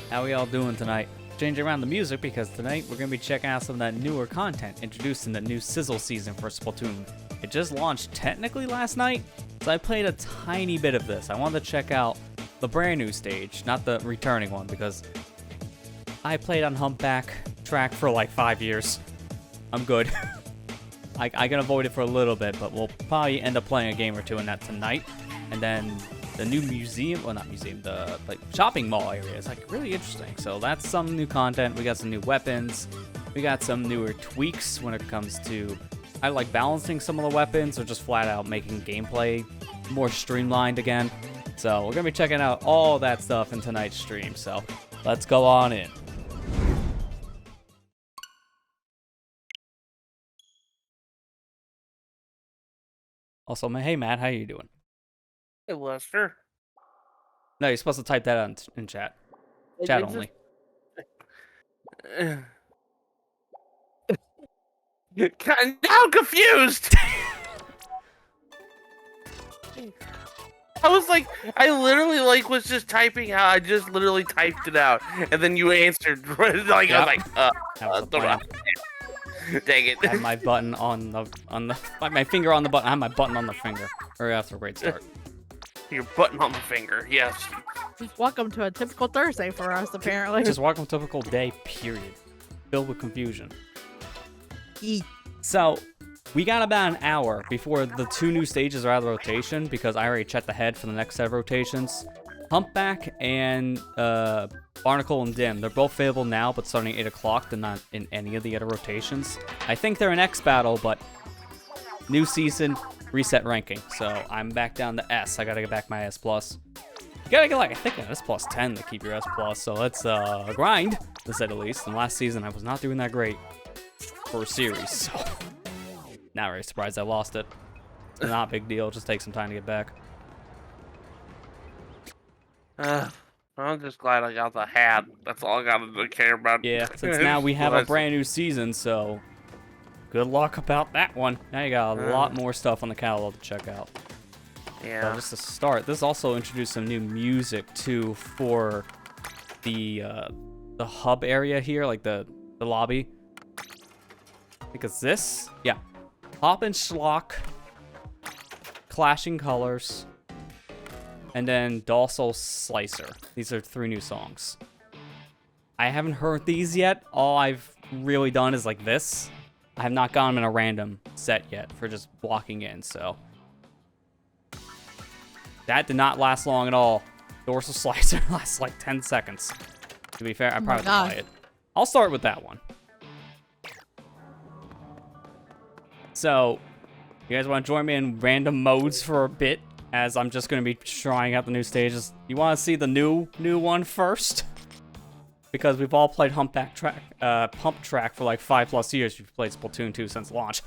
How we all doing tonight? Changing around the music because tonight we're going to be checking out some of that newer content introduced in the new Sizzle season for Splatoon. It just launched technically last night, so I played a tiny bit of this. I wanted to check out the brand new stage, not the returning one, because I played on Humpback track for like 5 years. I'm good. I can avoid it for a little bit, but we'll probably end up playing a game or two in that tonight. And then the new museum, well not museum, the like shopping mall area is like really interesting. So that's some new content. We got some new weapons. We got some newer tweaks when it comes to I like balancing some of the weapons or just flat out making gameplay more streamlined again. So we're gonna be checking out all that stuff in tonight's stream. So let's go on in. Also, hey Matt, how you doing? Hey, Lester. No, you're supposed to type that out in chat. Chat only. Now I'm confused. I literally was just typing out. I just literally typed it out, and then you answered. Like Yep. I was That was the plan. Dang it! I had my button on the my finger on the button. I had my button on the finger. Or after a great start. Your button on the finger. Yes. Welcome to a typical Thursday for us, apparently. Just welcome to a typical day, period. Filled with confusion. So, we got about an hour before the two new stages are out of rotation because I already checked ahead for the next set of rotations. Humpback and Barnacle and Dim, they're both available now, but starting at 8 o'clock. They're not in any of the other rotations. I think they're in X Battle, but new season, reset ranking. So I'm back down to S. I gotta get back my S+. You gotta get I think an S plus 10 to keep your S+. So let's grind, to say the least. And last season I was not doing that great for a series, so not very surprised I lost it. Not a big deal, just take some time to get back. I'm just glad I got the hat. That's all I got to care about. Yeah, since now we have a brand new season, so good luck about that one. Now you got a lot more stuff on the catalog to check out. Yeah. So just to start, this also introduced some new music too for the hub area here, like the lobby. Because this, yeah, Hop and Schlock, Clashing Colors, and then Dorsal Slicer. These are 3 new songs. I haven't heard these yet. All I've really done is like this. I have not gotten them in a random set yet for just walking in, so. That did not last long at all. Dorsal Slicer lasts like 10 seconds. To be fair, I probably play it. I'll start with that one. So, you guys want to join me in random modes for a bit, as I'm just going to be trying out the new stages. You want to see the new one first? Because we've all played Pump Track for like 5+ years. We've played Splatoon 2 since launch.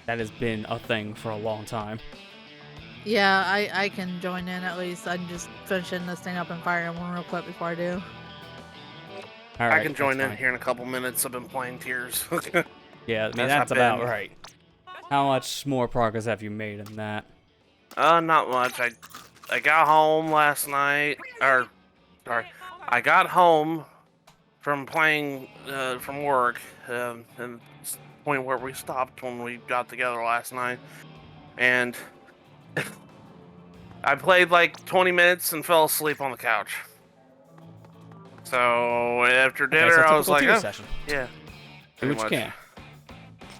That has been a thing for a long time. Yeah, I can join in at least. I'm just finishing this thing up and firing one real quick before I do. All right, I can join in here in a couple minutes. I've been playing Tears. Yeah, I mean, that's about right. How much more progress have you made in that? Not much. I got home last night. I got home from playing from work, and the point where we stopped when we got together last night, and I played like 20 minutes and fell asleep on the couch. So after dinner, so I was like, session. yeah. Do what you can.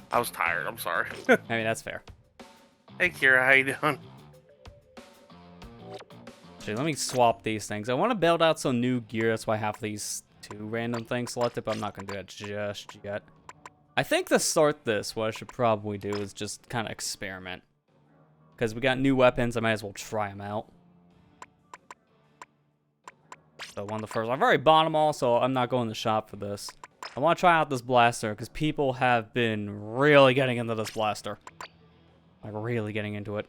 I was tired. I'm sorry. I mean, that's fair. Hey, Kira, how you doing? Actually, let me swap these things. I want to build out some new gear. That's why I have these 2 random things selected, but I'm not going to do that just yet. I think to start this, what I should probably do is just kind of experiment. Because we got new weapons, I might as well try them out. So one of the first, I've already bought them all, so I'm not going to shop for this. I want to try out this blaster, because people have been really getting into this blaster. Like, really getting into it.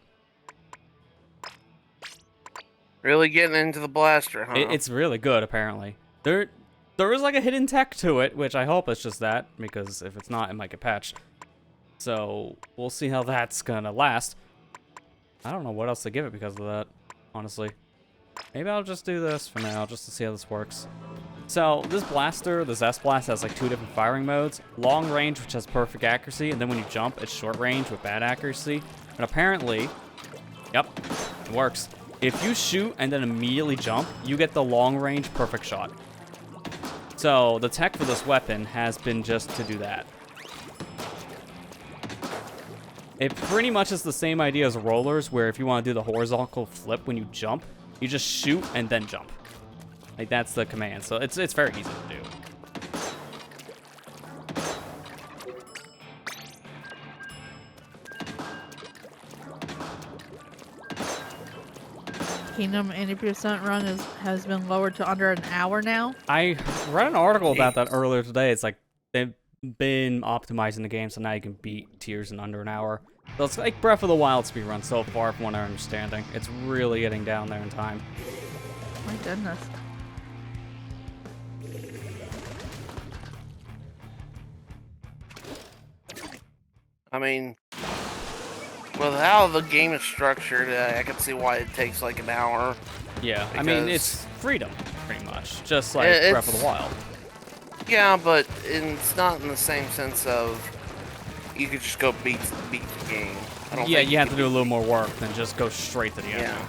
Really getting into the blaster, huh? It's really good, apparently. There is like a hidden tech to it, which I hope it's just that, because if it's not, it might get patched. So, we'll see how that's gonna last. I don't know what else to give it because of that, honestly. Maybe I'll just do this for now, just to see how this works. So, this blaster, this S-Blast, has like 2 different firing modes. Long range, which has perfect accuracy, and then when you jump, it's short range with bad accuracy. And apparently, yep, it works. If you shoot and then immediately jump, you get the long range perfect shot. So, the tech for this weapon has been just to do that. It pretty much is the same idea as rollers, where if you want to do the horizontal flip when you jump, you just shoot and then jump. Like, that's the command, so it's very easy to do. Kingdom 80% run has been lowered to under an hour now. I read an article about that earlier today. It's like they've been optimizing the game, so now you can beat tiers in under an hour. So it's like Breath of the Wild speedrun so far, from what I'm understanding. It's really getting down there in time. My goodness. I mean, with how the game is structured, I can see why it takes like an hour. Yeah, I mean, it's freedom, pretty much. Just like Breath of the Wild. Yeah, but it's not in the same sense of you could just go beat the game. Yeah, you have to do a little more work than just go straight to the ending.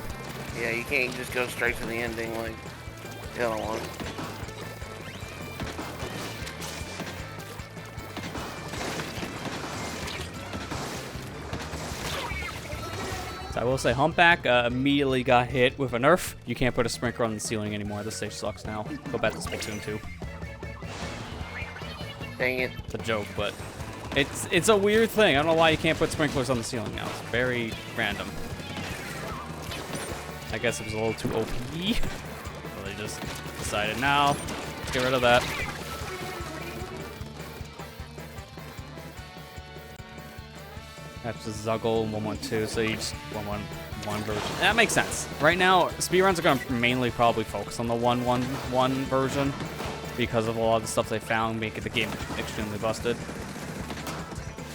Yeah, you can't just go straight to the ending like the other one. So I will say, Humpback immediately got hit with a nerf. You can't put a sprinkler on the ceiling anymore. This stage sucks now. Go back to Splatoon 2. Dang it. It's a joke, but it's a weird thing. I don't know why you can't put sprinklers on the ceiling now. It's very random. I guess it was a little too OP. So they just decided, now, get rid of that. That's just Zuggle 112, so you just 111 version. That makes sense. Right now, speedruns are going to mainly probably focus on the 111 version because of a lot of the stuff they found making the game extremely busted.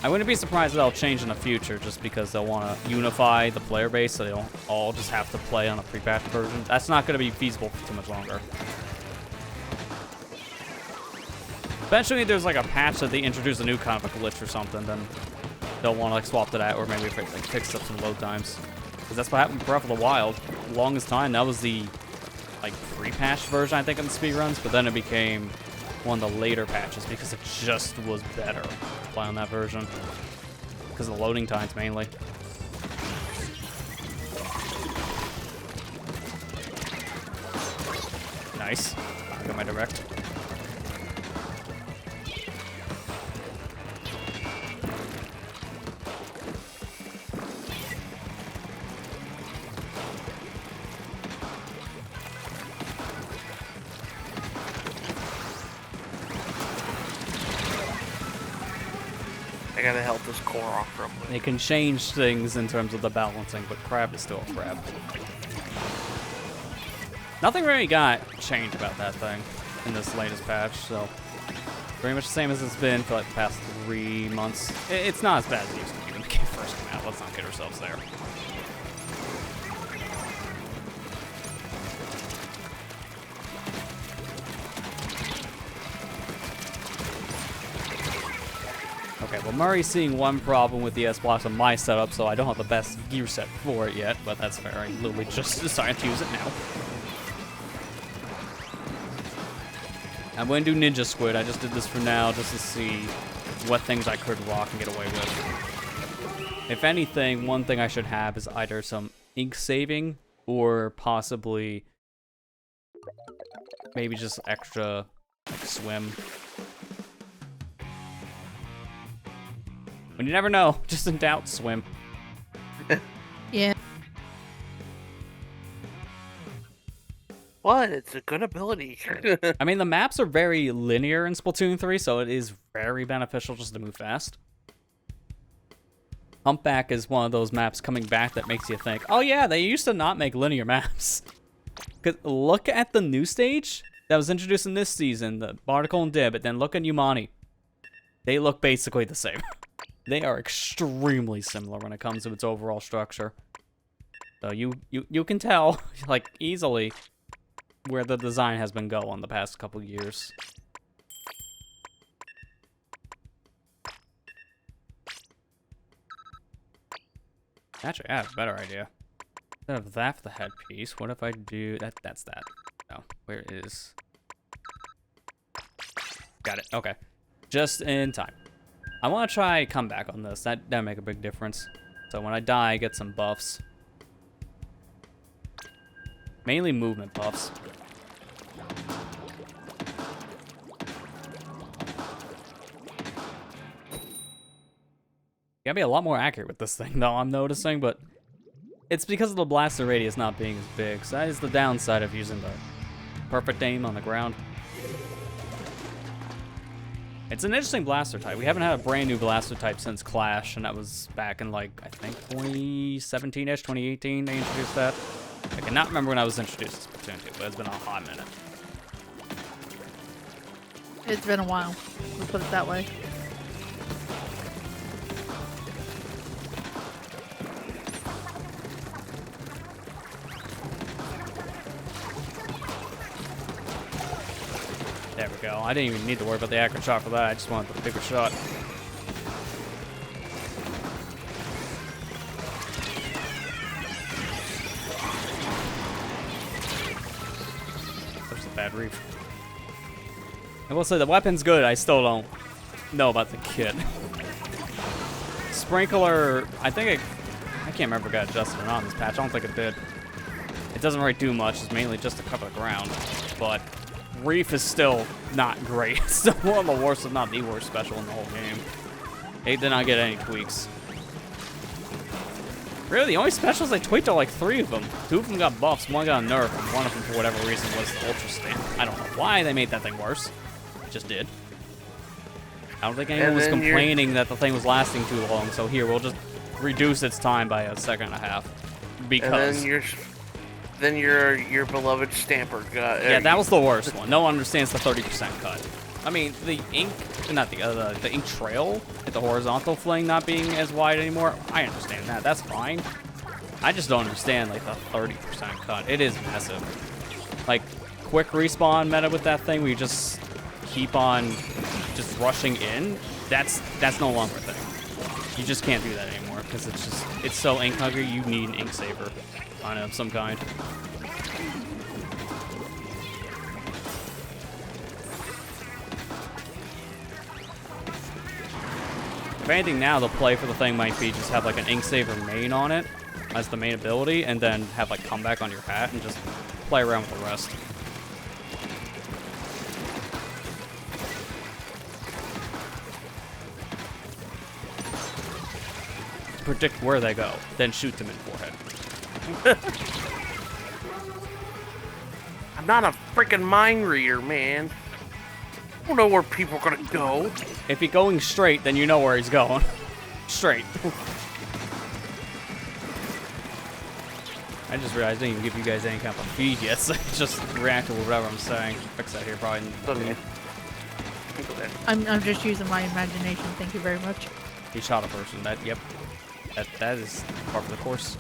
I wouldn't be surprised if they'll change in the future just because they'll want to unify the player base so they don't all just have to play on a pre-patched version. That's not going to be feasible for too much longer. Eventually, there's like a patch that they introduce a new kind of a glitch or something, then they'll want to like swap to that, or maybe like fix up some load times. Because that's what happened with Breath of the Wild. The longest time, that was the like pre-patched version, I think, of the speedruns, but then it became one of the later patches because it just was better to play on that version. Because of the loading times, mainly. Nice. I got my direct. I gotta help this core off real quick. It can change things in terms of the balancing, but crab is still a crab. Nothing really got changed about that thing in this latest patch, so pretty much the same as it's been for like the past 3 months. It's not as bad as it used to be when the game first came out. Let's not get ourselves there. Okay, well, Murray's seeing one problem with the S-Blocks on my setup, so I don't have the best gear set for it yet, but that's fair. I literally just decided to use it now. I'm going to do Ninja Squid. I just did this for now, just to see what things I could rock and get away with. If anything, one thing I should have is either some ink saving, or possibly maybe just extra like, swim. When you never know, just in doubt, swim. Yeah. What? It's a good ability. I mean, the maps are very linear in Splatoon 3, so it is very beneficial just to move fast. Humpback is one of those maps coming back that makes you think, oh yeah, they used to not make linear maps. Because look at the new stage that was introduced in this season, the Barnacle and Dib, and then look at Umani. They look basically the same. They are extremely similar when it comes to its overall structure. So you can tell, like, easily where the design has been going the past couple years. Actually, I have a better idea. Instead of that for the headpiece, what if I do that? That's that. Oh, where is? Got it. Okay, just in time. I want to try comeback on this. That'll make a big difference. So when I die, I get some buffs. Mainly movement buffs. You gotta be a lot more accurate with this thing, though, I'm noticing, but it's because of the blaster radius not being as big. So that is the downside of using the perfect aim on the ground. It's an interesting blaster type. We haven't had a brand new blaster type since Clash, and that was back in, like, I think 2017-ish, 2018 they introduced that. I cannot remember when I was introduced to Splatoon 2, but it's been a hot minute. It's been a while. Let's put it that way. There we go. I didn't even need to worry about the accurate shot for that. I just wanted the bigger shot. There's a bad reef. I will say the weapon's good. I still don't know about the kit. Sprinkler, I think I can't remember if it got adjusted or not in this patch. I don't think it did. It doesn't really do much. It's mainly just to cover the ground, but Reef is still not great. It's still one of the worst, if not the worst special in the whole game. It did not get any tweaks. Really, the only specials they tweaked are like 3 of them. 2 of them got buffs, 1 got a nerf, and 1 of them, for whatever reason, was the Ultra Stamp. I don't know why they made that thing worse. It just did. I don't think anyone was complaining that the thing was lasting too long, so here, we'll just reduce its time by a second and a half. Because... Then your beloved stamper got. Yeah, that was the worst one. No one understands the 30% cut. I mean, the ink, not the ink trail at the horizontal fling not being as wide anymore. I understand that. That's fine. I just don't understand like the 30% cut. It is massive. Like quick respawn meta with that thing, where you just keep on just rushing in. That's no longer a thing. You just can't do that anymore because it's so ink hungry. You need an ink saver of some kind. If anything now, the play for the thing might be just have like an ink saver main on it as the main ability, and then have like comeback on your hat and just play around with the rest. Predict where they go, then shoot them in forehead. I'm not a freaking mind reader, man. I don't know where people are gonna go. If he's going straight, then you know where he's going. Straight. I just realized I didn't even give you guys any kind of feed yet, so just react to whatever I'm saying. Fix that here, probably. Okay. I'm just using my imagination. Thank you very much. He shot a person. Yep. That is part of the course.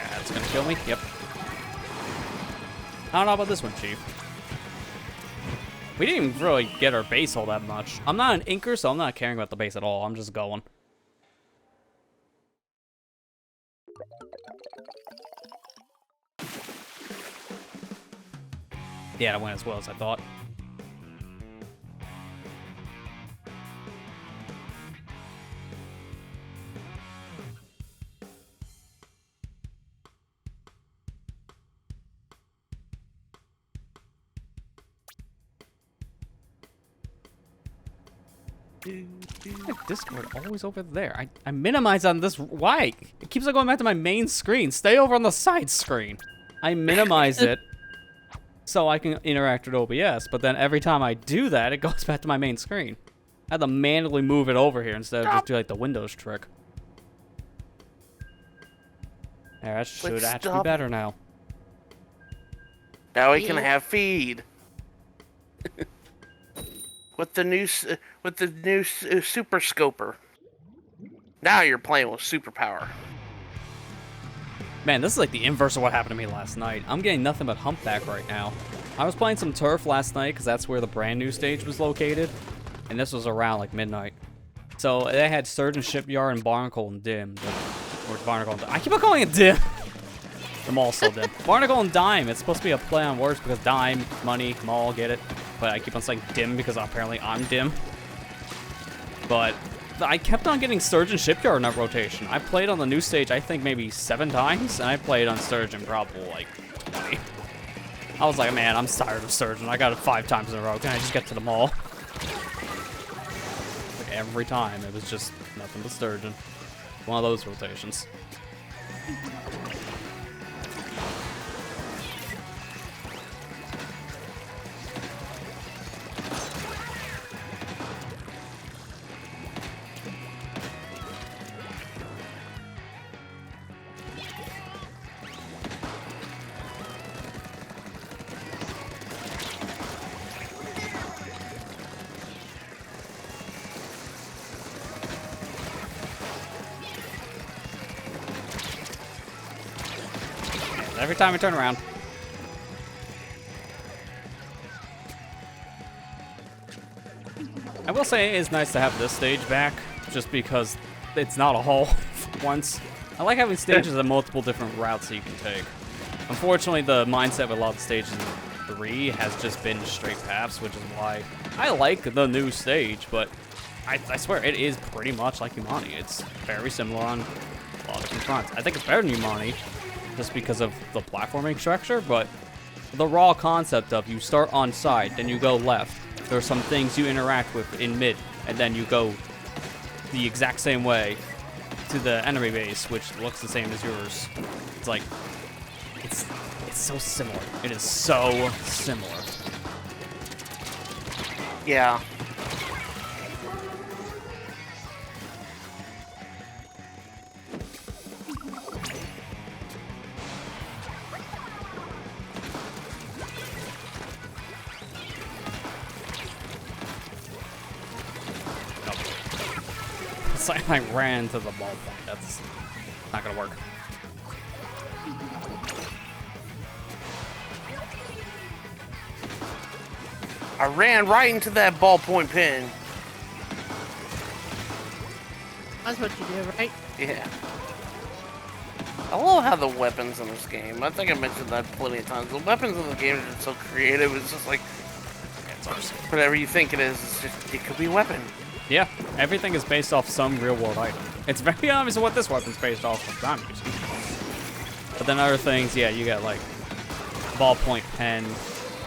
That's gonna kill me. Yep. I don't know about this one, Chief. We didn't even really get our base all that much. I'm not an inker, so I'm not caring about the base at all. I'm just going. Yeah, that went as well as I thought. Discord always over there. I minimize on this. Why? It keeps on going back to my main screen. Stay over on the side screen. I minimize it so I can interact with OBS, but then every time I do that, it goes back to my main screen. I had to manually move it over here instead of just do like the Windows trick. Yeah, that should actually be better now. Now we can have feed. with the new super scoper. Now you're playing with superpower. Man, this is like the inverse of what happened to me last night. I'm getting nothing but humpback right now. I was playing some turf last night because that's where the brand new stage was located, and this was around like midnight. So they had Surgeon Shipyard and Barnacle and Dim. Or Barnacle and Dime. I keep on calling it Dim. The mall's still Dim. Barnacle and Dime. It's supposed to be a play on words because dime, money, mall, get it. But I keep on saying Dim because apparently I'm Dim. But I kept on getting Surgeon Shipyard in that rotation. I played on the new stage, I think maybe 7 times, and I played on Surgeon probably like 20. I was like, man, I'm tired of Surgeon. I got it 5 times in a row. Can I just get to the mall? Like every time, it was just nothing but Surgeon. One of those rotations. Every time I turn around. I will say it is nice to have this stage back, just because it's not a hole for once. I like having stages and multiple different routes that you can take. Unfortunately, the mindset with a lot of the stages in 3 has just been straight paths, which is why I like the new stage, but I swear it is pretty much like Humani. It's very similar on a lot of different fronts. I think it's better than Humani, just because of the platforming structure, but the raw concept of you start on side, then you go left. There are some things you interact with in mid, and then you go the exact same way to the enemy base, which looks the same as yours. It's like, it's so similar. It is so similar. Yeah. It's like I ran to the ball point. That's not gonna work. I ran right into that ballpoint pen. That's what you do, right? Yeah. I love how the weapons in this game, I think I mentioned that plenty of times, the weapons in the game are just so creative. It's just like, whatever you think it is, it's just, it could be a weapon. Yeah, everything is based off some real-world item. It's very obvious what this weapon's based off of I'm using. But then other things, yeah, you got like ballpoint pen,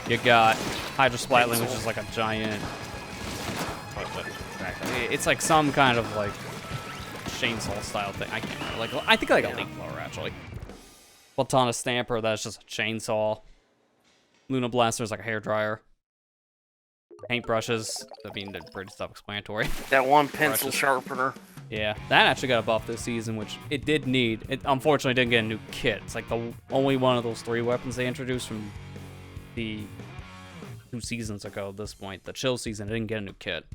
you got Hydro Splatling, which is like a giant. What exactly? It's like some kind of like chainsaw style thing. I can't remember. Like I think like a leaf blower actually. Platana Stamper, that's just a chainsaw. Luna Blaster is like a hairdryer. Paintbrushes, I mean, they're pretty self-explanatory. That one pencil Brushes. sharpener. Yeah, that actually got a buff this season, which it did need. It unfortunately didn't get a new kit. It's like the only one of those 3 weapons they introduced from the 2 seasons ago at this point. The chill season didn't get a new kit.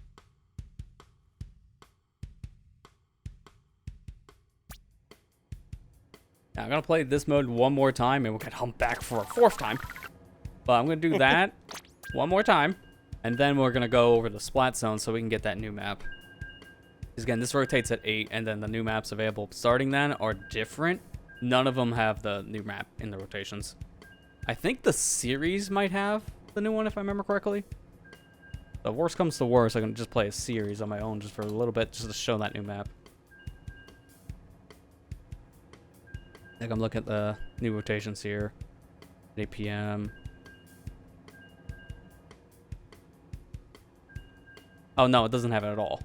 Now I'm gonna play this mode one more time and we'll get humpback for a 4th time. But I'm gonna do that one more time. And then we're going to go over to Splat Zone so we can get that new map. Because again, this rotates at 8, and then the new maps available starting then are different. None of them have the new map in the rotations. I think the series might have the new one, if I remember correctly. The worst comes to worst, I can just play a series on my own just for a little bit, just to show that new map. I think I'm looking at the new rotations here. 8 p.m. Oh, no, it doesn't have it at all.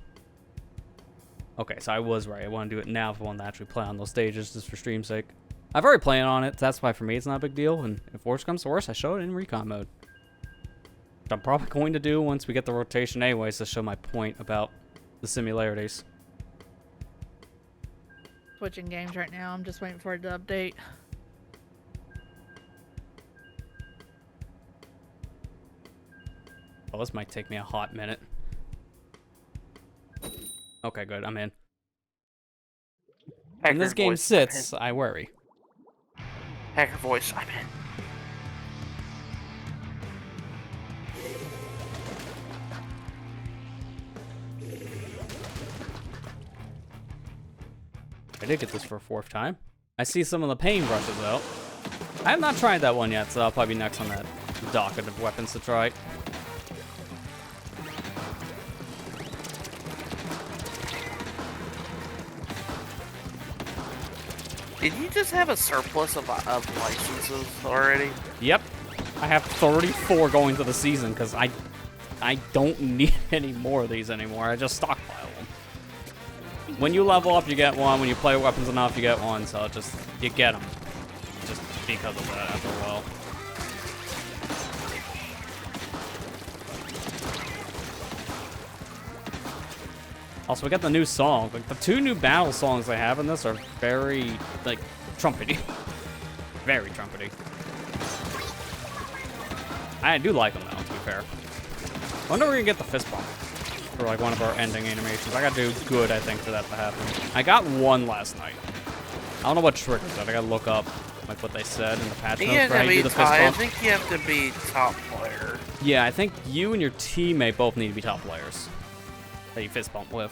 Okay, so I was right. I want to do it now if I want to actually play on those stages just for stream's sake. I've already played on it, so that's why for me it's not a big deal. And if worse comes to worse, I show it in recon mode. Which I'm probably going to do once we get the rotation anyways to show my point about the similarities. Switching games right now. I'm just waiting for it to update. Oh, this might take me a hot minute. Okay, good. I'm in. Hacker When this game voice, I'm in. sits, I worry. Hacker voice, I'm in. I did get this for a 4th time. I see some of the pain brushes though. I have not tried that one yet, so I'll probably be next on that docket of weapons to try. Did you just have a surplus of licenses already? Yep. I have 34 going to the season because I don't need any more of these anymore. I just stockpile them. When you level up, you get one. When you play weapons enough, you get one. So just, you get them. Just because of that after a while. Also, we got the new song. Like, the 2 new battle songs they have in this are very, like, trumpety. Very trumpety. I do like them, though, to be fair. I wonder if we're gonna get the fist bump for, like, one of our ending animations. I gotta do good, I think, for that to happen. I got one last night. I don't know what triggers that. I gotta look up, like, what they said in the patch notes for how you do the fist I bump. think you have to be top player. Yeah, I think you and your teammate both need to be top players that you fist bump with.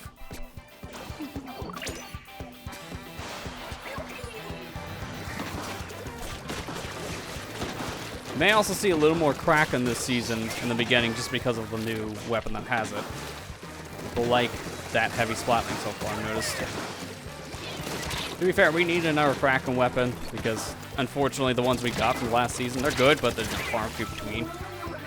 You may also see a little more Kraken this season in the beginning just because of the new weapon that has it. People like that heavy splatling so far, I've noticed. To be fair, we need another Kraken weapon because unfortunately the ones we got from last season, they're good, but they're far and few between.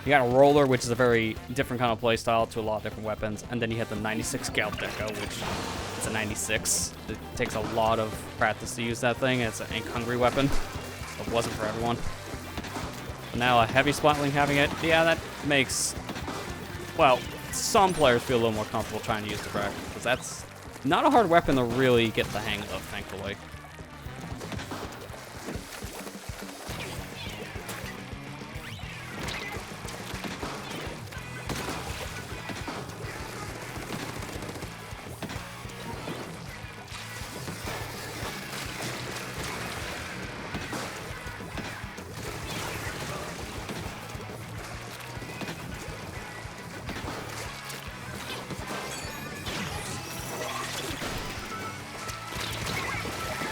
You got a roller, which is a very different kind of playstyle to a lot of different weapons, and then you have the 96 Scalp Deco, which is a 96. It takes a lot of practice to use that thing. It's an ink-hungry weapon. It wasn't for everyone. But now a heavy splatling having it, yeah, that makes, well, some players feel a little more comfortable trying to use the Kraken, because that's not a hard weapon to really get the hang of, thankfully.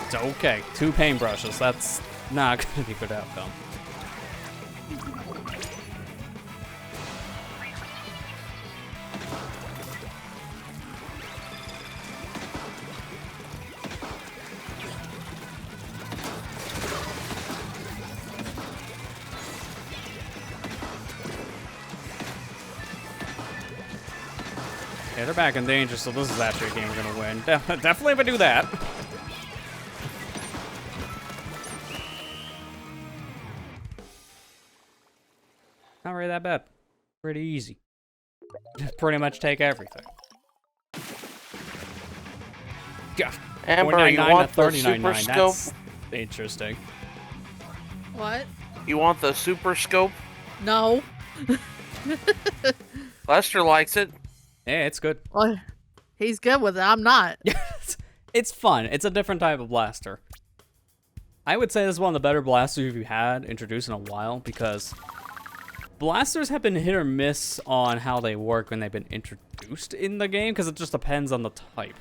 It's okay. 2 paintbrushes. That's not going to be a good outcome. Yeah, they're back in danger, so this is actually a game we're going to win. Definitely if I do that. Not really that bad. Pretty easy. Pretty much take everything. Yeah. Amber, you want the super scope? That's interesting. What? You want the super scope? No. Lester likes it. Yeah, it's good. Well, he's good with it. I'm not. It's fun. It's a different type of blaster. I would say this is one of the better blasters you've had introduced in a while because blasters have been hit or miss on how they work when they've been introduced in the game because it just depends on the type.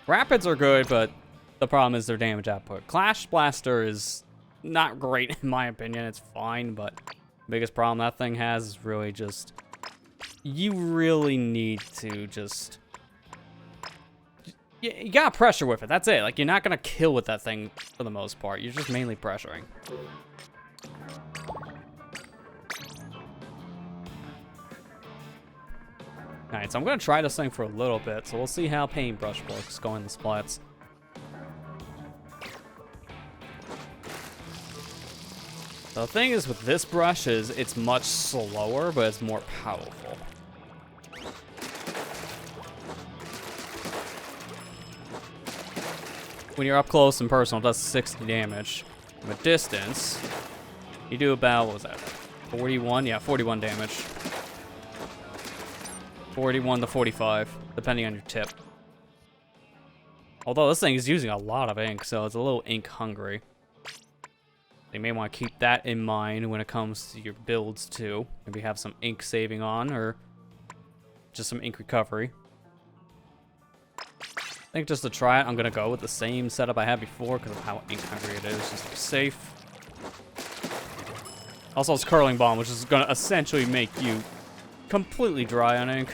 Rapids are good, but the problem is their damage output. Clash Blaster is not great in my opinion. It's fine, but the biggest problem that thing has is really just you really need to just you got pressure with it. That's it. Like, you're not gonna kill with that thing for the most part. You're just mainly pressuring. Alright, so I'm gonna try this thing for a little bit, so we'll see how paintbrush works going the splats. The thing is with this brush is it's much slower, but it's more powerful. When you're up close and personal, it does 60 damage. From a distance, you do about, what was that, 41? Yeah, 41 damage. 41 to 45, depending on your tip. Although this thing is using a lot of ink, so it's a little ink hungry. You may want to keep that in mind when it comes to your builds too. Maybe have some ink saving on, or just some ink recovery. I think just to try it, I'm gonna go with the same setup I had before because of how ink hungry it is, just to be safe. Also, it's curling bomb, which is gonna essentially make you completely dry on ink.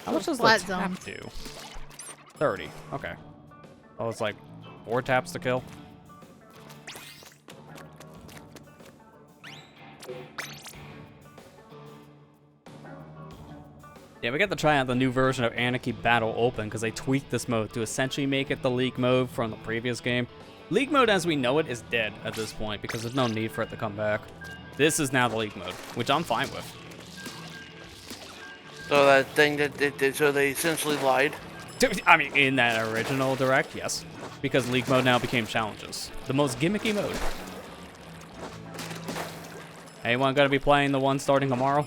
How much does the Flat tap zones. do? 30. Okay. Oh, it's like 4 taps to kill. Yeah, we got to try out the new version of Anarchy Battle Open because they tweaked this mode to essentially make it the League mode from the previous game. League mode as we know it is dead at this point because there's no need for it to come back. This is now the League mode, which I'm fine with. So that thing so they essentially lied. I mean, in that original Direct, yes. Because League mode now became challenges. The most gimmicky mode. Anyone gonna be playing the one starting tomorrow?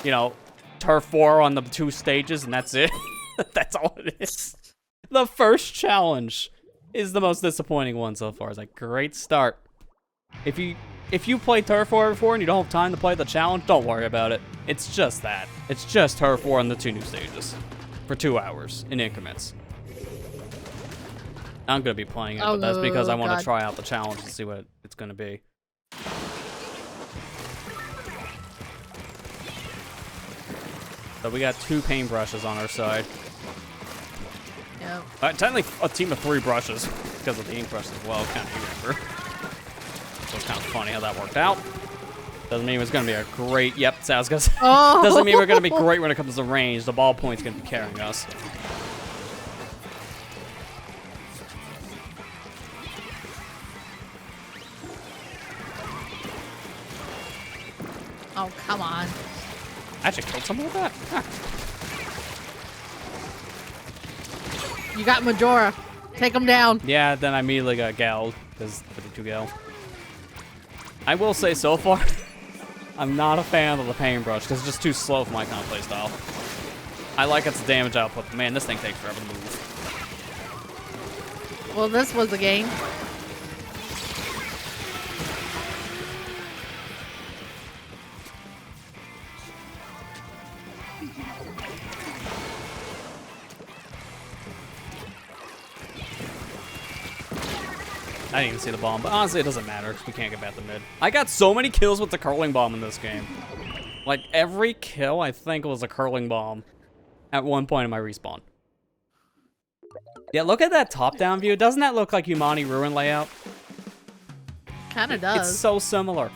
You know, Turf War on the 2 stages and that's it? That's all it is. The first challenge is the most disappointing one so far. It's like, great start. If you play Turf War before and you don't have time to play the challenge, don't worry about it. It's just that. It's just Turf War on the 2 new stages. For 2 hours in increments. I'm gonna be playing it, but that's because I want to try out the challenge and see what it's gonna be. So we got 2 paintbrushes on our side. Yep. Technically a team of 3 brushes because of the ink brush as well. Kind of remember. So it's kind of funny how that worked out. Doesn't mean it's gonna be a great. Yep, sounds good. Oh. Doesn't mean we're gonna be great when it comes to range. The ballpoint's gonna be carrying us. Oh, come on. I actually killed someone with that. Huh. You got Majora. Take him down. Yeah, then I immediately got galled because 52 gal. I will say so far, I'm not a fan of the paintbrush because it's just too slow for my kind of playstyle. I like its damage output, but man, this thing takes forever to move. Well, this was a game. I didn't even see the bomb, but honestly, it doesn't matter because we can't get back to mid. I got so many kills with the curling bomb in this game. Like, every kill, I think, was a curling bomb at one point in my respawn. Yeah, look at that top-down view. Doesn't that look like Umani Ruin layout? Kind of does. It's so similar.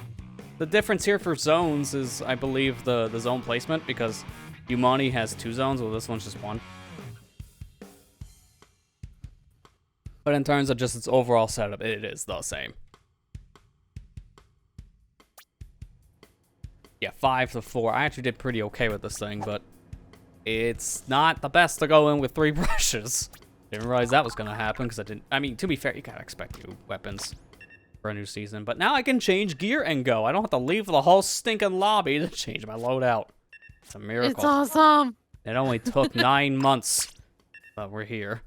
The difference here for zones is, I believe, the zone placement, because Umani has 2 zones, while this one's just 1. But in terms of just its overall setup, it is the same. Yeah, 5-4. I actually did pretty okay with this thing, but it's not the best to go in with 3 brushes. Didn't realize that was gonna happen because I didn't. I mean, to be fair, you gotta expect new weapons for a new season. But now I can change gear and go. I don't have to leave the whole stinking lobby to change my loadout. It's a miracle. It's awesome. It only took 9 months, but we're here.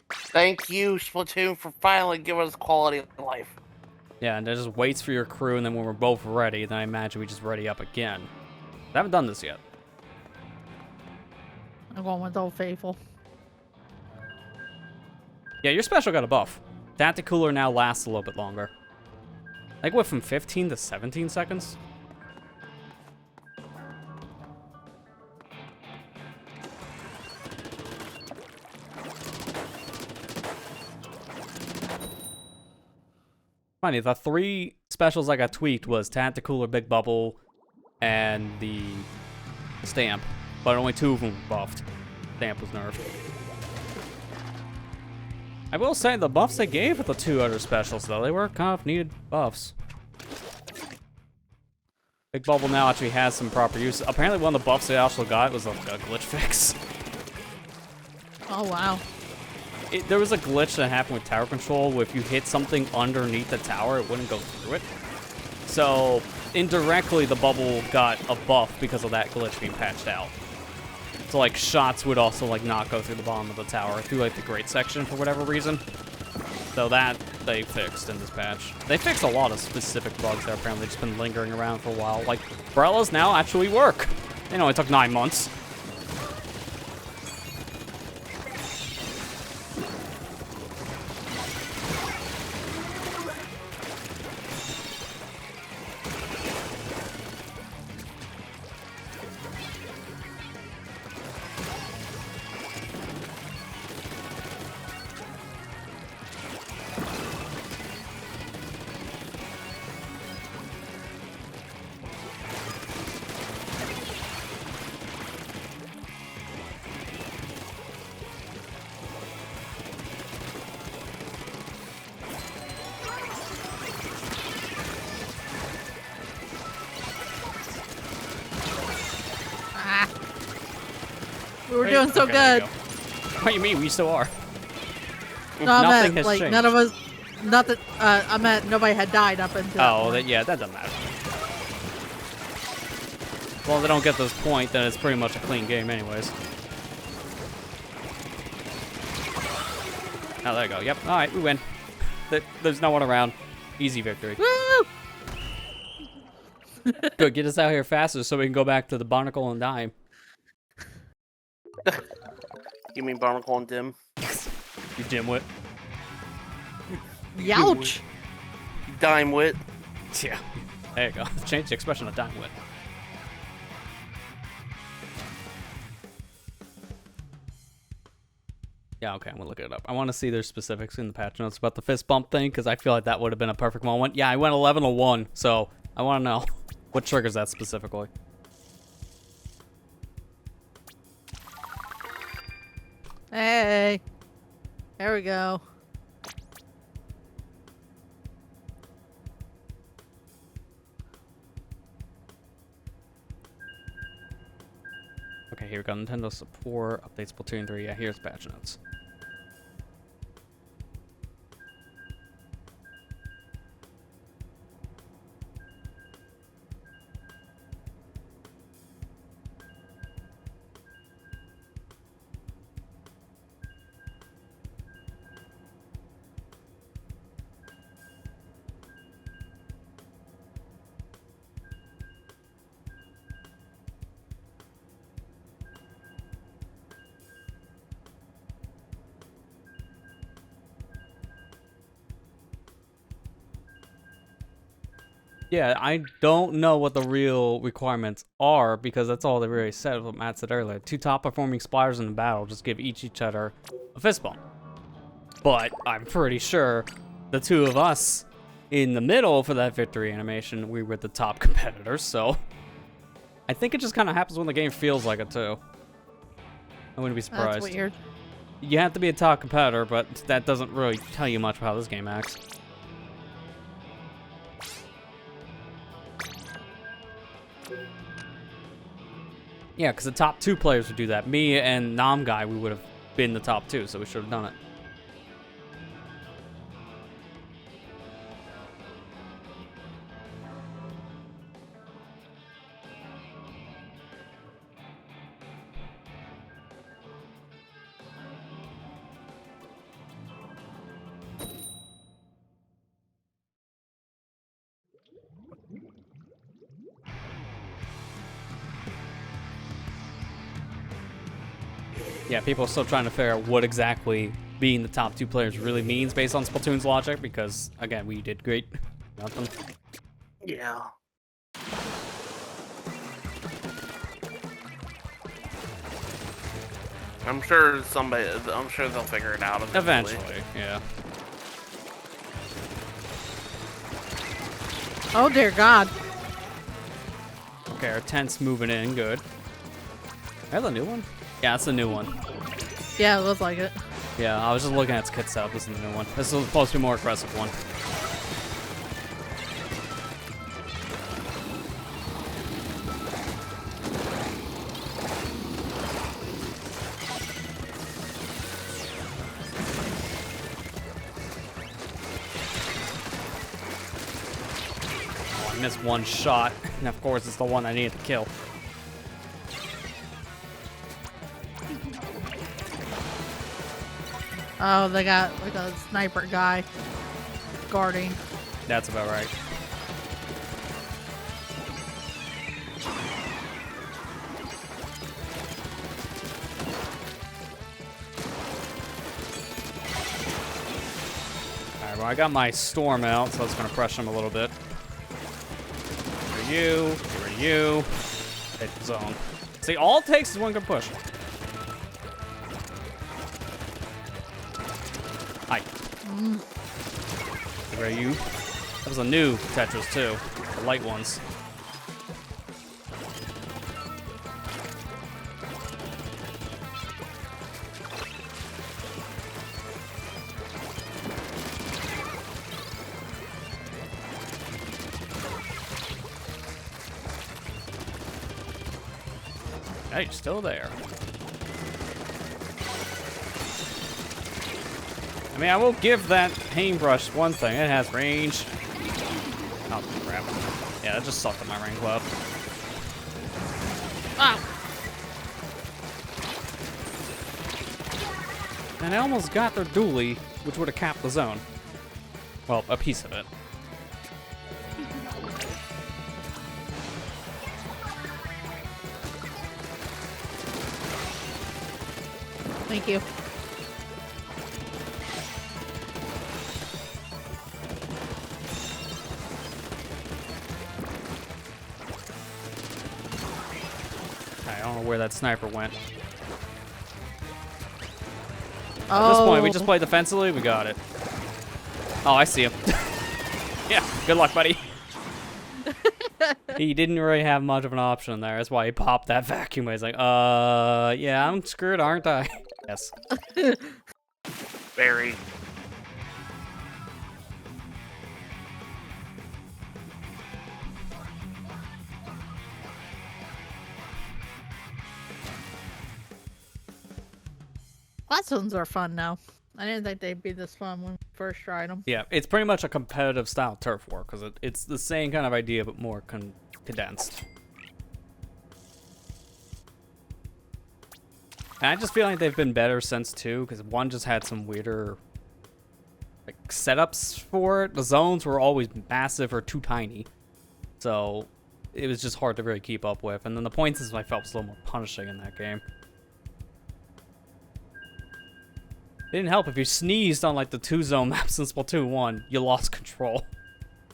Thank you, Splatoon, for finally giving us quality of life. Yeah, and it just waits for your crew, and then when we're both ready, then I imagine we just ready up again. I haven't done this yet. I'm going with Old Faithful. Yeah, your special got a buff. That cooler now lasts a little bit longer. Like, what, from 15 to 17 seconds? Funny, the 3 specials I got tweaked was Tacticooler, Big Bubble, and the Stamp. But only 2 of them were buffed. Stamp was nerfed. I will say the buffs they gave with the 2 other specials, though, they were kind of needed buffs. Big Bubble now actually has some proper use. Apparently one of the buffs they also got was like a glitch fix. Oh, wow. There was a glitch that happened with tower control where if you hit something underneath the tower, it wouldn't go through it. So indirectly the bubble got a buff because of that glitch being patched out. So like shots would also like not go through the bottom of the tower, through like the grate section for whatever reason. So that they fixed in this patch. They fixed a lot of specific bugs that apparently just been lingering around for a while. Like umbrellas now actually work. They only took 9 months. We were doing so Okay, there good. you go. What do you mean? We still are. No, I Nothing meant, has like, changed. none of us, not that, I meant nobody had died up until that Oh, point. yeah, that doesn't matter. Well, if they don't get this point, then it's pretty much a clean game anyways. Oh, there you go. Yep. All right, we win. There's no one around. Easy victory. Woo! Good, get us out here faster so we can go back to the barnacle and dime. You mean Barnacle and Dim? You dimwit. Youch! Dime wit. Yeah. There you go. Change the expression of dimewit. Yeah, okay, I'm gonna look it up. I want to see their specifics in the patch notes about the fist bump thing, because I feel like that would have been a perfect moment. Yeah, I went 11-1, so I want to know what triggers that specifically. Hey. There we go. Okay, here we go. Nintendo support, update Splatoon 3. Yeah, here's patch notes. Yeah, I don't know what the real requirements are because that's all they really said, what Matt said earlier. 2 top performing splatters in the battle just give each other a fist bump. But I'm pretty sure the 2 of us in the middle for that victory animation, we were the top competitors, so I think it just kind of happens when the game feels like it too. I wouldn't be surprised. That's weird. You have to be a top competitor, but that doesn't really tell you much about how this game acts. Yeah, because the top 2 players would do that. Me and Nam Guy, we would have been the top 2, so we should have done it. Yeah, people are still trying to figure out what exactly being the top 2 players really means based on Splatoon's logic, because, again, we did great. Nothing. Yeah. I'm sure they'll figure it out Eventually, yeah. Oh dear God. Okay, our tent's moving in, good. Is that the new one? Yeah, that's the new one. Yeah, it looks like it. Yeah, I was just looking at its kit setup. This is the new one. This is supposed to be a more aggressive one. I missed one shot, and of course it's the one I needed to kill. Oh, they got like a sniper guy guarding. That's about right. Alright, well I got my storm out, so that's gonna pressure him a little bit. Get rid of you. Hit the zone. See, all it takes is one good push. Hi. Get rid of you. That was a new Tetris too. The light ones. Hey, you're still there. I mean, I will give that paintbrush one thing. It has range. Oh, crap. Yeah, that just sucked at my range left. Wow. And I almost got their dually, which would have capped the zone. Well, a piece of it. Thank you. I don't know where that sniper went. Oh. At this point, we just play defensively. We got it. Oh, I see him. Yeah, good luck, buddy. He didn't really have much of an option there. That's why he popped that vacuum. He's like, yeah, I'm screwed, aren't I? Yes. Very. Splatoons are fun now. I didn't think they'd be this fun when we first tried them. Yeah, it's pretty much a competitive style turf war because it's the same kind of idea but more condensed. And I just feel like they've been better since 2 because 1 just had some weirder like setups for it. The zones were always massive or too tiny, so it was just hard to really keep up with. And then the points system I felt was a little more punishing in that game. It didn't help if you sneezed on like the 2 zone maps in Splatoon 1, you lost control.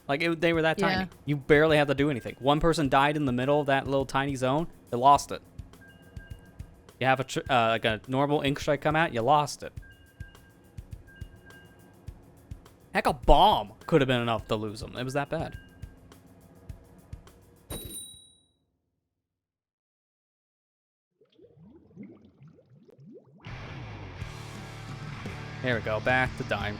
Like they were that tiny. Yeah. You barely had to do anything. One person died in the middle of that little tiny zone, they lost it. You have like a normal ink strike come out, you lost it. Heck, a bomb could have been enough to lose them. It was that bad. There we go, back to dime.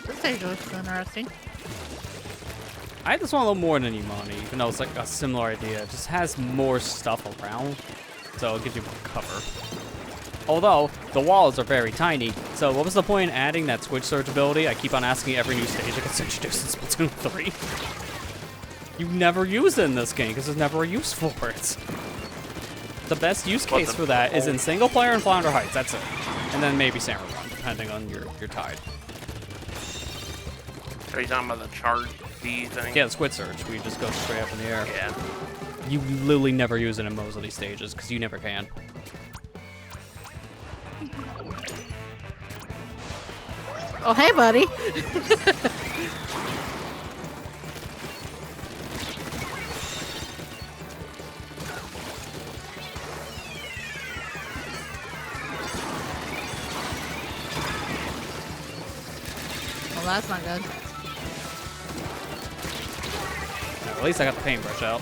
This stage looks interesting. I had this one a little more than Imani, even though it's like a similar idea. It just has more stuff around, so it gives you more cover. Although, the walls are very tiny, so what was the point in adding that switch surge ability? I keep on asking every new stage that gets introduced in Splatoon 3. You never use it in this game, because there's never a use for it. The best use case for that is in single player and Flounder Heights, that's it. And then maybe Samurai Run, depending on your tide. Are you talking about the charge D thing? Yeah, the squid surge, where you just go straight up in the air. Yeah. You literally never use it in most of these stages, because you never can. Oh, hey, buddy. Well, that's not good. At least I got the paintbrush out.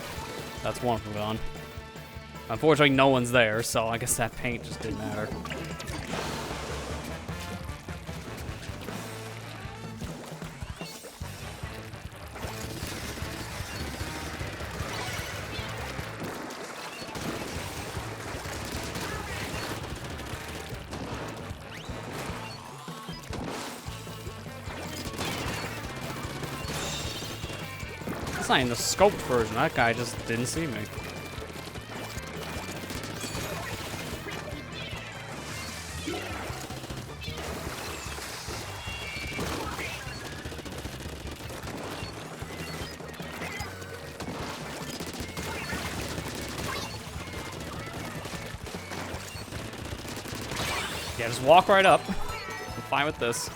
That's one from gone. Unfortunately, no one's there, so I guess that paint just didn't matter. not even the scoped version. That guy just didn't see me. Yeah, just walk right up. I'm fine with this.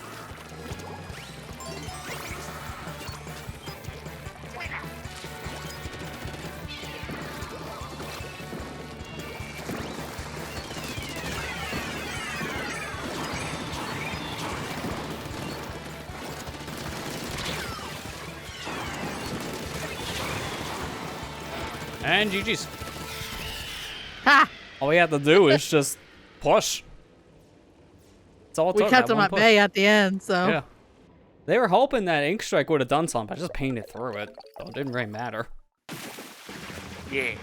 And GG's. Ha! All we have to do is just push. That's all it We took, kept that them one at push. bay at the end, so. Yeah. They were hoping that Ink Strike would have done something, but I just painted through it. So it didn't really matter. Yeah.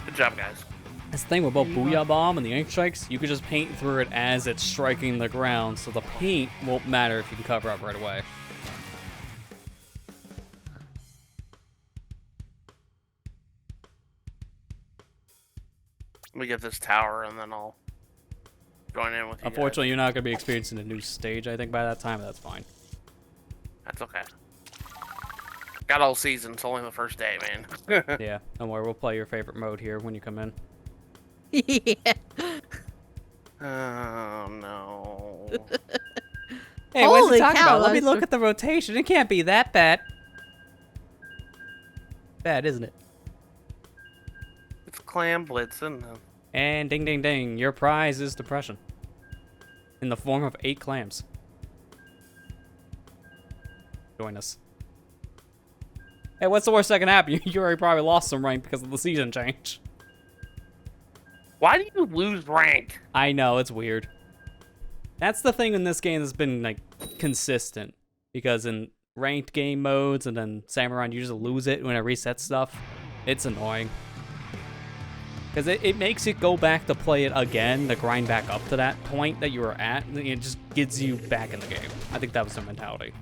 Good job, guys. That's the thing with both Booyah Bomb and the Ink Strikes, you could just paint through it as it's striking the ground, so the paint won't matter if you can cover up right away. Let me get this tower and then I'll join in with you. Unfortunately, you're not going to be experiencing a new stage, I think, by that time, but that's fine. That's okay. Got all season. It's only the first day, man. Yeah, don't worry, we'll play your favorite mode here when you come in. Yeah. Oh, no. Hey, what's Holy he talking cow, about? Let me that's look at the rotation. It can't be that bad. Bad, isn't it? It's Clam Blitzen. And ding ding ding, your prize is depression. In the form of 8 clams. Join us. Hey, what's the worst that can happen? You already probably lost some rank because of the season change. Why do you lose rank? I know, it's weird. That's the thing in this game that's been, like, consistent. Because in ranked game modes and then Samurai, you just lose it when it resets stuff. It's annoying. Because it makes it go back to play it again, to grind back up to that point that you were at, and it just gets you back in the game. I think that was their mentality.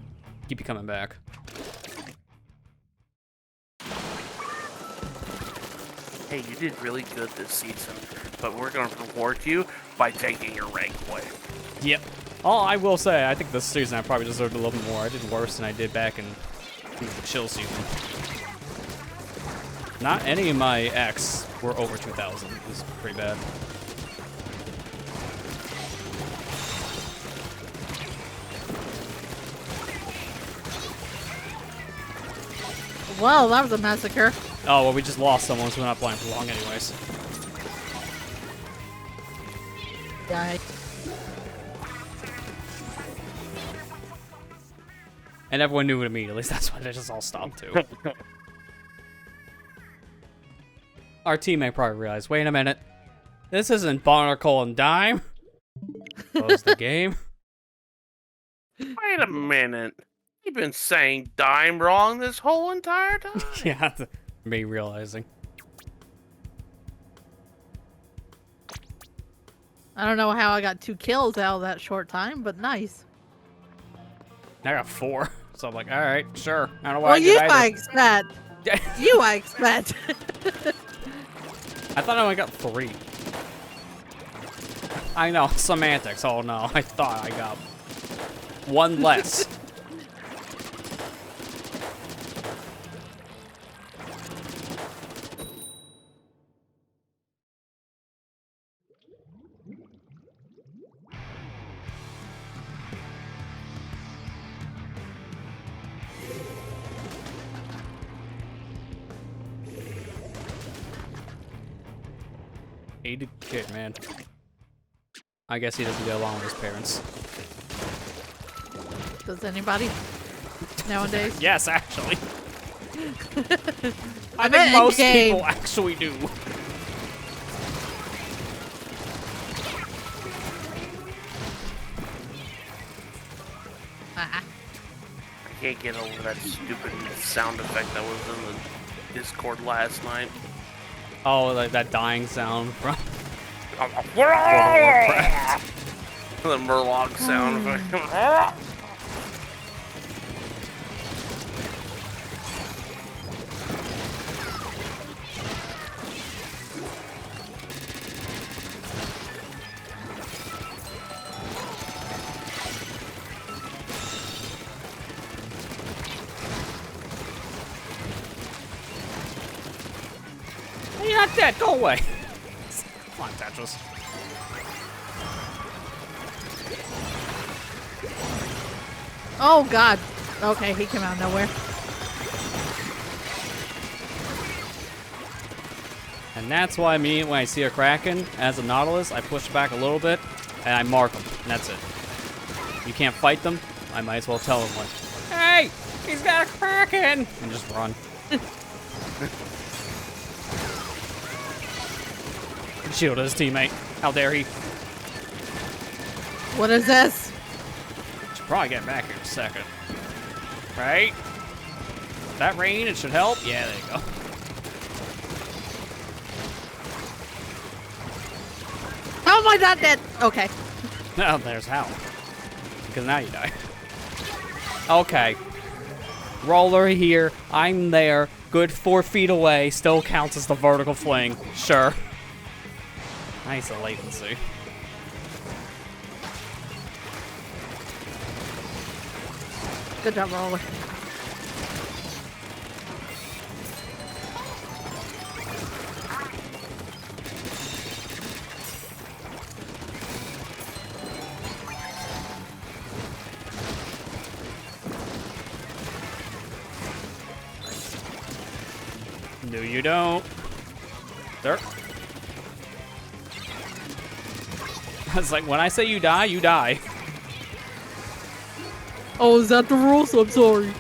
Keep you coming back. Hey, you did really good this season, but we're going to reward you by taking your rank away. Yep. Oh, I will say, I think this season I probably deserved a little bit more. I did worse than I did back in the chill season. Not any of my X were over 2,000. It was pretty bad. Well, that was a massacre. Oh, well, we just lost someone, so we're not playing for long anyways. Die. And everyone knew it immediately, so that's why they just all stopped, too. Our teammate probably realized, wait a minute. This isn't Barnacle and Dime. Close the game. Wait a minute. You've been saying Dime wrong this whole entire time? Yeah, me realizing. I don't know how I got 2 kills out of that short time, but nice. I got 4, so I'm like, all right, sure. I don't know why Well, I did you either. I expect. You I expect. I thought I only got 3. I know, semantics. Oh no, I thought I got 1 less. Hated kid, man. I guess he doesn't get along with his parents. Does anybody nowadays? Yes, actually. I bet think most in-game. people actually do. Ah. I can't get over that stupid sound effect that was in the Discord last night. Oh, like that dying sound from The Murloc sound effect. not dead. Go away. Come on, Tetris. Oh God. Okay, he came out of nowhere. And that's why me, when I see a Kraken as a Nautilus, I push back a little bit and I mark them. And that's it. You can't fight them. I might as well tell them, like, hey, he's got a Kraken! And just run. Shield his teammate. How dare he? What is this? Should probably get back here in a second. Right? That rain, it should help. Yeah, there you go. How am I not dead? Okay. Now there's how. Because now you die. Okay. Roller here. I'm there. Good 4 feet away. Still counts as the vertical fling. Sure. Nice latency. Good job, Roller. No, you don't. There. It's like, when I say you die, you die. Oh, is that the rules? I'm sorry.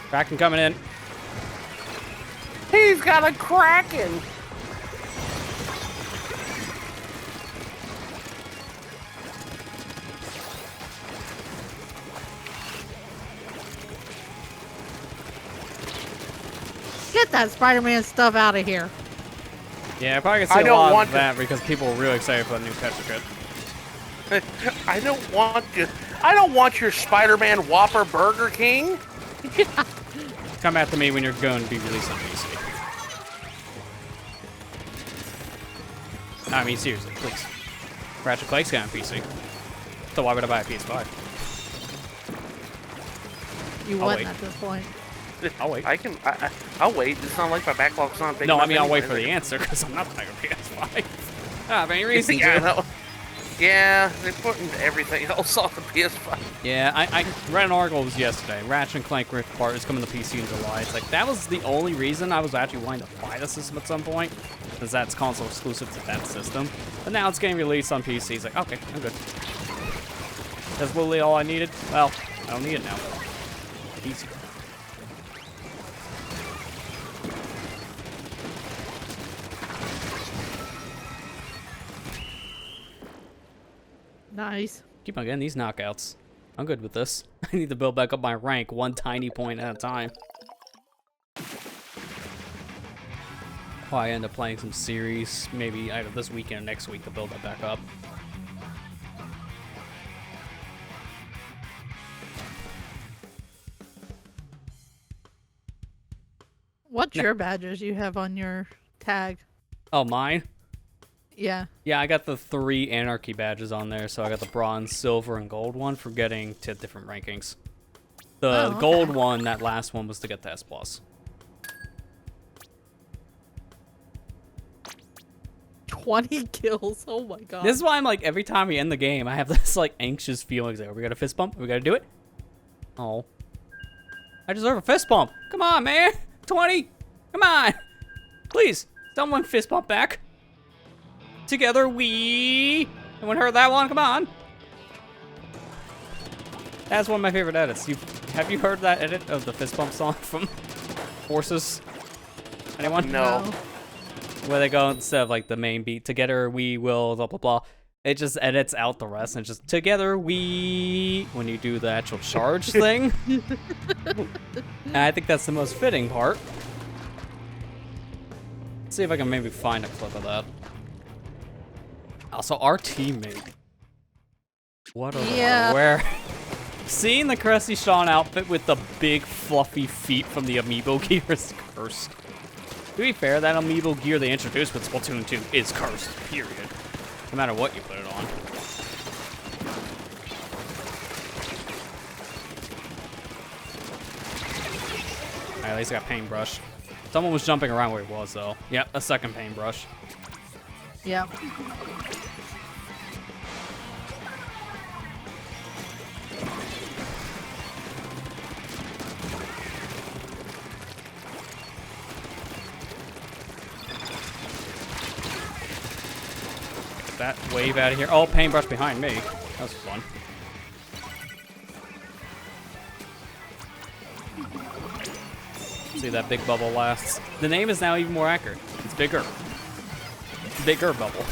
Kraken coming in. He's got a Kraken. Get that Spider-Man stuff out of here. Yeah, I probably can see a lot of that because people are really excited for the new Petra Kit. I don't want your Spider-Man Whopper Burger King. Come after me when you're going to be released on PC. I mean, seriously, please. Ratchet Clank's got on PC. So why would I buy a PS5? You I'll wouldn't wait. at this point. I'll wait. I'll wait. It's not like my backlog's not big. No, I enough mean, I'll wait anyway. for the answer because I'm not buying a PS5. I don't have any reason Yeah, to. no. Yeah, they put everything else on the PS5. Yeah, I read an article yesterday. Ratchet & Clank Rift Apart is coming to PC in July. It's like, that was the only reason I was actually wanting to buy the system at some point, because that's console exclusive to that system. But now it's getting released on PC. It's like, okay, I'm good. That's literally all I needed. Well, I don't need it now. Easy. Nice. Keep on getting these knockouts. I'm good with this. I need to build back up my rank one tiny point at a time. Probably end up playing some series, maybe either this weekend or next week to build that back up. What's your badges you have on your tag? Oh, mine? Yeah. Yeah, I got the 3 Anarchy badges on there, so I got the bronze, silver, and gold one for getting to different rankings. The gold one, that last one, was to get to S+. 20 kills. Oh my god. This is why I'm like, every time we end the game, I have this like anxious feeling. Like, are we gonna fist bump? Are we gonna do it? Oh. I deserve a fist bump. Come on, man. 20. Come on. Please, someone fist bump back. Together we... Anyone heard that one? Come on. That's one of my favorite edits. Have you heard that edit of the fist bump song from Forces? Anyone? No. Where they go, instead of like the main beat, together we will, blah, blah, blah. It just edits out the rest and it's just, together we... When you do the actual charge thing. And I think that's the most fitting part. Let's see if I can maybe find a clip of that. Also, our teammate. What are Yeah. where? Seeing the Cressy Sean outfit with the big fluffy feet from the amiibo gear is cursed. To be fair, that amiibo gear they introduced with Splatoon 2 is cursed, period. No matter what you put it on. At least I got paintbrush. Someone was jumping around where he was, though. Yep, a second paintbrush. Yep. Get that wave out of here. Oh, paintbrush behind me. That was fun. See that big bubble lasts. The name is now even more accurate. It's bigger. Bigger bubble.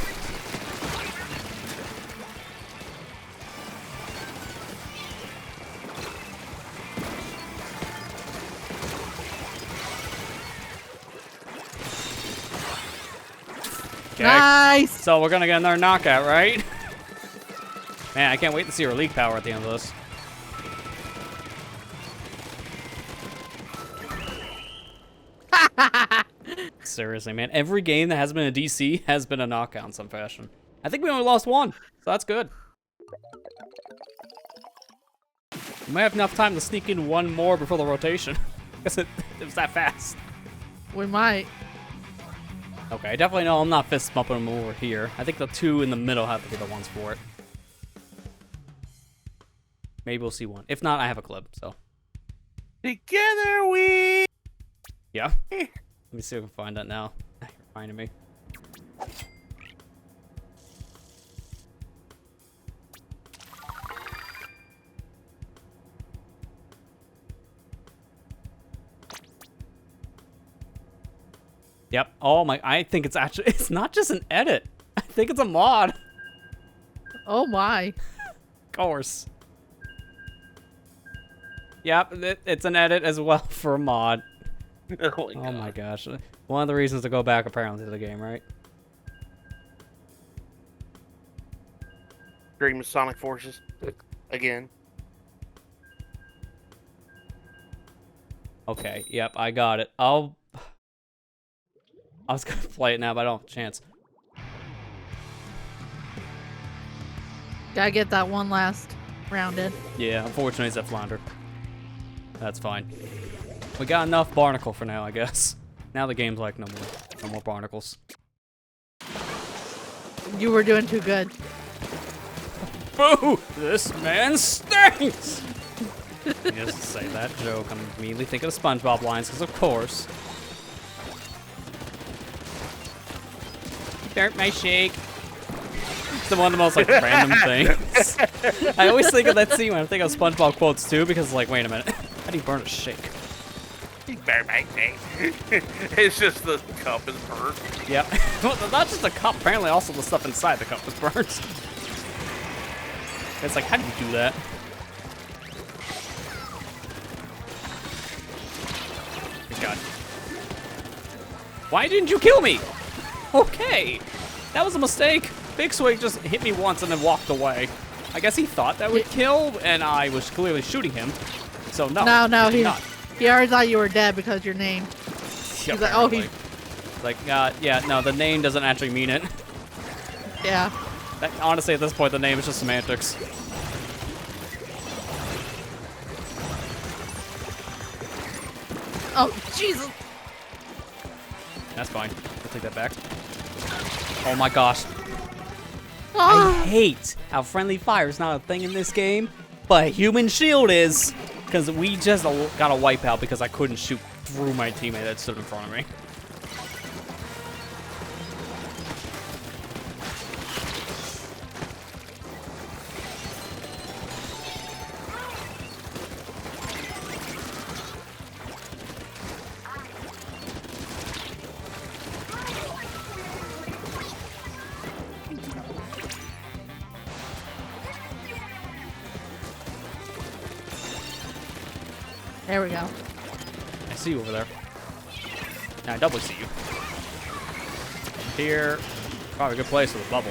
Okay. Nice. So we're gonna get another knockout, right? Man, I can't wait to see her league power at the end of this. Seriously, man. Every game that has been a DC has been a knockout in some fashion. I think we only lost one, so that's good. We might have enough time to sneak in one more before the rotation. Because it was that fast. We might. Okay, I definitely know I'm not fist bumping them over here. I think the two in the middle have to be the ones for it. Maybe we'll see one. If not, I have a clip, so. Together we... Yeah. Let me see if I can find that now. You're finding me. Yep. Oh my, I think it's actually, it's not just an edit. I think it's a mod. Oh my. Of course. Yep, it's an edit as well for a mod. Oh Oh my gosh. One of the reasons to go back apparently to the game, right? Dream of Sonic Forces. Again. Okay, yep, I got it. I was gonna play it now, but I don't have a chance. Gotta get that one last round in. Yeah, unfortunately it's at Flounder. That's fine. We got enough barnacle for now, I guess. Now the game's like no more barnacles. You were doing too good. Boo! This man stinks! Just say that joke. I'm immediately thinking of SpongeBob lines, because of course. Burnt my shake. It's one of the most like random things. I always think of that scene when I think of SpongeBob quotes too, because like, wait a minute, how do you burn a shake? It's just the cup is burnt. Yep. Well, not just the cup, apparently also the stuff inside the cup was burnt. It's like, how do you do that? Good God. Why didn't you kill me? Okay. That was a mistake. Big Swig just hit me once and then walked away. I guess he thought that would kill, and I was clearly shooting him. So no. No, he did not. he already thought you were dead because your name. Yeah, He's like, oh, he. Like, yeah, no, the name doesn't actually mean it. Yeah. Honestly, at this point, the name is just semantics. Oh, Jesus. That's fine. I'll take that back. Oh my gosh. Ah. I hate how friendly fire is not a thing in this game, but human shield is. Because we just got a wipeout because I couldn't shoot through my teammate that stood in front of me. There we go. I see you over there. Now I doubly see you. Here. Probably a good place for the bubble.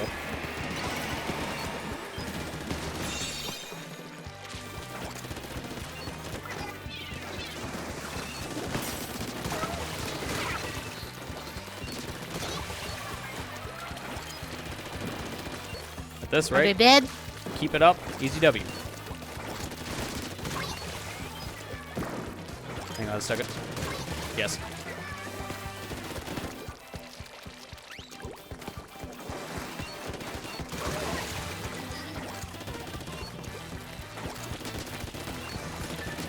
At this Are they rate, dead? keep it up. Easy W. Hang on, Let's check it. Yes.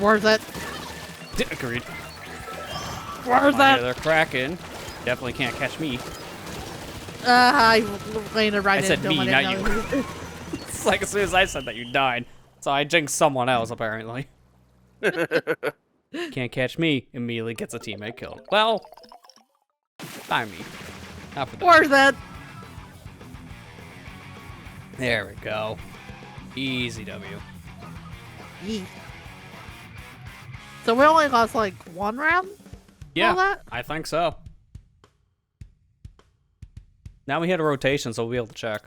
Worth it. Agreed. Worth Yeah, it. they're cracking. Definitely can't catch me. I landed right I said into me, him. not you. It's like as soon as I said that, you died. So I jinxed someone else, apparently. Can't catch me. Immediately gets a teammate killed. Well, I mean, not for that. Worth it. There we go. Easy W. Yee. So we only lost like one round? Yeah, All that? I think so. Now we hit a rotation, so we'll be able to check.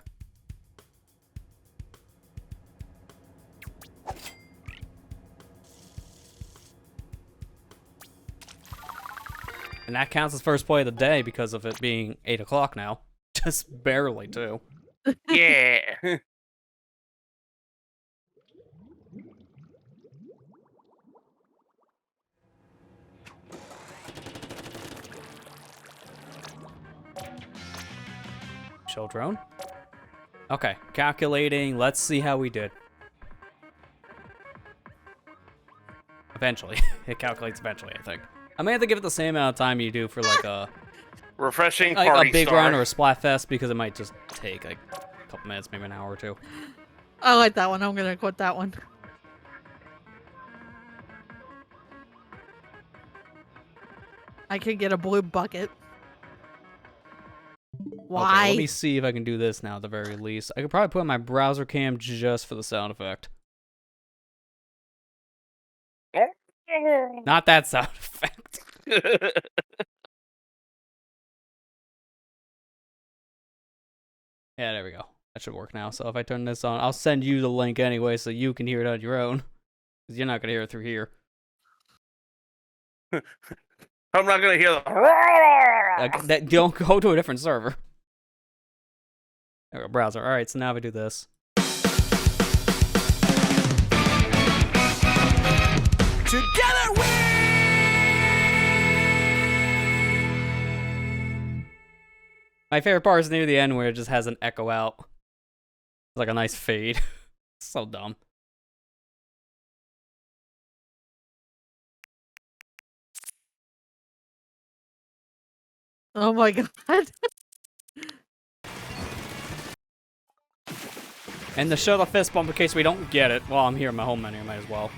And that counts as first play of the day because of it being 8 o'clock now. Just barely, too. Yeah. Show drone. Okay, calculating. Let's see how we did. Eventually. It calculates eventually, I think. I may have to give it the same amount of time you do for like a Refreshing like party a big star. run or a Splatfest because it might just take like a couple minutes, maybe an hour or two. I like that one. I'm gonna quit that one. I could get a blue bucket. Why? Okay, let me see if I can do this now at the very least. I could probably put on my browser cam just for the sound effect. Not that sound effect. Yeah, there we go. That should work now. So if I turn this on, I'll send you the link anyway so you can hear it on your own. Because you're not going to hear it through here. I'm not gonna hear the. Don't go to a different server. There we go, browser. Alright, so now if I do this. Together we My favorite part is near the end where it just has an echo out. It's like a nice fade. So dumb. Oh my god. And to show the fist bump in case we don't get it, well, I'm here in my home menu, I might as well.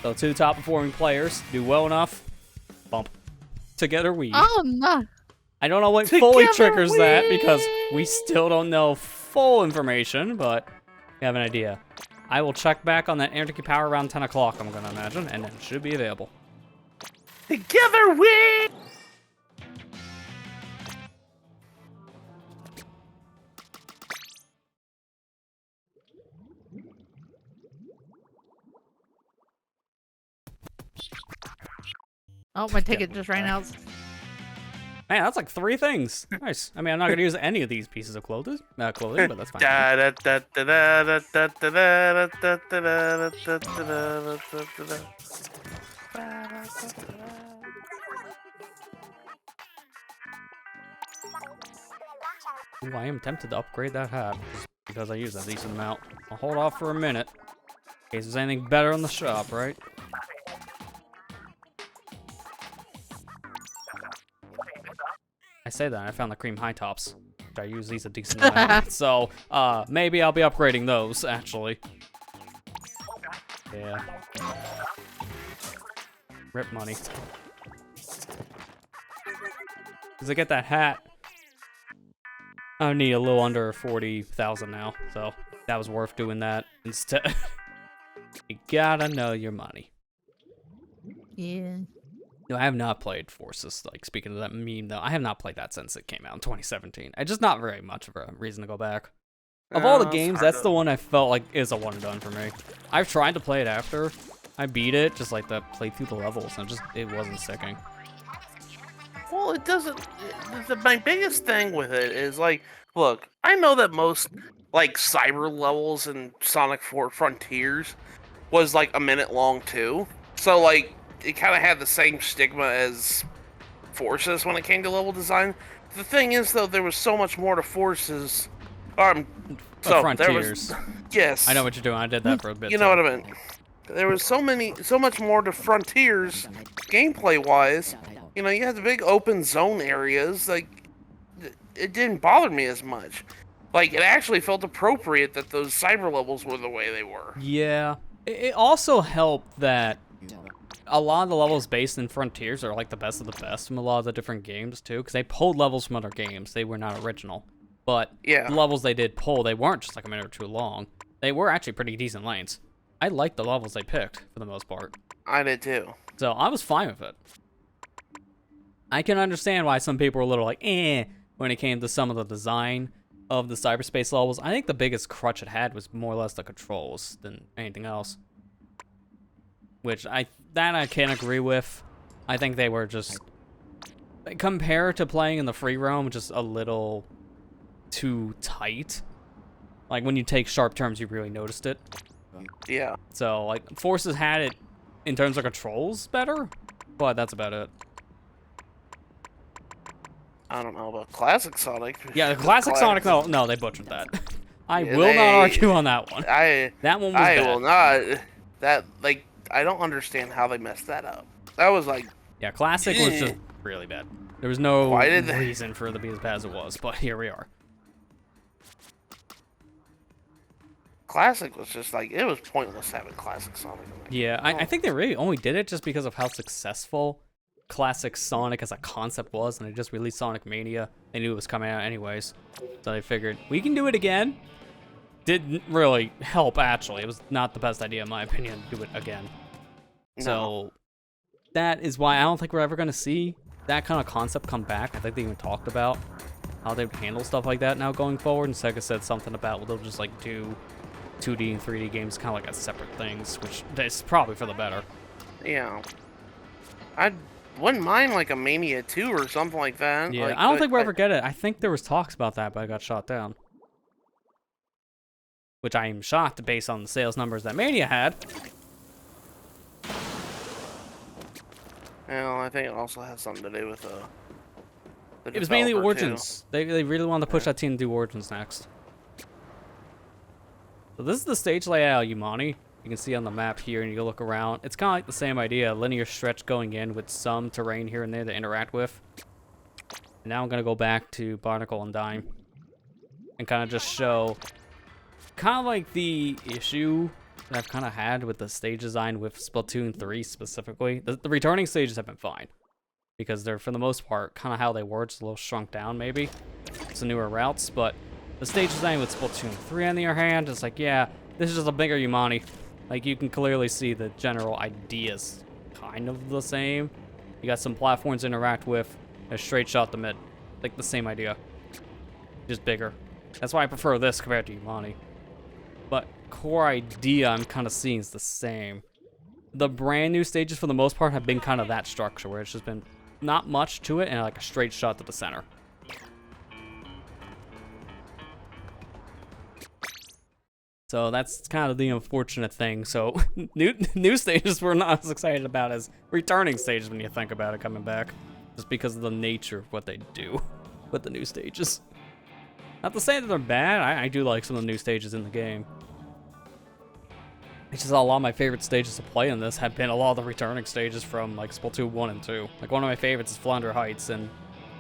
So 2 top performing players do well enough. Bump. Together we. Oh no. I don't know what fully Together triggers that we- because we still don't know full information, but we have an idea. I will check back on that Anarchy Power around 10 o'clock, I'm going to imagine, and it should be available. Together we. Oh, my ticket just ran out. Man, that's like 3 things. Nice. I mean, I'm not going to use any of these pieces of clothing, but that's fine. Da da da da da da da da da da da da da da da. Ooh, I am tempted to upgrade that hat because I use a decent amount. I'll hold off for a minute in case there's anything better in the shop, right? I say that, I found the cream high tops. Which I use these a decent amount. So, maybe I'll be upgrading those, actually. Yeah. Rip money. Because I get that hat, I need a little under 40,000 now. So, that was worth doing that instead. You gotta know your money. Yeah. No, I have not played Forces. Like, speaking of that meme, though, I have not played that since it came out in 2017. I just not very much of a reason to go back. Of all the games, that's the one I felt like is a one and done for me. I've tried to play it after I beat it, just like to play through the levels, and it wasn't sticking. Well, it doesn't. My biggest thing with it is like, look, I know that most like cyber levels in Sonic 4 Frontiers was like a minute long too. So like it kind of had the same stigma as Forces when it came to level design. The thing is though, there was so much more to Forces. So there was, Frontiers. yes. I know what you're doing. I did that for a bit. You know what I mean? There was so much more to Frontiers, gameplay-wise. You know, you had the big open zone areas. Like, it didn't bother me as much. Like, it actually felt appropriate that those cyber levels were the way they were. Yeah. It also helped that a lot of the levels based in Frontiers are like the best of the best from a lot of the different games too, because they pulled levels from other games. They were not original. But Yeah. the levels they did pull, they weren't just like a minute or two long. They were actually pretty decent lanes. I liked the levels they picked for the most part. I did too. So I was fine with it. I can understand why some people were a little like, when it came to some of the design of the cyberspace levels. I think the biggest crutch it had was more or less the controls than anything else. Which I can agree with. I think they were just, compared to playing in the free roam, just a little too tight. Like when you take sharp turns, you really noticed it. Yeah. So like Forces had it in terms of controls better, but that's about it. I don't know about classic Sonic. Yeah, the classic Sonic, no, they butchered that. I Yeah, will not argue on that one. That one was I bad. will not. That, like, I don't understand how they messed that up. That was like, Yeah, classic was just really bad. There was no Why did they- reason for it to be as bad as it was, but here we are. classic was just like, it was pointless having classic Sonic. Yeah, I think they really only did it just because of how successful classic Sonic as a concept was, and they just released Sonic Mania. They knew it was coming out anyways, so they figured, we can do it again. Didn't really help, actually. It was not the best idea, in my opinion, to do it again. No. So, that is why I don't think we're ever going to see that kind of concept come back. I think they even talked about how they would handle stuff like that now going forward, and Sega said something about, well, they'll just, like, do 2D and 3D games kind of like as separate things, which is probably for the better. Yeah. I wouldn't mind like a Mania 2 or something like that. Yeah, like, I don't but think we'll ever get it. I think there was talks about that, but I got shot down. Which I am shocked based on the sales numbers that Mania had. Well, I think it also has something to do with the It was mainly developer, too. Origins. They really wanted to push that team to do Origins next. So this is the stage layout, Yumani. You can see on the map here, and you can look around. It's kind of like the same idea, a linear stretch going in with some terrain here and there to interact with. And now I'm going to go back to Barnacle and Dime and kind of just show kind of like the issue that I've kind of had with the stage design with Splatoon 3 specifically. The returning stages have been fine because they're, for the most part, kind of how they were, just a little shrunk down maybe. Some newer routes, but the stage design with Splatoon 3 on the other hand, is like, yeah, this is just a bigger Yumani. Like, you can clearly see the general ideas kind of the same. You got some platforms to interact with, a straight shot to mid. Like, the same idea. Just bigger. That's why I prefer this compared to Yumani. But core idea I'm kind of seeing is the same. The brand new stages, for the most part, have been kind of that structure, where it's just been not much to it, and like a straight shot to the center. So that's kind of the unfortunate thing. So new stages we're not as excited about as returning stages when you think about it coming back. Just because of the nature of what they do with the new stages. Not to say that they're bad, I do like some of the new stages in the game. It's just a lot of my favorite stages to play in this have been a lot of the returning stages from like Splatoon 1 and 2. Like one of my favorites is Flounder Heights and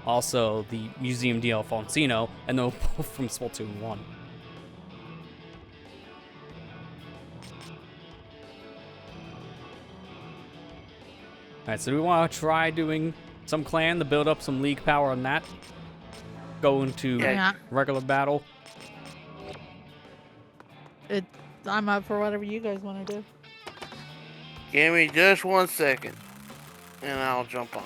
also the Museum di Alfonsino, and they're both from Splatoon 1. Alright, so we want to try doing some clan to build up some league power on that. Go into Yeah. regular battle. I'm up for whatever you guys want to do. Give me just 1 second, and I'll jump on.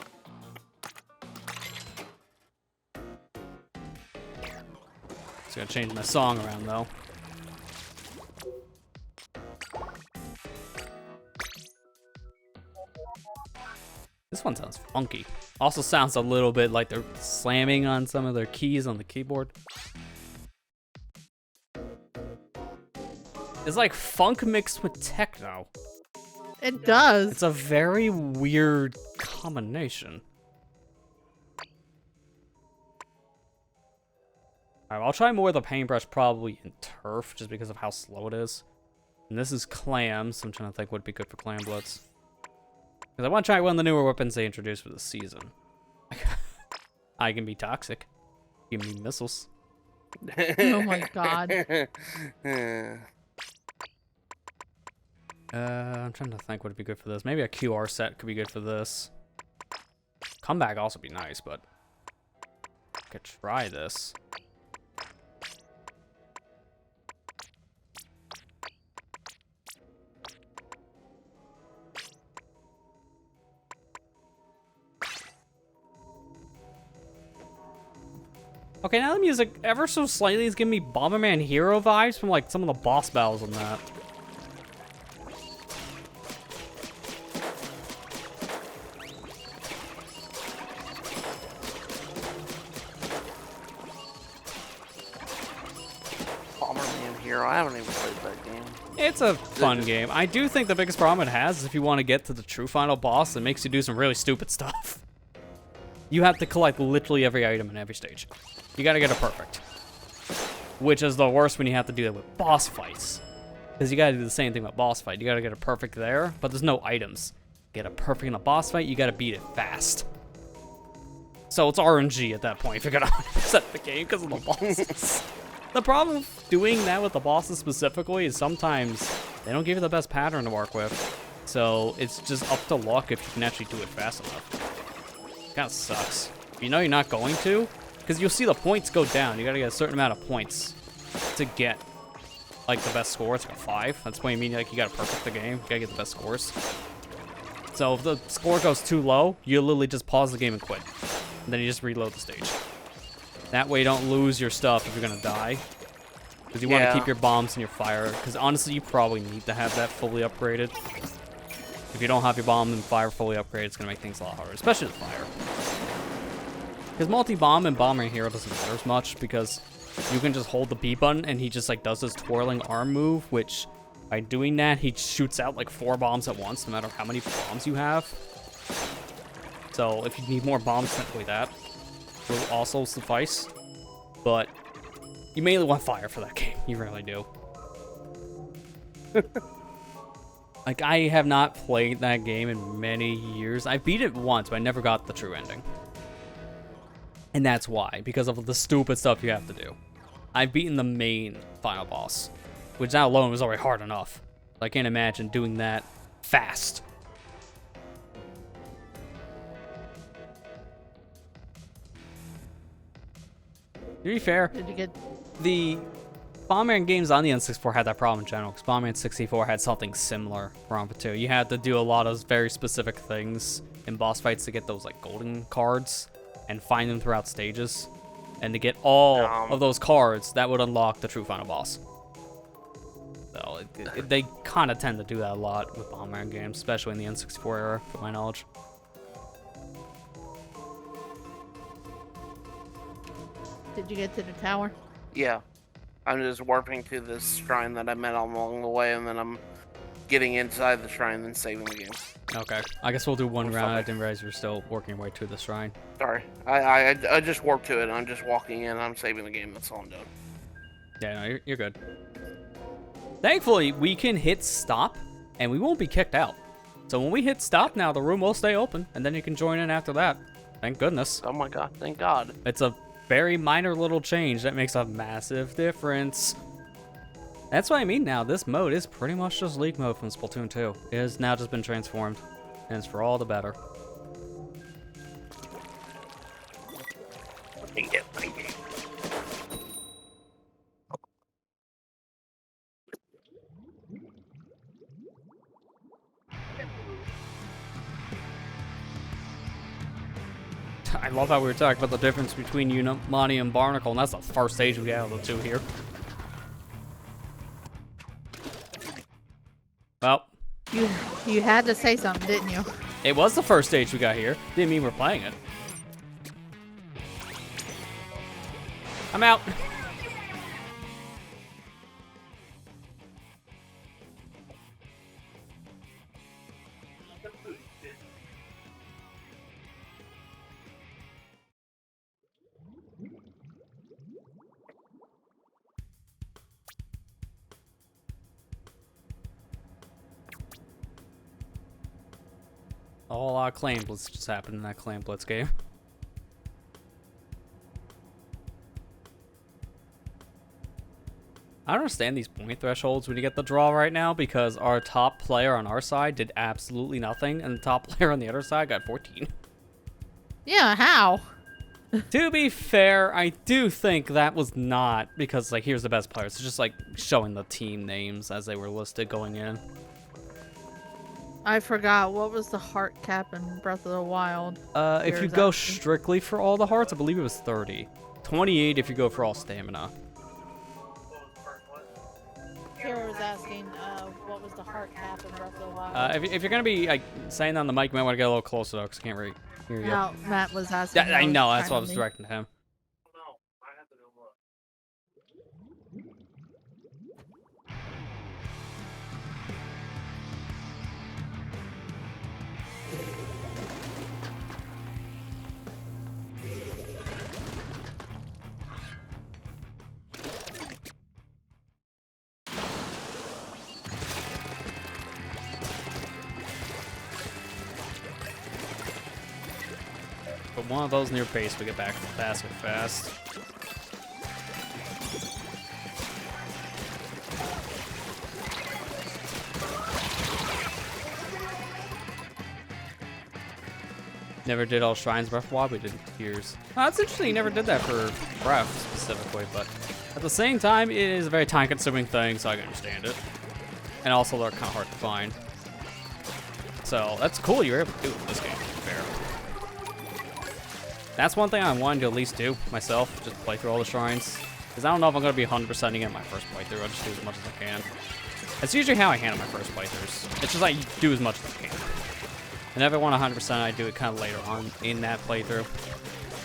Just gotta change my song around though. This one sounds funky. Also sounds a little bit like they're slamming on some of their keys on the keyboard. is like funk mixed with techno. It does. It's a very weird combination. Alright, I'll try more of the paintbrush probably in turf, just because of how slow it is. And this is clams, so I'm trying to think what would be good for clam blitz. Because I want to try one of the newer weapons they introduced for the season. I can be toxic. Give me missiles. Oh my god. I'm trying to think what would be good for this. Maybe a QR set could be good for this. Comeback also be nice, but I could try this. Okay, now the music ever so slightly is giving me Bomberman Hero vibes from like some of the boss battles on that. Bomberman Hero. I haven't even played that game. It's a fun game. I do think the biggest problem it has is if you want to get to the true final boss, it makes you do some really stupid stuff. You have to collect literally every item in every stage. You gotta get it perfect. Which is the worst when you have to do it with boss fights. Because you gotta do the same thing with boss fight. You gotta get it perfect there, but there's no items. Get it perfect in a boss fight, you gotta beat it fast. So it's RNG at that point if you're gonna 100% the game because of the bosses. The problem with doing that with the bosses specifically is sometimes they don't give you the best pattern to work with. So it's just up to luck if you can actually do it fast enough. Kinda sucks. If you know you're not going to, because you'll see the points go down. You gotta get a certain amount of points to get like the best score. It's like a 5. That's what you mean, like you gotta perfect the game. You gotta get the best scores. So if the score goes too low, you literally just pause the game and quit. And then you just reload the stage. That way you don't lose your stuff if you're gonna die. Because you want to keep your bombs and your fire. Because honestly, you probably need to have that fully upgraded. If you don't have your bomb and fire fully upgraded, it's gonna make things a lot harder, especially the fire. Because multi-bomb and Bomber Hero doesn't matter as much because you can just hold the B button and he just like does this twirling arm move, which by doing that, he shoots out like 4 bombs at once, no matter how many bombs you have. So if you need more bombs, technically that will also suffice. But you mainly want fire for that game. You really do. Like, I have not played that game in many years. I beat it once, but I never got the true ending. And that's why, because of the stupid stuff you have to do. I've beaten the main final boss, which that alone was already hard enough. I can't imagine doing that fast. To be fair, Did you get... the Bomberman games on the N64 had that problem in general, because Bomberman 64 had something similar for Rampa 2. You had to do a lot of very specific things in boss fights to get those like golden cards and find them throughout stages. And to get all of those cards, that would unlock the true final boss. So they kind of tend to do that a lot with Bomberman games, especially in the N64 era, from my knowledge. Did you get to the tower? Yeah. I'm just warping to this shrine that I met along the way, and then I'm getting inside the shrine and saving the game. Okay, I guess we'll do one round. I didn't realize you were still working your way to the shrine. Sorry. I just warped to it, and I'm just walking in, I'm saving the game, that's all I'm doing. Yeah, no, you're good. Thankfully, we can hit stop, and we won't be kicked out. So when we hit stop now, the room will stay open, and then you can join in after that. Thank goodness. Oh my god, thank god. It's a very minor little change that makes a massive difference. That's what I mean now. This mode is pretty much just League mode from Splatoon 2. It has now just been transformed, and it's for all the better. I love how we were talking about the difference between Unimani and Barnacle, and that's the first stage we got out of the two here. Well, You had to say something, didn't you? it was the first stage we got here. Didn't mean we're playing it. I'm out. A whole lot of Clan Blitz just happened in that Clan Blitz game. I don't understand these point thresholds when you get the draw right now, because our top player on our side did absolutely nothing, and the top player on the other side got 14. Yeah, how? To be fair, I do think that was not because, like, here's the best players. It's just, like, showing the team names as they were listed going in. I forgot. What was the heart cap in Breath of the Wild? If you go strictly for all the hearts, I believe it was 30. 28 if you go for all stamina. Kara was asking, what was the heart cap in Breath of the Wild? If you're gonna be like saying that on the mic, you might want to get a little closer though, because I can't really hear you. No, Matt was asking. Yeah, I know. That's what I trying was to directing to him. No, I have to go look. But one of those near base, we get back to the basket fast. Never did all shrines Breath of the Wild, we did Tears. Oh, that's interesting, you never did that for Breath specifically, but at the same time, it is a very time-consuming thing, so I can understand it. And also, they're kind of hard to find. So, that's cool you were able to do it in this game, to be fair. That's one thing I wanted to at least do myself, just play through all the shrines. Because I don't know if I'm going to be 100%ing it my first playthrough, I'll just do as much as I can. That's usually how I handle my first playthroughs. It's just like, do as much as I can. And if I want 100%, I do it kind of later on in that playthrough.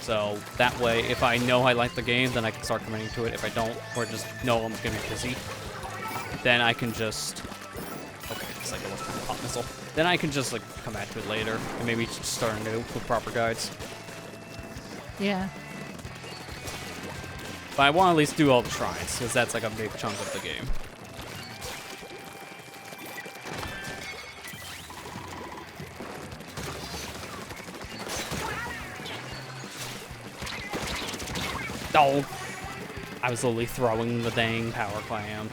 So that way, if I know I like the game, then I can start committing to it. If I don't, or just know I'm going to be busy, then I can just... Okay, it's like a little pop missile. Then I can just like come back to it later, and maybe just start anew with proper guides. Yeah. But I want to at least do all the shrines, because that's like a big chunk of the game. Oh! I was literally throwing the dang power clam.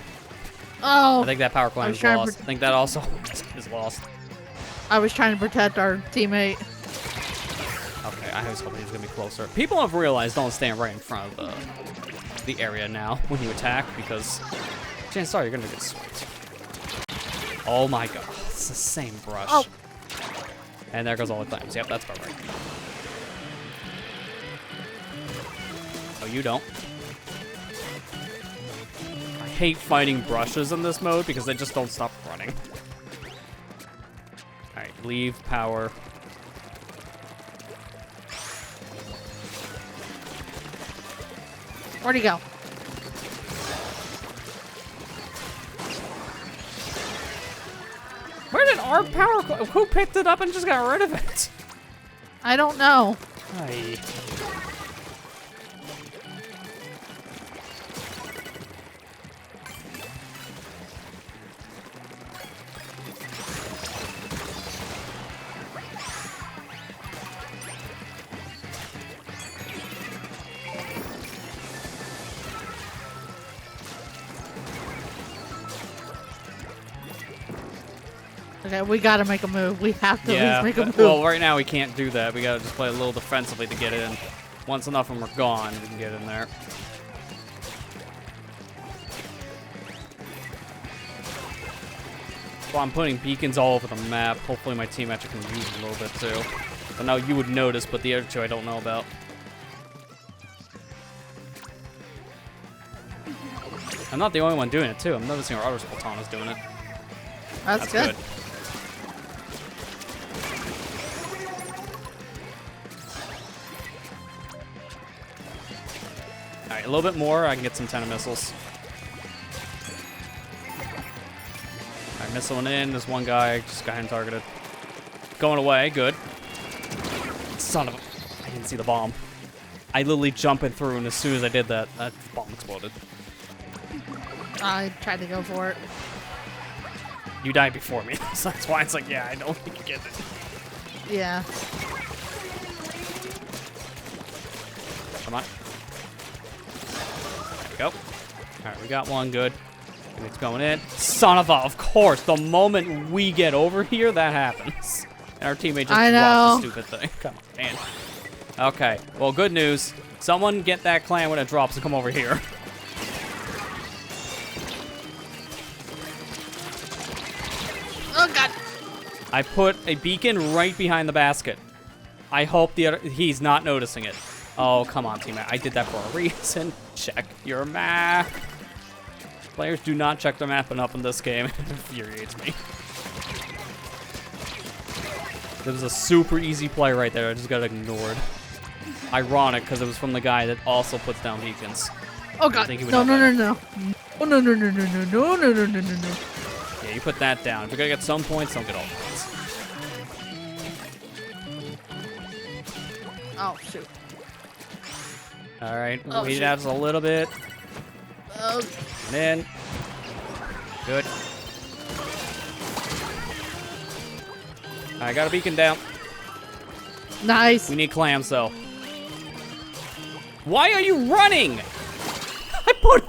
Oh! I think that power clam is lost. I think that also is lost. I was trying to protect our teammate. Okay, I was hoping he was going to be closer. People have realized don't stand right in front of the area now when you attack, because chances are you're going to get swiped. Oh my god, it's the same brush. Oh. And there goes all the clams. Yep, that's about right. Oh, you don't. I hate fighting brushes in this mode because they just don't stop running. Alright, leave power. Where'd he go? Where did our power... Who picked it up and just got rid of it? I don't know. Aye. Okay, we gotta make a move. We have to at least make a move. Well, right now we can't do that. We gotta just play a little defensively to get in. Once enough of them are gone, we can get in there. Well, I'm putting beacons all over the map. Hopefully my team actually can use it a little bit too. I know you would notice, but the other two I don't know about. I'm not the only one doing it too. I'm noticing our other Splatoon is doing it. That's good. Alright, a little bit more, I can get some 10 missiles. Alright, missiling in, there's one guy, just got him targeted. going away. Good. Son of a... I didn't see the bomb. I literally jumping through, and as soon as I did that, that bomb exploded. I tried to go for it. You died before me, so that's why it's like, yeah, I don't think you get it. Yeah. Come on. There we go. Alright, we got one good. It's going in. Son of a, of course, the moment we get over here, that happens. And our teammate just dropped the stupid thing. Come on, man. Okay, well, good news. Someone get that clan when it drops and come over here. Oh, God. I put a beacon right behind the basket. I hope he's not noticing it. Oh, come on, teammate. I did that for a reason. Check your map. Players do not check their map enough in this game. It infuriates me. There was a super easy play right there. I just got ignored. Ironic, because it was from the guy that also puts down beacons. Oh, God. No, no, no, no. Oh, no, no, no, no, no, no, no, no, no, no. Yeah, you put that down. If you're going to get some points, don't get all points. Oh, shoot. All right, Oh, wait shoot. out just a little bit. Oh, And in. Good. I got a beacon down. nice. We need clams, though. Why are you running? I put...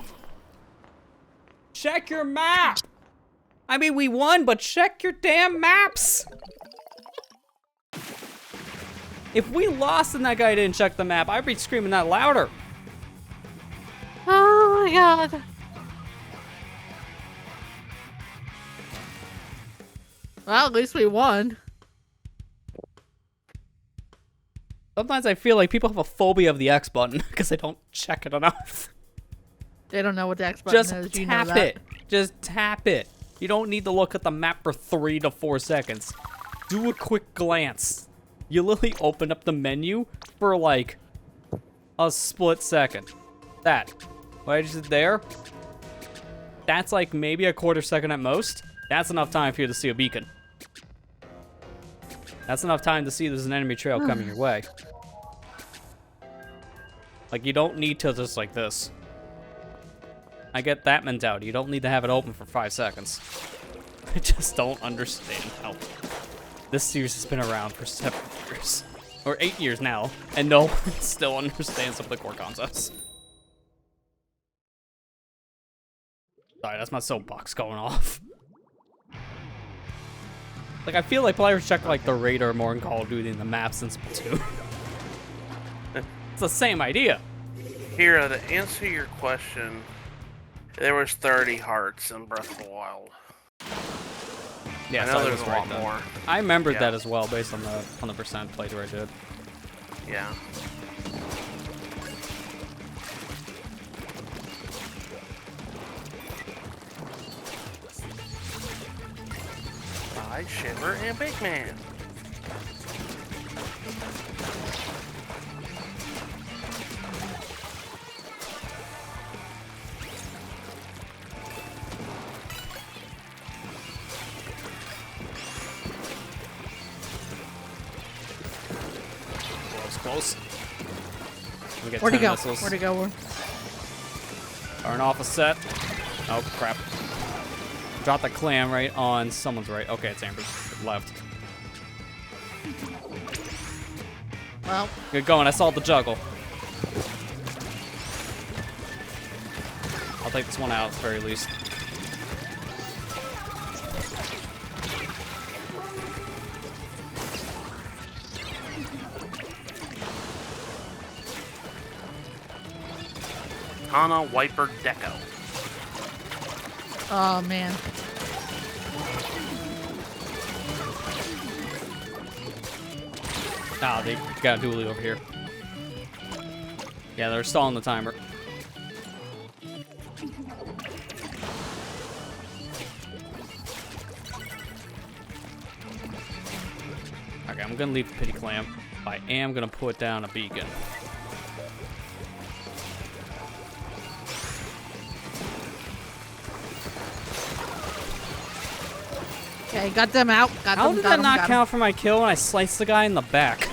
Check your map. I mean, we won, but check your damn maps. If we lost and that guy didn't check the map, I'd be screaming that louder. Oh, my God. Well, at least we won. Sometimes I feel like people have a phobia of the X button because they don't check it enough. They don't know what the X button Just is. You know tap that. it. Just tap it. You don't need to look at the map for 3 to 4 seconds. Do a quick glance. You literally open up the menu for like a split second. That. What I just did there, that's like maybe a quarter second at most. That's enough time for you to see a beacon. That's enough time to see there's an enemy trail coming your way. Like, you don't need to just like this. I get that mentality. You don't need to have it open for 5 seconds. I just don't understand how this series has been around for 7 years. Or 8 years now. And no one still understands some of the core concepts. Sorry, that's my soapbox going off. Like, I feel like players check, like, the radar more in Call of Duty than the maps in Splatoon. It's the same idea. Here, to answer your question, there was 30 hearts in Breath of the Wild. Yeah, I know so there's a right lot then. more. I remembered Yeah. that as well, based on the 100% playthrough I did. Yeah. By Shiver and Big Man. Close. We get Where'd he 10 go? missiles. Where'd he go? Turn off a set. Oh, crap. Drop the clam right on someone's right. Okay, it's Amber's left. Well, Good going. I saw the juggle. I'll take this one out at the very least. Hana Wiper Deco. oh, man. Ah, they got a dually over here. Yeah, they're stalling the timer. Okay, I'm gonna leave the pity clam. I am gonna put down a beacon. Okay, got them out. Got How them. did got that them, not got 'em. count for my kill when I sliced the guy in the back?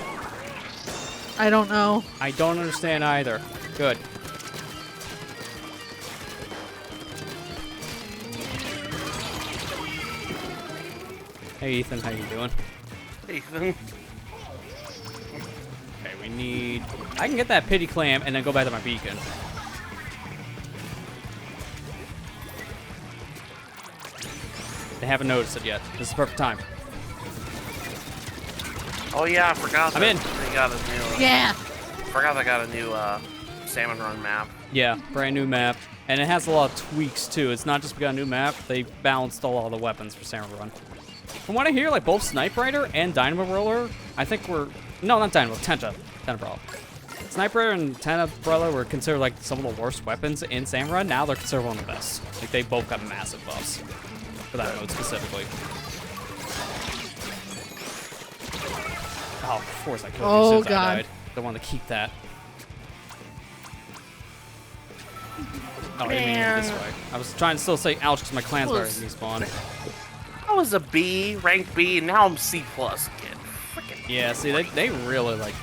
I don't know. I don't understand either. Good. Hey Ethan, how you doing? Ethan. Okay, we need... I can get that pity clam and then go back to my beacon. They haven't noticed it yet. This is the perfect time. Oh yeah, I forgot. I'm that in. They got a new. Yeah. Forgot they got a new Salmon Run map. Yeah, brand new map. And it has a lot of tweaks too. It's not just we got a new map, they balanced all the weapons for Salmon Run. From what I hear, like both Sniper Rider and Dynamo Roller, I think were... No, not Dynamo, Tenta Brawler. Sniper Rider and Tenta Brawler were considered like some of the worst weapons in Salmon Run. Now they're considered one of the best. Like they both got massive buffs. For that mode specifically. Oh, of course I killed you Oh, as soon as I God. died. Don't want to keep that. Oh, I didn't mean it this way. I was trying to still say ouch because my clan's better than me spawn. I was a B, rank B, and now I'm C+ again. Freaking. Yeah, see, they really like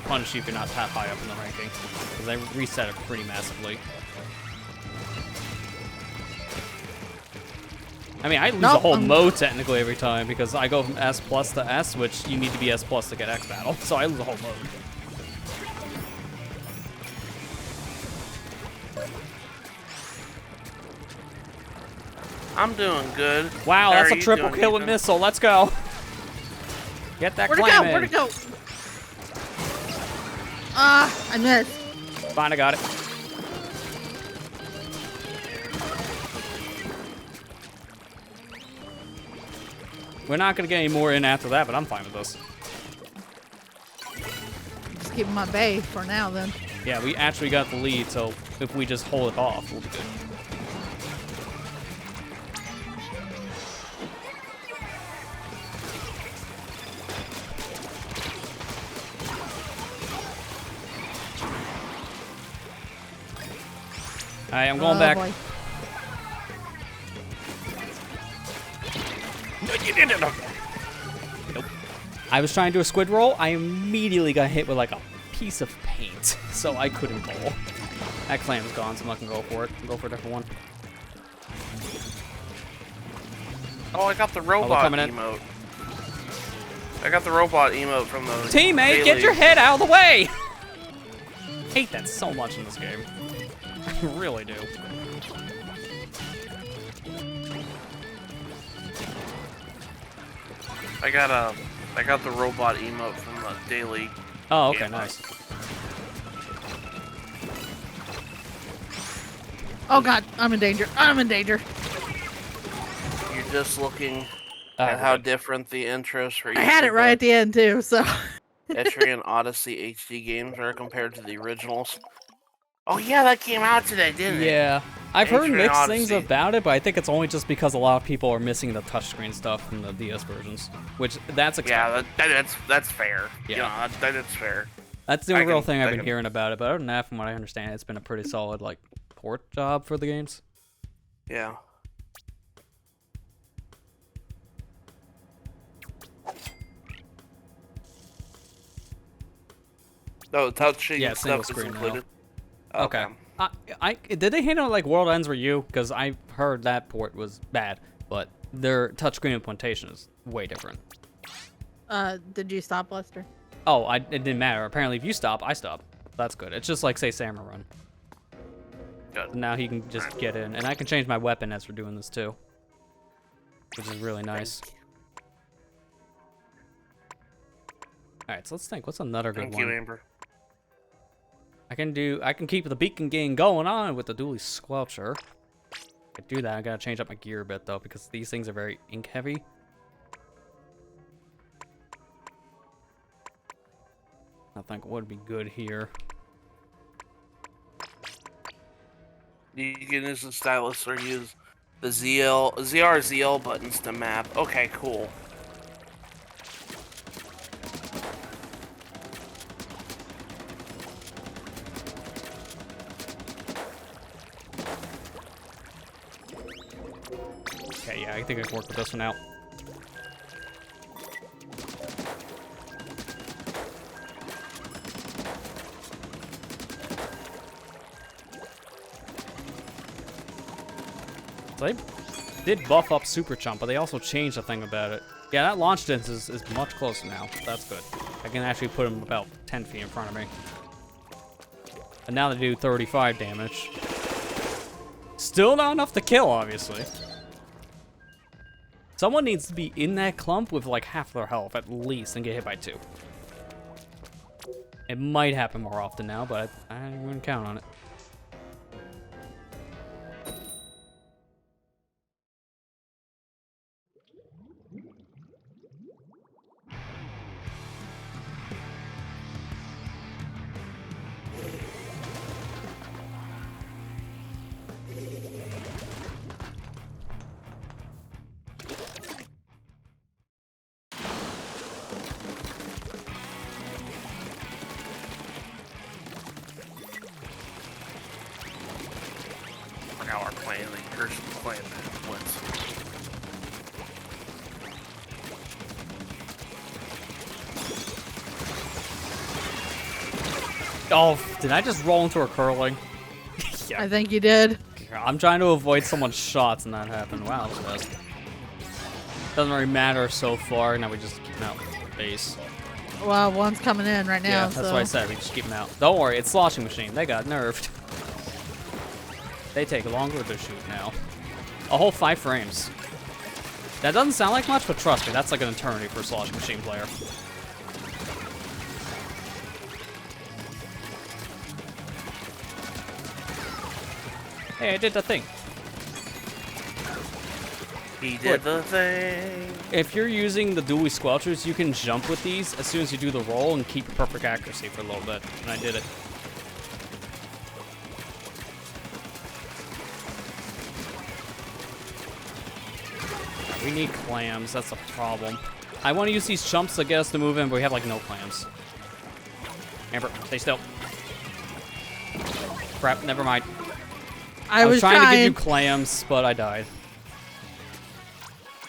punish you if you're not that high up in the ranking. Because they reset it pretty massively. I mean, I lose Nope, a whole mode technically every time because I go from S+ to S, which you need to be S+ to get X Battle. So I lose a whole mode. I'm doing good. Wow, How that's are a you triple doing, kill with Ethan? missile. Let's go. Get that Where'd it clam go? in. Where'd it go? Ah, I missed. Fine, I got it. We're not gonna get any more in after that, but I'm fine with this. Just keeping my bay for now, then. Yeah, we actually got the lead, so if we just hold it off, we'll be good. Alright, I'm going back. Boy. Nope. I was trying to do a squid roll. I immediately got hit with like a piece of paint, so I couldn't roll. That clam is gone, so I'm not gonna go for it. I'll go for a different one. Oh, I got the robot coming in. emote. I got the robot emote from the Teammate, get your head out of the way! I hate that so much in this game. I really do. I got the robot emote from the daily. Oh, okay, game. nice. Oh God, I'm in danger. I'm in danger. You're just looking Ah, at how good. different the intros for I had it right at the end too. So. Etrian and Odyssey HD games are compared to the originals. Oh yeah, that came out today, didn't it? Yeah, I've heard Ancient mixed things Odyssey. about it, but I think it's only just because a lot of people are missing the touchscreen stuff from the DS versions, which that's expected. Yeah, that's fair. Yeah. You know, that's fair. That's the only real I thing I've been can- hearing about it. But other than that, from what I understand, it's been a pretty solid like port job for the games. Yeah. No, touching Yeah, single stuff is screen now. included. Okay. Did they handle like World Ends Were You? Because I heard that port was bad, but their touchscreen implementation is way different. Did you stop, Lester? Oh, it didn't matter. Apparently, if you stop, I stop. That's good. It's just like say Samurai Run. Good. Now he can just get in, and I can change my weapon as we're doing this too, which is really nice. All right, so let's think. What's another good Thank one? you, Amber. I can keep the beacon game going on with the dually squelcher. I do that. I gotta change up my gear a bit though because these things are very ink heavy. I think what would be good here. You can use the stylus or use the ZR buttons to map. Okay, cool. Okay, yeah, I think I can work with this one out. They did buff up Super Chump, but they also changed the thing about it. Yeah, that launch distance is much closer now. That's good. I can actually put him about 10 feet in front of me. And now they do 35 damage. Still not enough to kill, obviously. Someone needs to be in that clump with like half their health at least and get hit by 2. It might happen more often now, but I wouldn't count on it. Now we're playing the Christian playing once. Oh, did I just roll into a curling? I think you did. I'm trying to avoid someone's shots and that happened. Wow, that was fast. Doesn't really matter so far. Now we just keep him out with base. Well, one's coming in right now. Yeah, that's so. what I said. We just keep him out. Don't worry, it's Sloshing Machine. They got nerfed. They take longer to shoot now. A whole 5 frames. That doesn't sound like much, but trust me, that's like an eternity for a Sloshing Machine player. Hey, I did the thing. He did the thing. If you're using the dually squelchers, you can jump with these as soon as you do the roll and keep perfect accuracy for a little bit. And I did it. We need clams, that's a problem. I want to use these chumps to get us to move in, but we have like no clams. Amber, stay still. Crap, never mind. I was trying to give you clams, but I died.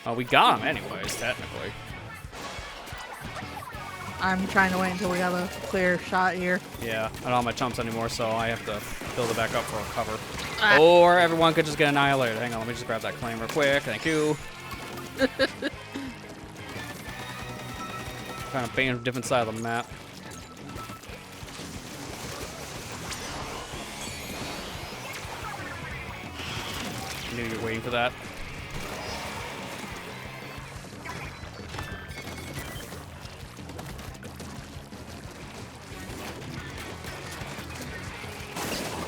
Oh, we got them anyways, technically. I'm trying to wait until we have a clear shot here. Yeah, I don't have my chumps anymore, so I have to build it back up for a cover. Ah. Or everyone could just get annihilated. Hang on, let me just grab that claim real quick. Thank you. Trying to paint a different side of the map. I knew you were waiting for that.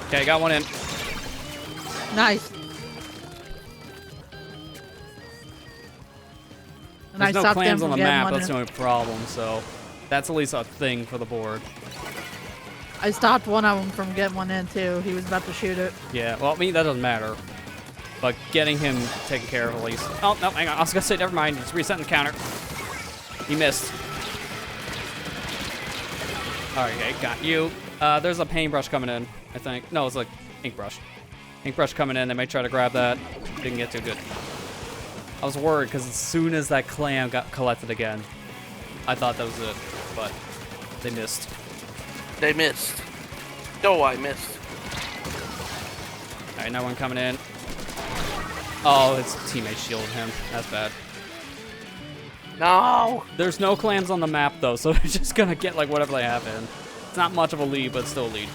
Okay, got one in. Nice. And There's no stopped clams them on from the getting map, one that's in. the only problem, so that's at least a thing for the board. I stopped one of them from getting one in too. He was about to shoot it. Yeah, well, I mean, that doesn't matter. But getting him taken care of at least. Oh, no, hang on. I was gonna say, never mind. Just resetting the counter. He missed. Alright, okay, got you. There's a paintbrush coming in, I think. No, it's like ink brush. Ink brush coming in. They may try to grab that. Didn't get too good. I was worried because as soon as that clam got collected again, I thought that was it. But they missed. They missed. Oh, I missed. Alright, now one coming in. Oh, his teammate shielded him. That's bad. No! There's no clams on the map, though, so they're just gonna get, like, whatever they have in. It's not much of a lead, but it's still a lead.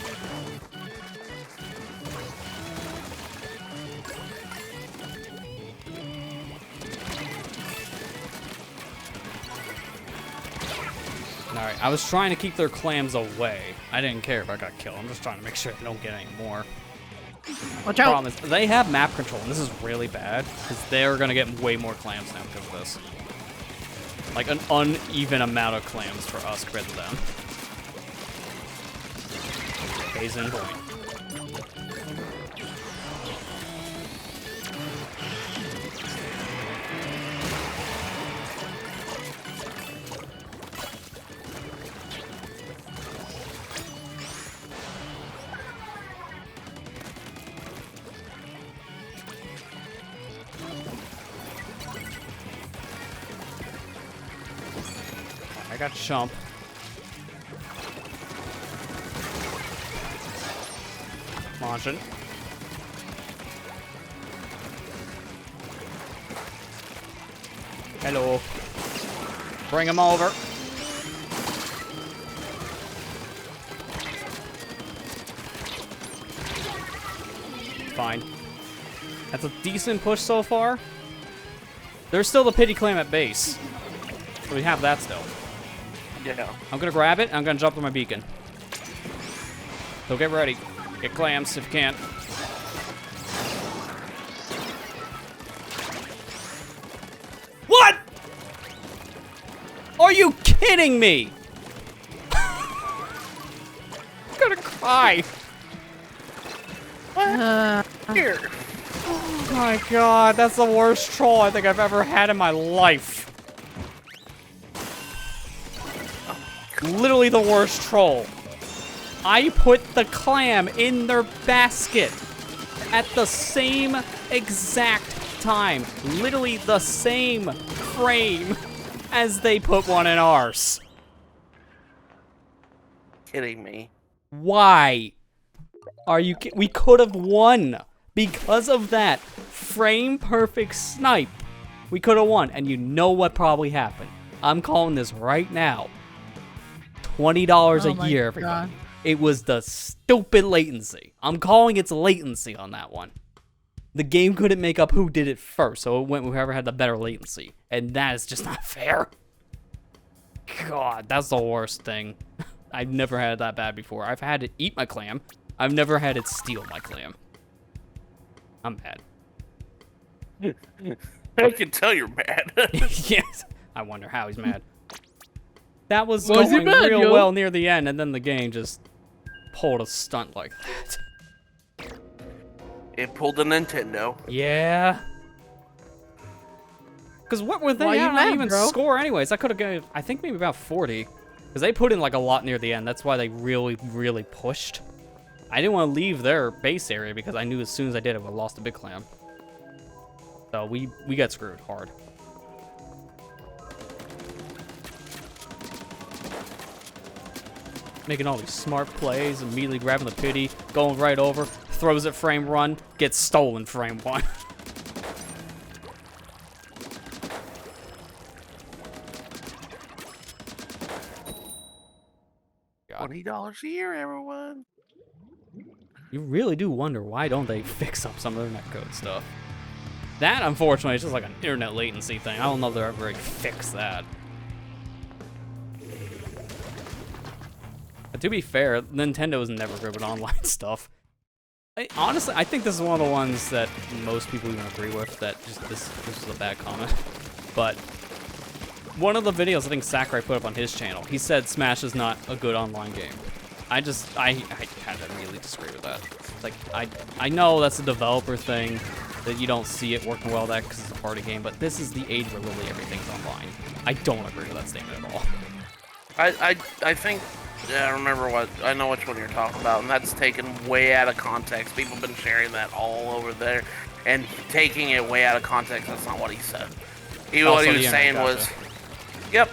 Alright, I was trying to keep their clams away. I didn't care if I got killed. I'm just trying to make sure they don't get any more. Watch out. Problem is, they have map control, and this is really bad, because they're going to get way more clams now because of this. Like, an uneven amount of clams for us compared to them. Case in point. I got Chump. Launching. Hello. Bring him over. Fine. That's a decent push so far. There's still the pity clam at base. So we have that still. Yeah. I'm gonna grab it, and I'm gonna jump to my beacon. So get ready. Get clams if you can. What? Are you kidding me? I'm gonna cry. Here. Oh my god, that's the worst troll I think I've ever had in my life. Literally the worst troll. I put the clam in their basket at the same exact time. Literally the same frame as they put one in ours. Kidding me. Why? Are you we could have won because of that frame perfect snipe. We could have won, and you know what probably happened. I'm calling this right now. $20 a year, everybody. It was the stupid latency. I'm calling its latency on that one. The game couldn't make up who did it first, so it went with whoever had the better latency. And that is just not fair. God, that's the worst thing. I've never had it that bad before. I've had it eat my clam. I've never had it steal my clam. I'm bad. I can tell you're mad. Yes. I wonder how he's mad. That was Why is he going mad, real yo? well near the end, and then the game just pulled a stunt like that. It pulled a Nintendo. Yeah. Because what were they Why you at? I mad, didn't even bro? score anyways. I could have got, I think maybe about 40. Because they put in like a lot near the end. That's why they really, really pushed. I didn't want to leave their base area because I knew as soon as I did, I would have lost a big clam. So we got screwed hard. Making all these smart plays, immediately grabbing the pity, going right over, throws it frame run, gets stolen frame one. $20 a year, everyone. You really do wonder why don't they fix up some of their netcode stuff. That, unfortunately, is just like an internet latency thing. I don't know if they'll ever really fix that. But to be fair, Nintendo is never good with online stuff. Honestly, I think this is one of the ones that most people even agree with, that just this is a bad comment. But one of the videos I think Sakurai put up on his channel, he said Smash is not a good online game. I kind of really disagree with that. Like, I know that's a developer thing, that you don't see it working well that because it's a party game, but this is the age where literally everything's online. I don't agree with that statement at all. I think, yeah, I know which one you're talking about, and that's taken way out of context. People have been sharing that all over there, and taking it way out of context, that's not what he said. What he was saying was, yep,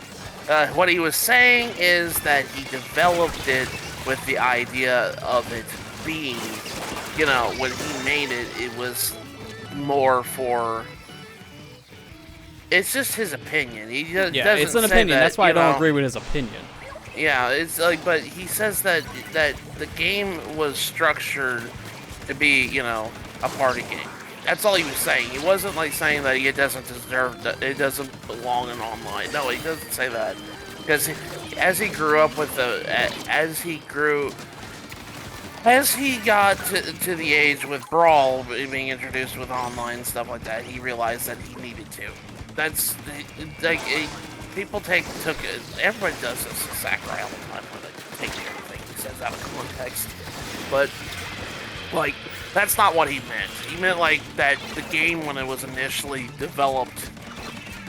what he was saying is that he developed it with the idea of it being, you know, when he made it, it was more for, it's just his opinion. He doesn't it's an say opinion. that, That's why I you don't know, agree with his opinion. Yeah, it's like, but he says that the game was structured to be, you know, a party game. That's all he was saying. He wasn't like saying that it doesn't deserve, that it doesn't belong in online. No, he doesn't say that. Because as he grew up with as he got to the age with Brawl being introduced with online stuff like that, he realized that he needed to. That's like people took it. Everybody does this in Sakurai all the time, where they take everything he says out of context. But like, that's not what he meant. He meant like that the game, when it was initially developed,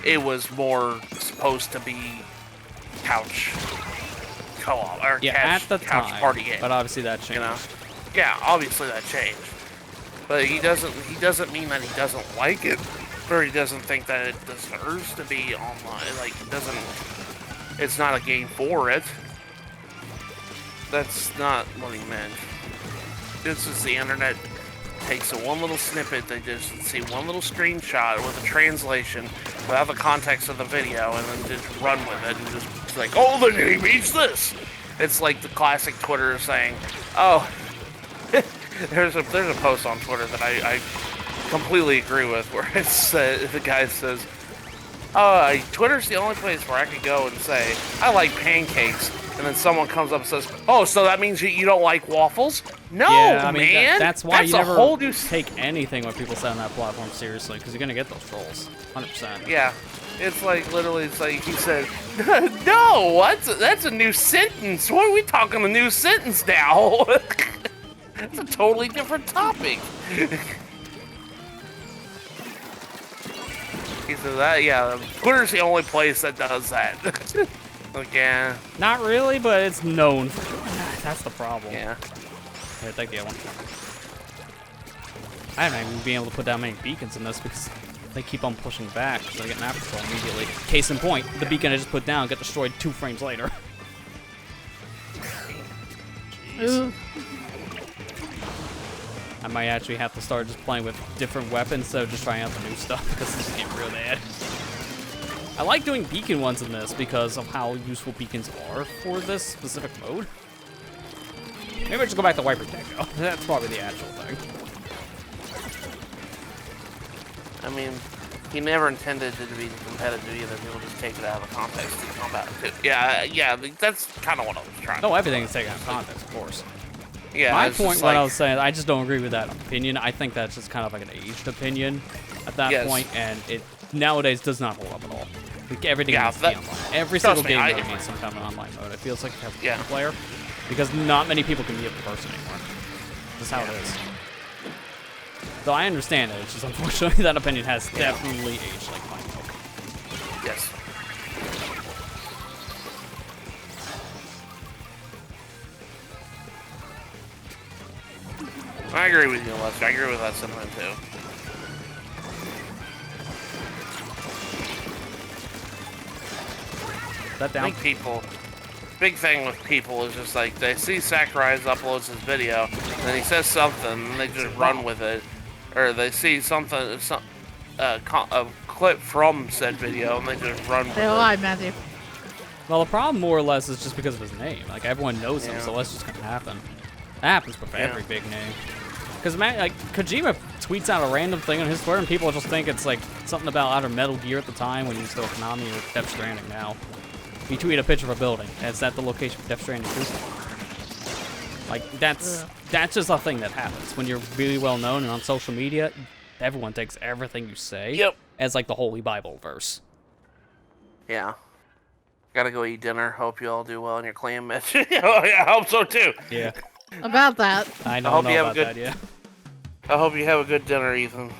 it was more supposed to be couch co-op or Yeah, at the couch time, party game. but obviously that changed. You know? Yeah, obviously that changed. But he doesn't mean that he doesn't like it, or he doesn't think that it deserves to be online. Like, it's not a game for it. That's not what he meant. This is the internet takes a one little snippet, they just see one little screenshot with a translation without the context of the video, and then just run with it and just like, oh, the name means this. It's like the classic Twitter saying, oh, there's a post on Twitter that I completely agree with, where it's the guy says, oh, Twitter's the only place where I could go and say, I like pancakes. And then someone comes up and says, oh, so that means you don't like waffles? No, yeah, I mean, man. That's why you never whole new... take anything what people say on that platform seriously, because you're going to get those trolls. 100%. Yeah. It's like, literally, it's like he said, no, that's a new sentence. Why are we talking a new sentence now? It's a totally different topic. He said that, yeah, Twitter's the only place that does that. Like, yeah. Not really, but it's known for that's the problem. Yeah. Here, take the other one. I haven't even been able to put down many beacons in this because they keep on pushing back, so I get map control immediately. Case in point, the beacon I just put down got destroyed 2 frames later. Ooh. I might actually have to start just playing with different weapons instead of just trying out the new stuff because this is getting real bad. I like doing beacon ones in this because of how useful beacons are for this specific mode. Maybe I just go back to Wiper Tech though. That's probably the actual thing. I mean, he never intended it to be competitive either. People just take it out of the context to combat it too. Yeah, that's kind of what I was trying to No, everything is taken out of context, of course. Yeah, My point, what I was saying, I just don't agree with that opinion. I think that's just kind of like an aged opinion at that point, and it nowadays does not hold up at all. Like, everything needs to be online. Every single game really needs some kind of online mode. It feels like you have a player, because not many people can be a person anymore. That's how it is. Though I understand it, it's just unfortunately that opinion has definitely aged like fine milk. Yes. I agree with you, Lester. I agree with that sentiment too. That down? I think people, big thing with people is just like they see Sakurai uploads his video, and then he says something, and they just run with it, or they see something, a clip from said video, and they just run with Say it. hi, Matthew. Well, the problem more or less is just because of his name. Like, everyone knows him, so that's just gonna happen. That happens with every big name. Because, like, Kojima tweets out a random thing on his Twitter, and people just think it's, like, something about either Metal Gear at the time when he was still Konami or Death Stranding now. He tweeted a picture of a building, and it's at the location for Death Stranding 2. Like, that's just a thing that happens. When you're really well known and on social media, everyone takes everything you say as, like, the Holy Bible verse. Yeah. Gotta go eat dinner. Hope you all do well in your clan match. Oh, yeah, I hope so too. Yeah. About that. I don't know about that, yeah. I hope you have a good dinner, Ethan.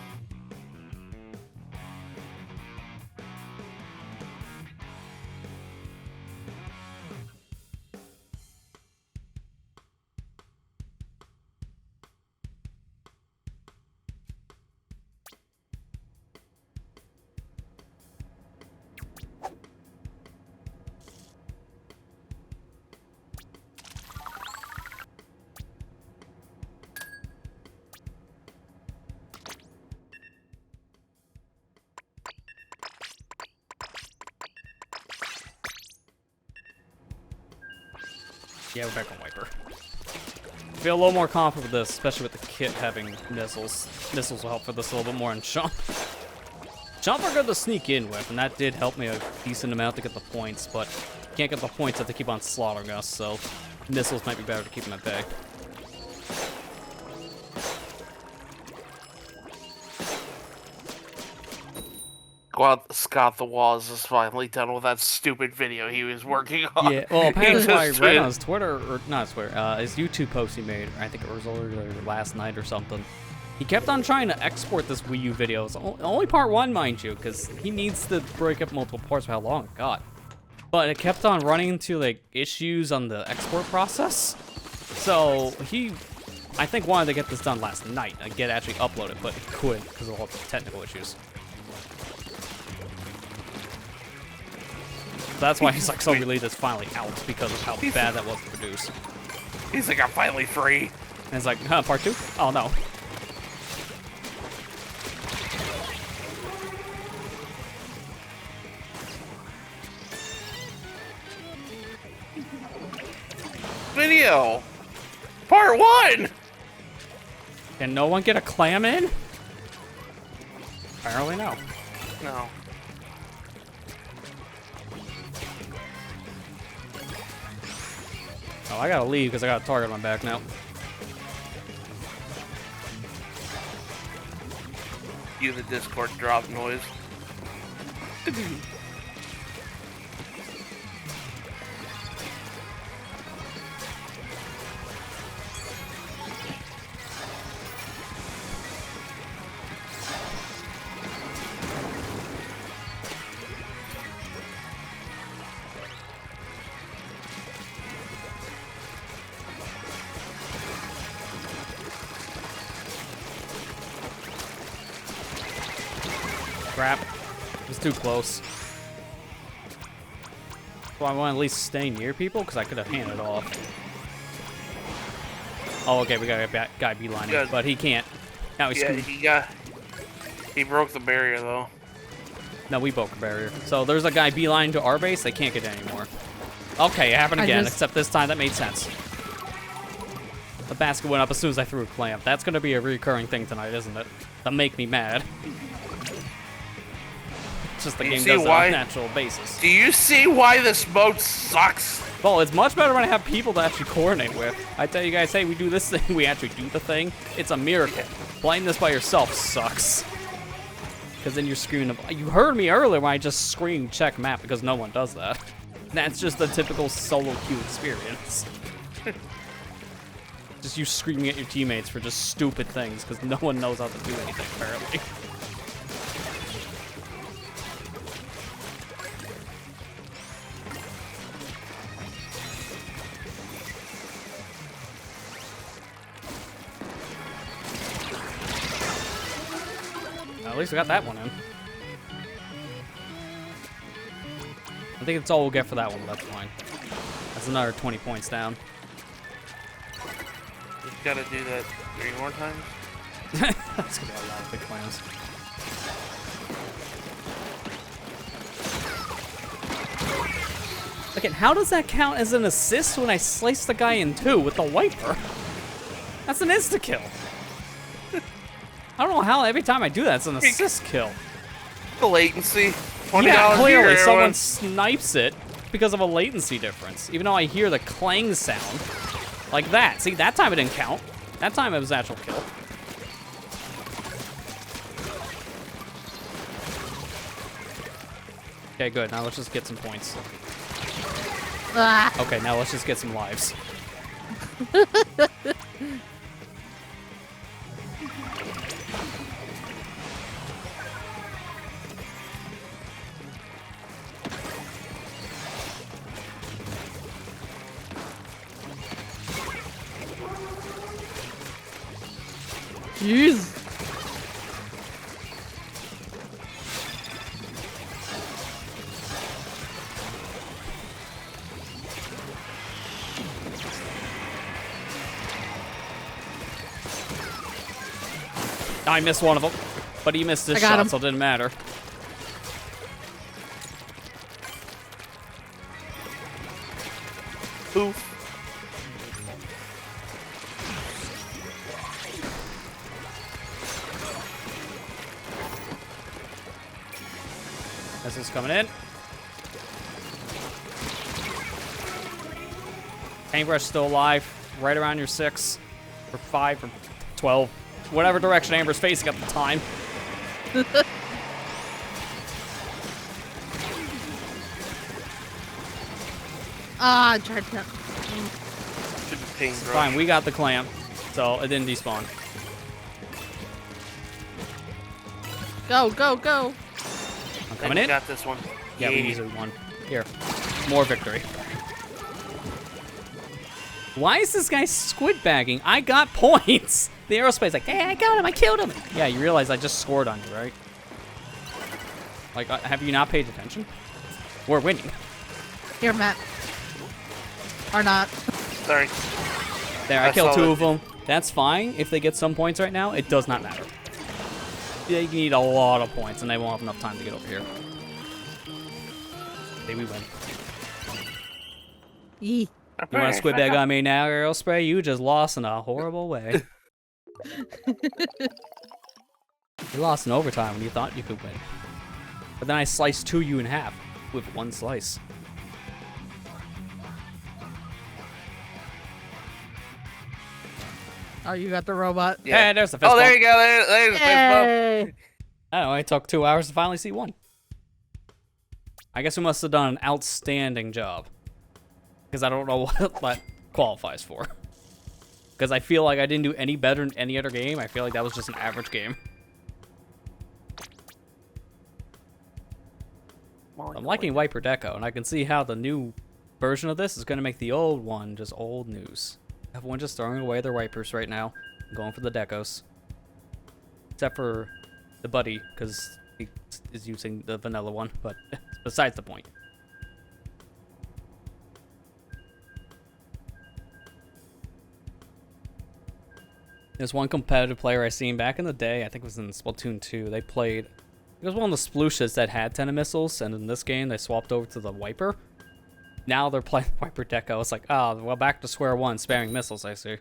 Yeah, we're back on Wiper. Feel a little more confident with this, especially with the kit having missiles. Missiles will help for this a little bit more in Chomp. Chomp are good to sneak in with, and that did help me a decent amount to get the points, but can't get the points if they keep on slaughtering us, so missiles might be better to keep them at bay. Scott the Waz is finally done with that stupid video he was working on. Yeah, well, apparently I read on his Twitter, or not his Twitter, his YouTube post he made, I think it was earlier last night or something. He kept on trying to export this Wii U video. It's only part 1, mind you, because he needs to break up multiple parts for how long it got. But it kept on running into, like, issues on the export process. So, he, I think, wanted to get this done last night and get actually uploaded, but he couldn't because of all the technical issues. That's why he's like so relieved it's finally out because of how bad that was to produce. He's like, I'm finally free. And it's like, huh, part 2? Oh no. Video. Part 1. Can no one get a clam in? Apparently no. No. Oh, I gotta leave because I got a target on my back now. You the Discord drop noise. Crap. It was too close. So I want to at least stay near people because I could have handed off. Oh, okay, we got a guy beelining, Good. but he can't. Now he's Yeah, he broke the barrier though. No, we broke the barrier. So there's a guy beeline to our base. They can't get in anymore. Okay, it happened again, except this time that made sense. The basket went up as soon as I threw a clamp. That's going to be a recurring thing tonight, isn't it? To make me mad. It's just the game does it on a natural basis. Do you see why this mode sucks? Well, it's much better when I have people to actually coordinate with. I tell you guys, hey, we do this thing, we actually do the thing. It's a miracle. Playing this by yourself sucks. Because then you're screaming. You heard me earlier when I just screamed check map because no one does that. That's just the typical solo queue experience. Just you screaming at your teammates for just stupid things because no one knows how to do anything, apparently. At least we got that one in. I think that's all we'll get for that one, but that's fine. That's another 20 points down. You gotta do that 3 more times? That's gonna be a lot of big clams. Again, how does that count as an assist when I slice the guy in 2 with the wiper? That's an insta-kill. I don't know how every time I do that, it's an assist kill. The latency. $20 Yeah, clearly here, someone everyone. snipes it because of a latency difference. Even though I hear the clang sound. Like that. See, that time it didn't count. That time it was actual kill. Okay, good. Now let's just get some points. Ah, Okay, now let's just get some lives. jeez. I missed one of them, but he missed his I got shot, him. so it didn't matter. Poof. Missile's coming in. Paintbrush still alive, right around your 6, or 5, or 12. Whatever direction Amber's facing at the time. Ah, I tried to. Stupid paintbrush. Fine, we got the clamp, so it didn't despawn. Go, go, go. I'm coming We in. got this one. Yeah, we easily won. Here, more victory. Why is this guy squid bagging? I got points. The aerospace like, hey, I got him. I killed him. Yeah, you realize I just scored on you, right? Like, have you not paid attention? We're winning. Here, Matt. Or not. Sorry. There, I I killed saw 2 it. of them. That's fine. If they get some points right now, it does not matter. They need a lot of points, and they won't have enough time to get over here. Okay, we win. Yee. You want to squid bag on me now, Aerial Spray? You just lost in a horrible way. You lost in overtime when you thought you could win. But then I sliced you in half with one slice. Oh, you got the robot. Yeah, there's the fist Oh, there bump. you go. There's the fist bump. Yay! I don't know, it took 2 hours to finally see one. I guess we must have done an outstanding job. Because I don't know what that qualifies for. Because I feel like I didn't do any better in any other game. I feel like that was just an average game. I'm liking Wiper Deco, and I can see how the new version of this is going to make the old one just old news. Everyone's just throwing away their wipers right now, going for the decos. Except for the buddy, because he is using the vanilla one, but besides the point. There's one competitive player I seen back in the day, I think it was in Splatoon 2, they played... It was one of the splooshes that had 10 missiles, and in this game they swapped over to the Wiper. Now they're playing Wiper Deco. It's like, oh, well, back to square one, spamming missiles, I see.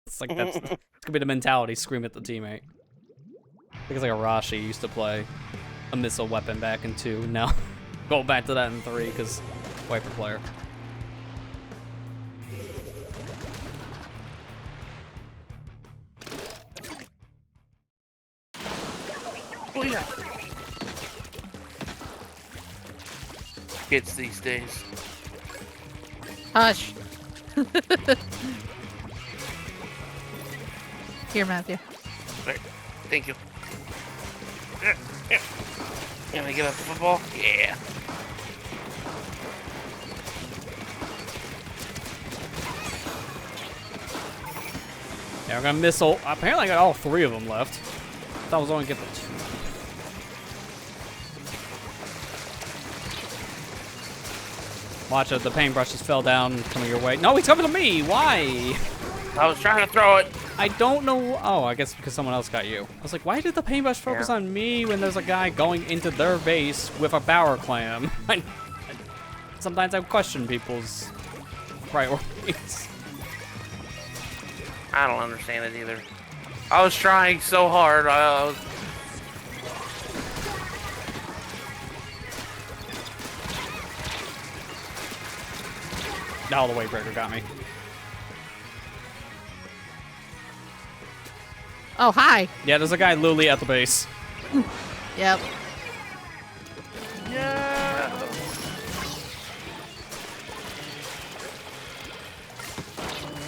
It's like, it's gonna be the mentality, scream at the teammate. I think it's like O.R.C.A used to play a missile weapon back in 2, now go back to that in 3, because Wiper player. Oh, yeah. Kids these days. Hush. Here, Matthew. Right. Thank you. Can I get a football? Yeah. Yeah, we're gonna missile. Apparently I got all 3 of them left. I thought I was only getting the 2. Watch it, the paintbrush just fell down coming your way. No, he's coming to me! Why? I was trying to throw it. I don't know. Oh, I guess because someone else got you. I was like, why did the paintbrush focus on me when there's a guy going into their base with a power clam? Sometimes I question people's priorities. I don't understand it either. I was trying so hard. I was... Now the Wavebreaker got me. Oh, hi. Yeah, there's a guy literally at the base. Yep. Yeah.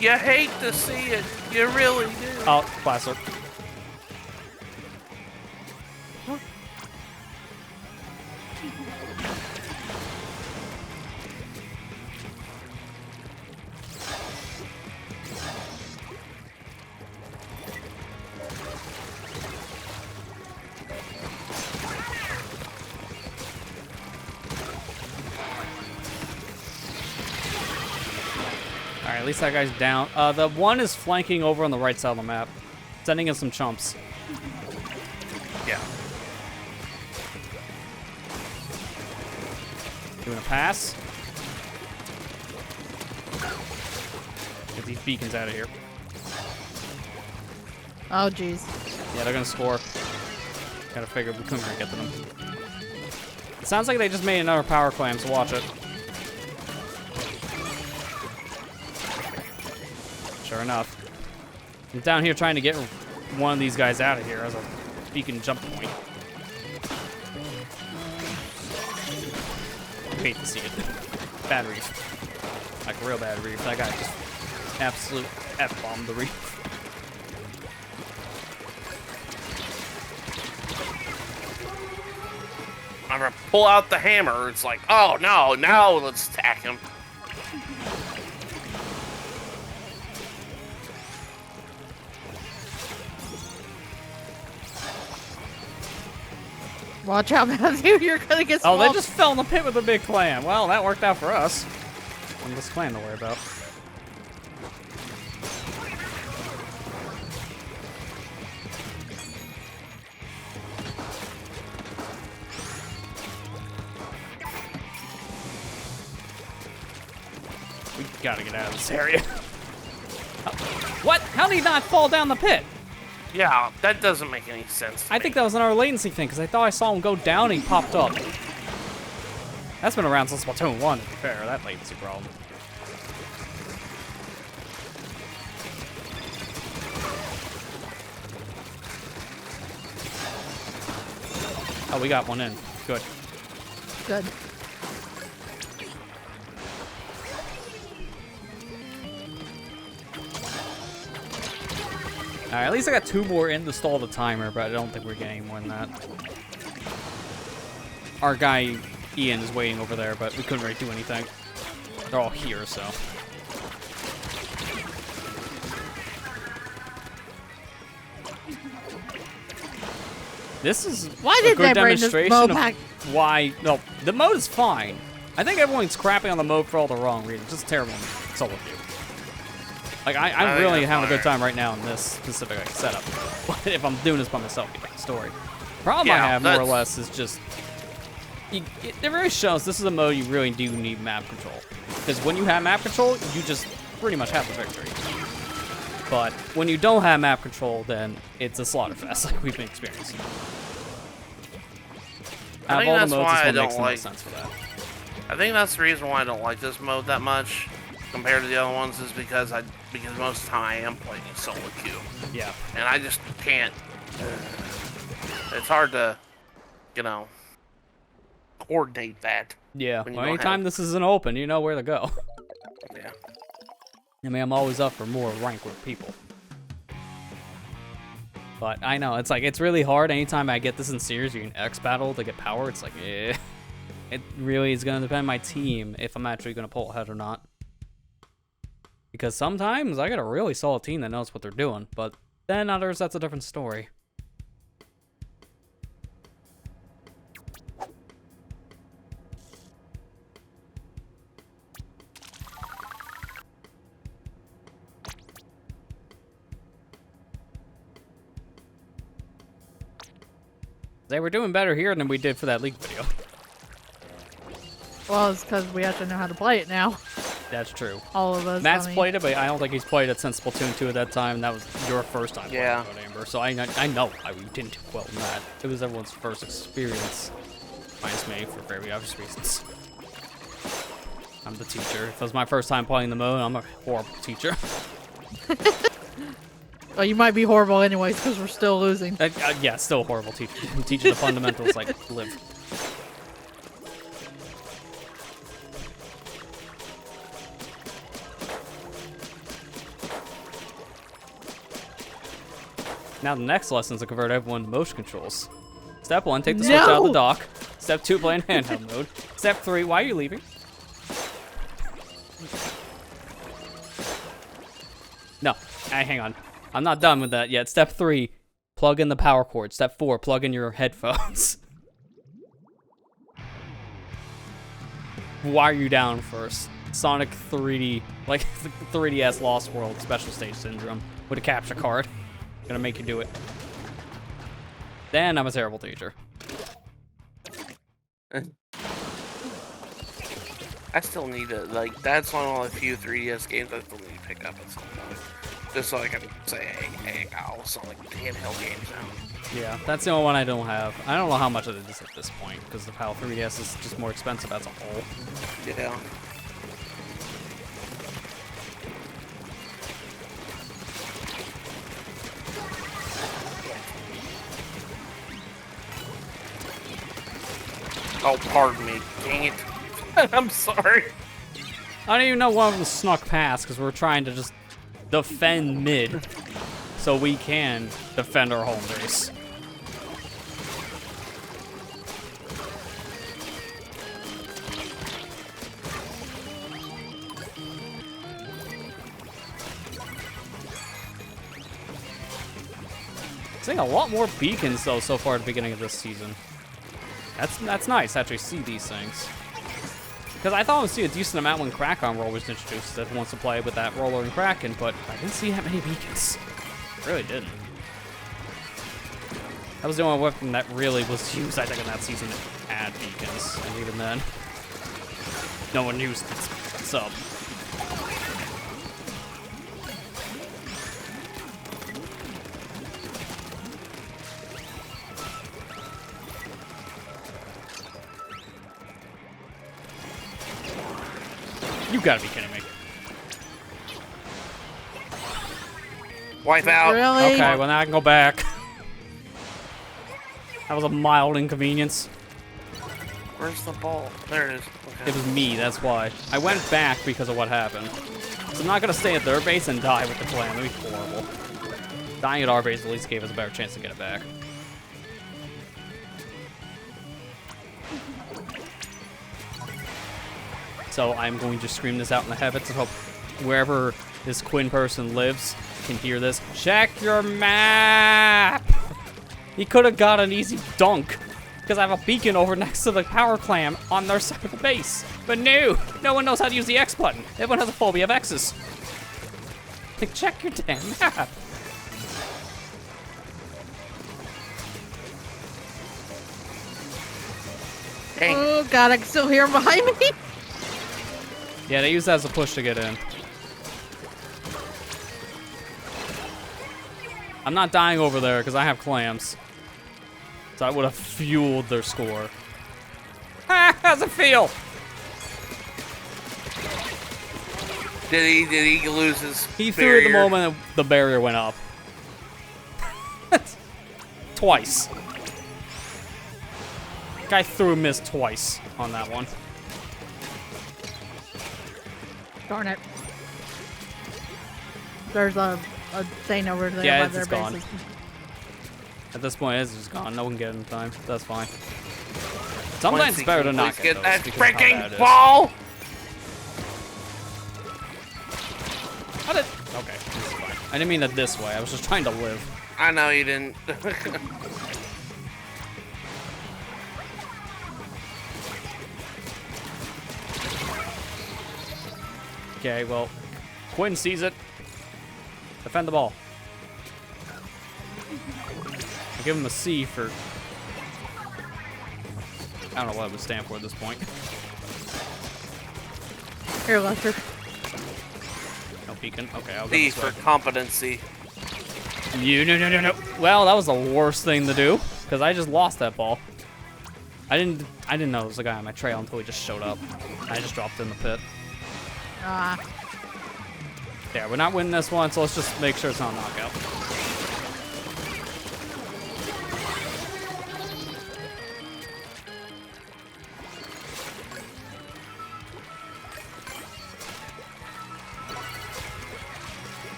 You hate to see it. You really do. Oh, classic. Alright, at least that guy's down. The one is flanking over on the right side of the map. Sending in some chumps. Yeah. Doing a pass. Get these beacons out of here. Oh, jeez. Yeah, they're gonna score. Gotta figure we couldn't get to them. It sounds like they just made another power clam, so watch it. Sure enough. I'm down here trying to get one of these guys out of here as a beacon jump point. Hate to see it. Bad reef. Like a real bad reef. That guy just absolute F-bombed the reef. I'm gonna pull out the hammer. It's like, oh no, now let's attack him. Watch out, Matthew. You're gonna get Oh, they swamped. just fell in the pit with a big clam. Well, that worked out for us. And this clam to worry about. We gotta get out of this area. What? How did he not fall down the pit? Yeah, that doesn't make any sense to I me. think that was another latency thing, because I thought I saw him go down and he popped up. That's been around since Splatoon 1, to be fair, that latency problem. Oh, we got one in. Good. Good. Alright, at least I got 2 more in to stall the timer, but I don't think we're getting more than that. Our guy, Ian, is waiting over there, but we couldn't really do anything. They're all here, so. This is Why a did good they bring this demonstration mode of back? why. No, the mode is fine. I think everyone's crapping on the mode for all the wrong reasons. It's just terrible in solo queue. Like, I'm think really that's having a good fire. time right now in this specific setup. But if I'm doing this by myself, you get the story. Problem I Yeah, have, more or that's- less, is just... it really shows this is a mode you really do need map control. Because when you have map control, you just pretty much have the victory. But when you don't have map control, then it's a slaughterfest like we've been experiencing. I Out of think all the that's modes, why this I one don't makes the like- most sense for that. I think that's the reason why I don't like this mode that much compared to the other ones is because most of the time I am playing in solo queue. Yeah. And I just can't. It's hard to, you know, coordinate that. Yeah, When you well, don't anytime have- this isn't open, you know where to go. Yeah. I mean, I'm always up for more rank with people. But I know, it's like, it's really hard. Anytime I get this in series, you can X battle to get power. It's like, eh. It really is going to depend on my team if I'm actually going to pull ahead or not. Because sometimes I got a really solid team that knows what they're doing. But then others, that's a different story. They were doing better here than we did for that leak video. Well, it's because we actually know how to play it now. That's true. All of us. Matt's I mean, played it, but I don't think he's played it since Splatoon 2 at that time. That was your first time Yeah. playing it, Amber. So I know we didn't do well in that. It was everyone's first experience. Minus me, for very obvious reasons. I'm the teacher. If it was my first time playing the mode, I'm a horrible teacher. Well, you might be horrible anyways because we're still losing. Yeah, still a horrible teacher. I'm teaching the fundamentals like live. Now the next lesson is to convert everyone to motion controls. Step 1, take the Switch out of the No! dock. Step 2, play in handheld mode. Step 3, why are you leaving? No, hang on. I'm not done with that yet. Step 3, plug in the power cord. Step 4, plug in your headphones. Why are you down first? Sonic 3D, like the 3DS Lost World Special Stage Syndrome with a capture card. Gonna make you do it. Then I'm a terrible teacher. I still need to, like, that's one of the few 3DS games I still need to pick up at some point. Just so I can say, hey, I got all Sonic handheld games now. Yeah, that's the only one I don't have. I don't know how much of it is at this point, because of how 3DS is just more expensive as a whole. Yeah. Oh, pardon me. Dang it. I'm sorry. I don't even know one of them snuck past, because we're trying to just defend mid, so we can defend our home base. Seeing a lot more beacons though so far at the beginning of this season. That's nice to actually see these things. Because I thought I would see a decent amount when Crack-On Roll was introduced that wants to play with that roller and Kraken, but I didn't see that many beacons. I really didn't. That was the only weapon that really was used, I think, in that season to add beacons. And even then, no one used it. So, You gotta be kidding me. Wipe out. Really? Okay, well now I can go back. That was a mild inconvenience. Where's the ball? There it is. Okay. It was me, that's why. I went back because of what happened. So I'm not gonna stay at their base and die with the clan. That'd be horrible. Dying at our base at least gave us a better chance to get it back. So I'm going to scream this out in the heavens and hope wherever this Quinn person lives can hear this. Check your map! He could have got an easy dunk because I have a beacon over next to the power clam on their side of the base. But no one knows how to use the X button. Everyone has a phobia of X's. Like, check your damn map. Dang. Oh god, I can still hear him behind me. Yeah, they use that as a push to get in. I'm not dying over there because I have clams. So I would have fueled their score. How's it feel? Did he lose his He threw it the barrier? moment the barrier went up. Twice. Guy threw a miss twice on that one. Darn it. There's a thing over there Yeah, by it's their gone. bases. At this point, it's just gone. No one can get it in time. That's fine. Once Sometimes he it's better to can not please get get those that because of how bad it freaking is. ball. How did... Okay, this is fine. I didn't mean it this way. I was just trying to live. I know you didn't. Okay, well, Quinn sees it. Defend the ball. I'll give him a C for... I don't know what it would stand for at this point. Here, Lester. No beacon. Okay, I'll go D this way. for competency. No. Well, that was the worst thing to do, because I just lost that ball. I didn't know there was a guy on my trail until he just showed up. I just dropped in the pit. Ah. Yeah, we're not winning this one, so let's just make sure it's not a knockout.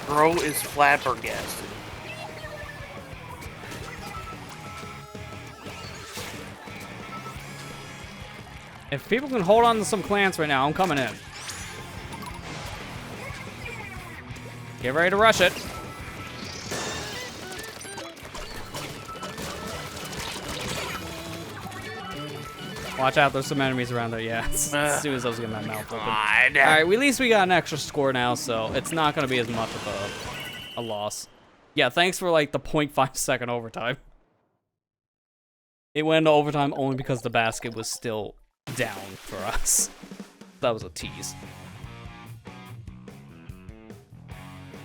Bro is flabbergasted. If people can hold on to some clans right now, I'm coming in. Get ready to rush it. Watch out, there's some enemies around there. Yeah, as soon as I was getting my mouth open. God. Alright, at least we got an extra score now, so it's not going to be as much of a loss. Yeah, thanks for like the 0.5 second overtime. It went into overtime only because the basket was still down for us. That was a tease.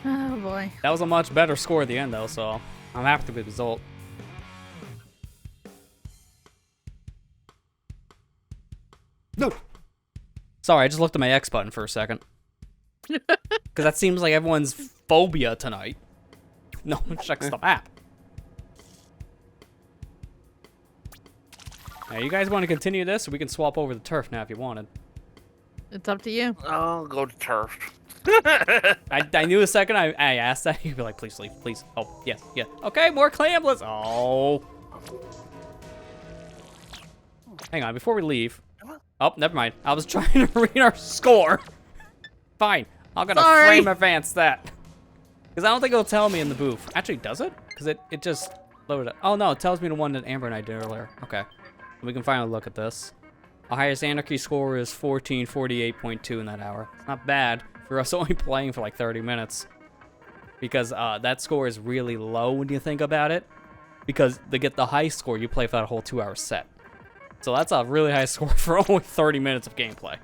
Oh boy. That was a much better score at the end though, so I'm happy with the result. No. Sorry, I just looked at my X button for a second. Because that seems like everyone's phobia tonight. No one checks the map. Now, you guys want to continue this, or we can swap over the turf now if you wanted. It's up to you. I'll go to turf. I knew the second I asked that, you'd be like, please leave, please. Oh, yes, yeah. Okay, more clamblets. Oh. Hang on, before we leave. Oh, never mind. I was trying to read our score. Fine. I'm going to frame advance that. Because I don't think it'll tell me in the booth. Actually, does it? Because it just loaded it. Oh, no, it tells me the one that Amber and I did earlier. Okay. We can finally look at this. Our highest anarchy score is 1448.2 in that hour. It's not bad for us only playing for like 30 minutes. Because that score is really low when you think about it. Because to get the high score, you play for that whole 2-hour set. So that's a really high score for only 30 minutes of gameplay.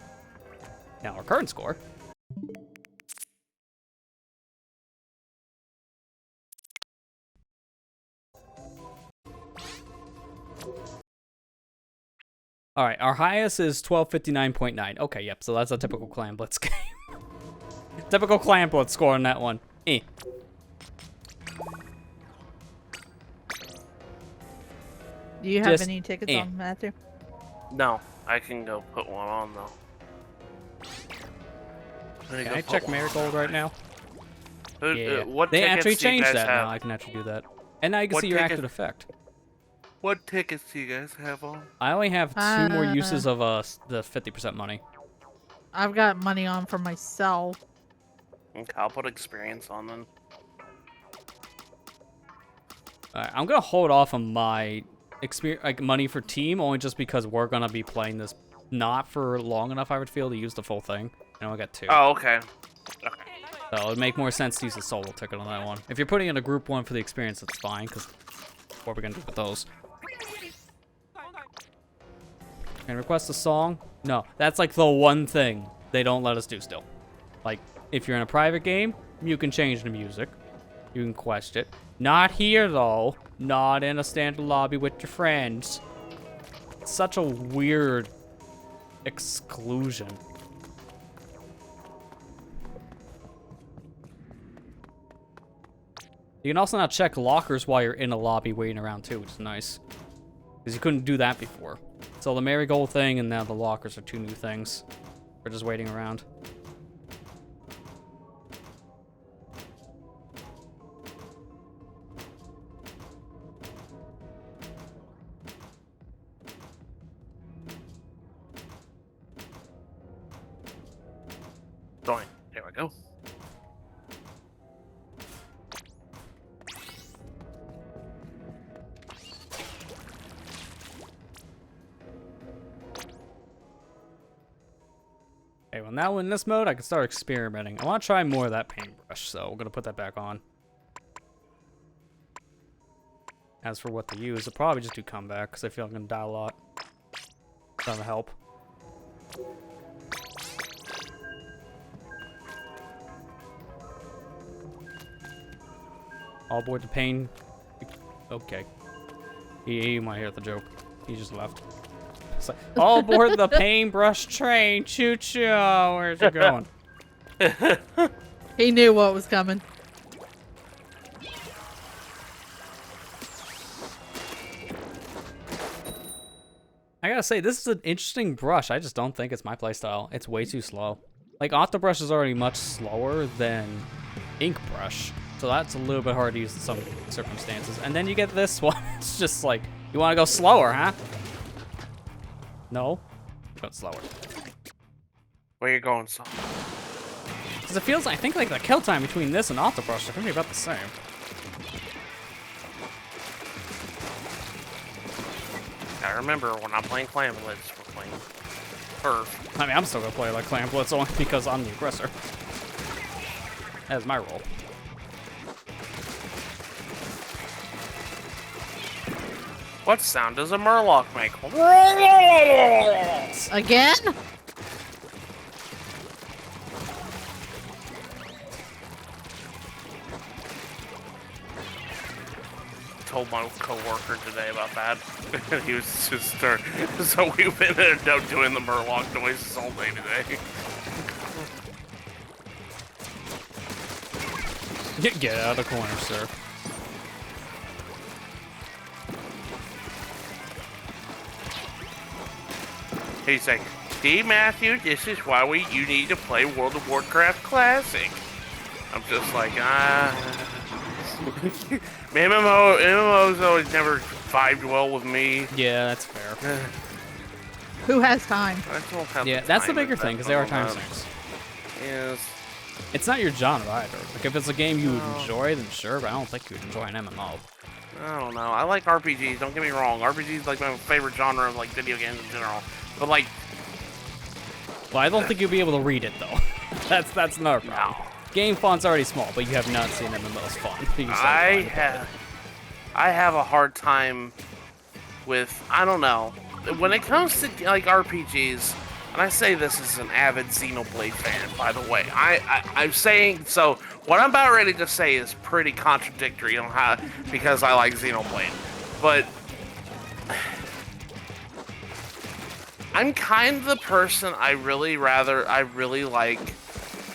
Now, our current score All right, our highest is 1259.9. Okay, yep. So that's a typical Clan Blitz game. Typical Clan Blitz score on that one. Eh. Do you have Just, any tickets on, Matthew? No, I can go put one on though. Can I check Marigold right now? Yeah. What They tickets actually do you changed guys that have? now. I can actually do that. And now you can What see your ticket- active effect. What tickets do you guys have on? I only have 2 more uses of the 50% money. I've got money on for myself. Okay, I'll put experience on then. Alright, I'm gonna hold off on my money for team only just because we're gonna be playing this not for long enough. I would feel to use the full thing. I only got 2. Oh, okay. Okay. So it would make more sense to use a solo ticket on that one. If you're putting in a group one for the experience, that's fine. Because what are we gonna do with those? Can I request a song? No, that's like the one thing they don't let us do still. Like, if you're in a private game, you can change the music. You can quest it. Not here, though. Not in a standard lobby with your friends. It's such a weird exclusion. You can also now check lockers while you're in a lobby waiting around, too, which is nice. Because you couldn't do that before. So the marigold thing and now the lockers are 2 new things. We're just waiting around. Join. There we go. Okay, well now in this mode, I can start experimenting. I want to try more of that paintbrush, so we're going to put that back on. As for what to use, I'll probably just do comeback, because I feel I'm going to die a lot. That'll help. All aboard the pain. Okay. He might hear the joke. He just left. It's like, all aboard the paintbrush train. Choo choo. Where's it going? He knew what was coming. I gotta say, this is an interesting brush. I just don't think it's my playstyle. It's way too slow. Like, Octobrush is already much slower than Ink Brush. So that's a little bit hard to use in some circumstances. And then you get this one. It's just like, you want to go slower, huh? No? Go slower. Where you going, son? Because it feels, I think, like the kill time between this and Octobrush are going to be about the same. I remember when I'm playing Clan Blitz, we're playing Perf. I mean, I'm still going to play like Clan Blitz only because I'm the aggressor. That's my role. What sound does a Murloc make? Again? Told my coworker today about that. He was just so we've been out doing the Murloc noises all day today. Get out of the corner, sir. He's like, see, Matthew, this is why you need to play World of Warcraft Classic. I'm just like, MMO's always never vibed well with me. Yeah, that's fair. Who has time? I don't have Yeah, the that's the time bigger for thing, that because they are at the time moment. sinks. Yes. It's not your genre either. Like, if it's a game you would enjoy, then sure, but I don't think you would enjoy an MMO. I don't know. I like RPGs. Don't get me wrong. RPGs is like my favorite genre of like video games in general. But like, Well, I don't think you'll be able to read it, though. That's another problem. no. Game font's already small, but you have not seen MMO's font. I have a hard time with, I don't know. When it comes to like RPGs, and I say this as an avid Xenoblade fan, by the way. I'm saying, so what I'm about ready to say is pretty contradictory on how, because I like Xenoblade. But I'm kind of the person I really like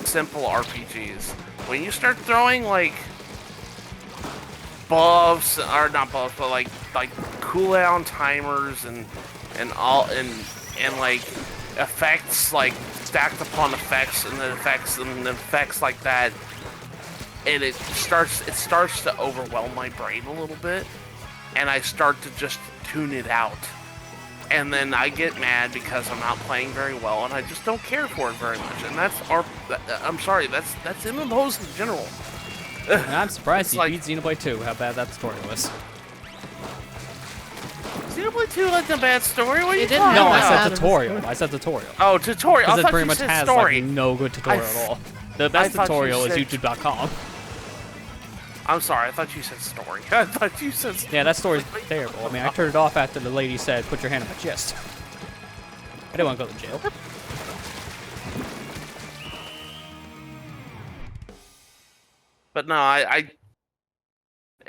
simple RPGs. When you start throwing like buffs, or not buffs, but like cooldown timers and like effects, like stacked upon effects and then effects like that, and it starts to overwhelm my brain a little bit, and I start to just tune it out. And then I get mad because I'm not playing very well, and I just don't care for it very much. And I'm sorry, that's MMOs in general. And I'm surprised you like, beat Xenoblade 2, how bad that tutorial was. Xenoblade 2 had a bad story? What are you didn't talking No, have I about? said tutorial. I said tutorial. Oh, tutorial. I Because it thought pretty you much said has story. like no good tutorial at all. The best thought you tutorial is said- YouTube.com. I'm sorry, I thought you said story. I thought you said story. Yeah, that story's terrible. I mean, I turned it off after the lady said, "Put your hand on my chest." I didn't want to go to jail. But no, I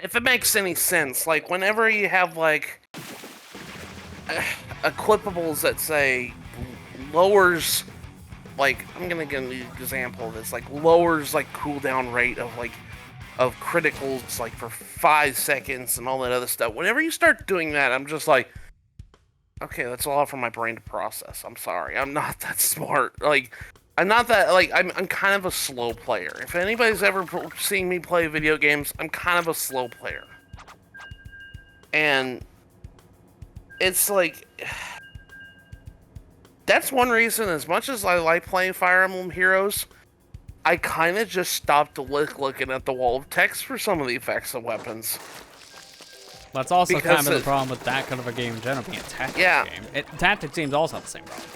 if it makes any sense, like whenever you have like equipables that say lowers, like I'm gonna give an example of this, like lowers like cooldown rate of criticals like for 5 seconds and all that other stuff. Whenever you start doing that, I'm just like, okay, that's a lot for my brain to process. I'm sorry, I'm not that smart. Like, I'm not that, like, I'm kind of a slow player. If anybody's ever seen me play video games, I'm kind of a slow player. And it's like, that's one reason, as much as I like playing Fire Emblem Heroes, I kind of just stopped looking at the wall of text for some of the effects of weapons. That's also Because kind of the problem with that kind of a game in general, being a tactics game. Tactics games also have the same problem.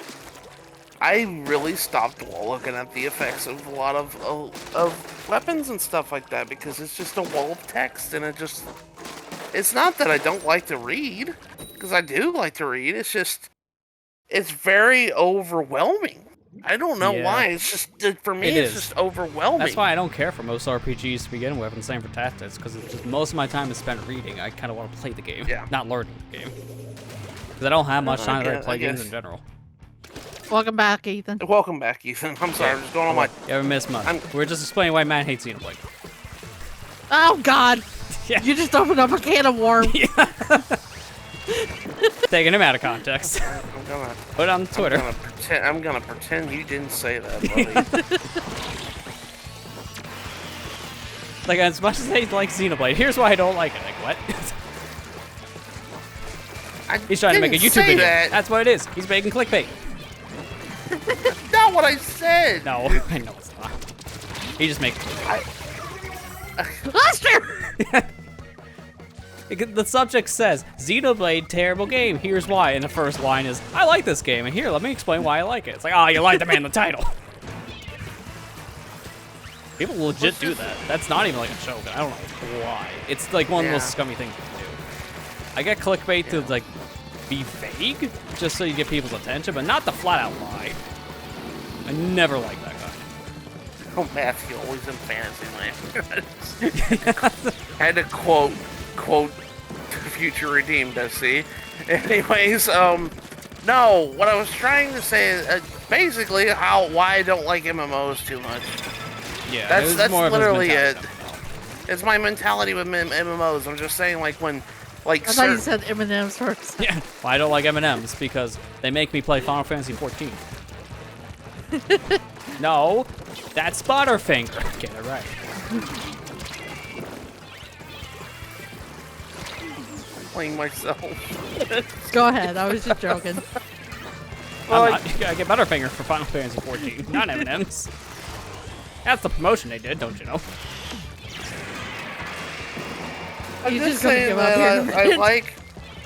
I really stopped looking at the effects of a lot of weapons and stuff like that, because it's just a wall of text, and it's not that I don't like to read, because I do like to read, it's very overwhelming. I don't know why, it's just, for me, it's just overwhelming. That's why I don't care for most RPGs to begin with, and same for tactics, because it's just most of my time is spent reading. I kind of want to play the game, not learning the game. Because I don't have much time to play games in general. Welcome back, Ethan. Welcome back, Ethan. I'm sorry, I'm just going on my... You haven't missed much. We're just explaining why Matt hates Xenoblade. Oh, God. Yeah. You just opened up a can of worms. Taking him out of context. I'm gonna Put it on Twitter. I'm gonna pretend you didn't say that, buddy. Like, as much as I like Xenoblade, here's why I don't like it. Like, what? He's trying to make a YouTube video. That's what it is. He's making clickbait. That's not what I said. No, I know it's not. He just makes clickbait. Last year! The subject says, Xenoblade, terrible game. Here's why. And the first line is, I like this game. And here, let me explain why I like it. It's like, oh, you like the man in the title. People legit do that. That's not even like a joke. I don't know why. It's like one of those scummy things to do. I get clickbait to like be vague, just so you get people's attention, but not the flat out lie. I never like that guy. Oh, Matthew, always in fantasy land. Had to quote Future Redeemed, I see. Anyways, no, what I was trying to say is basically why I don't like MMOs too much. Yeah, that's more literally it. It's my mentality with MMOs. I'm just saying, like, when, like, I thought you said M&M's first. Yeah, well, I don't like M&M's because they make me play Final Fantasy 14. No, that's Butterfinger. Get it right. Playing myself. Go ahead, I was just joking. I'm not. I get Butterfinger for Final Fantasy 14, not M&M's. That's the promotion they did, don't you know? I'm He's just just gonna saying give up that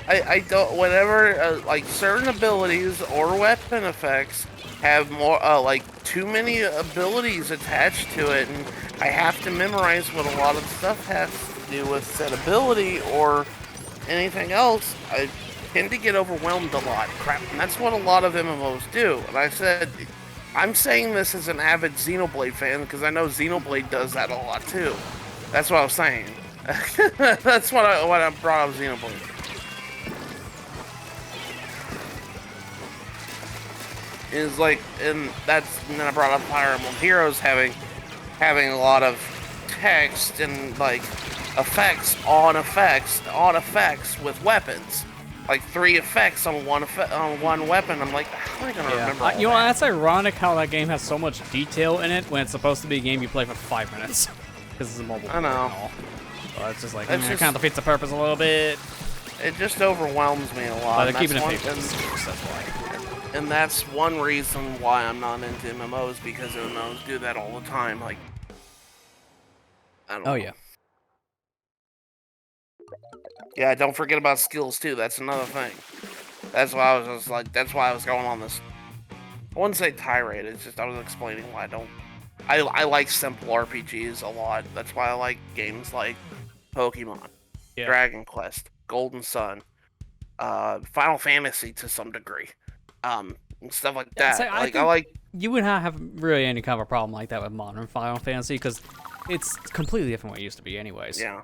here. I don't, whenever, like, certain abilities or weapon effects have more, like, too many abilities attached to it, and I have to memorize what a lot of stuff has to do with said ability or anything else, I tend to get overwhelmed a lot. Crap, and that's what a lot of MMOs do. And I said, I'm saying this as an avid Xenoblade fan, because I know Xenoblade does that a lot, too. That's what I was saying. That's what I brought up Xenoblade. is like, and then I brought up Fire Emblem Heroes having a lot of text and like effects on effects with weapons. Like 3 effects on one weapon. I'm like, how am I gonna remember all You know, that? that's ironic how that game has so much detail in it when it's supposed to be a game you play for 5 minutes. Because it's a mobile I know. and all. So it's just like, It's it just- kind of defeats the purpose a little bit. It just overwhelms me a lot. But and they're keeping it that's faithful. one- That's why. and that's one reason why I'm not into MMOs, because MMOs do that all the time. Like, I don't know. Oh, yeah. Yeah, don't forget about skills too. That's another thing. That's why I was just like, that's why I was going on this. I wouldn't say tirade. It's just I was explaining why I don't. I like simple RPGs a lot. That's why I like games like Pokemon, Yeah. Dragon Quest, Golden Sun, Final Fantasy to some degree, and stuff like Yeah, that. so I Like I think- like. You would not have really any kind of a problem like that with modern Final Fantasy, because it's completely different what it used to be anyways. Yeah.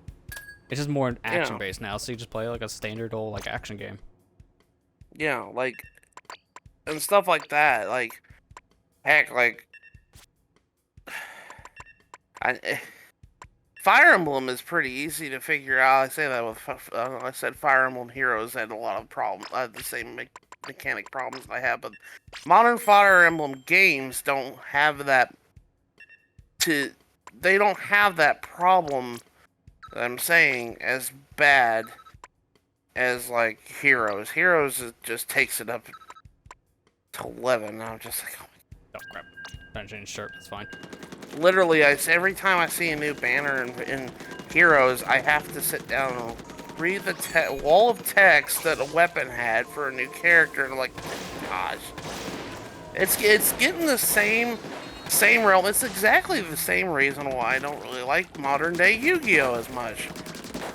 It's just more action-based now, so you just play like a standard old like action game. Yeah, like, and stuff like that. Like, heck, like, Fire Emblem is pretty easy to figure out. I say that with, I said Fire Emblem Heroes had a lot of problems. I had the same mechanic problems I have, but modern Fire Emblem games don't have that. They don't have that problem that I'm saying as bad as like Heroes. Heroes just takes it up to 11. And I'm just like, Oh crap! Trying to change shirt. It's fine. literally, every time I see a new banner in Heroes, I have to sit down and read the wall of text that a weapon had for a new character, and I'm like, gosh, it's getting the same realm. It's exactly the same reason why I don't really like modern day Yu-Gi-Oh as much.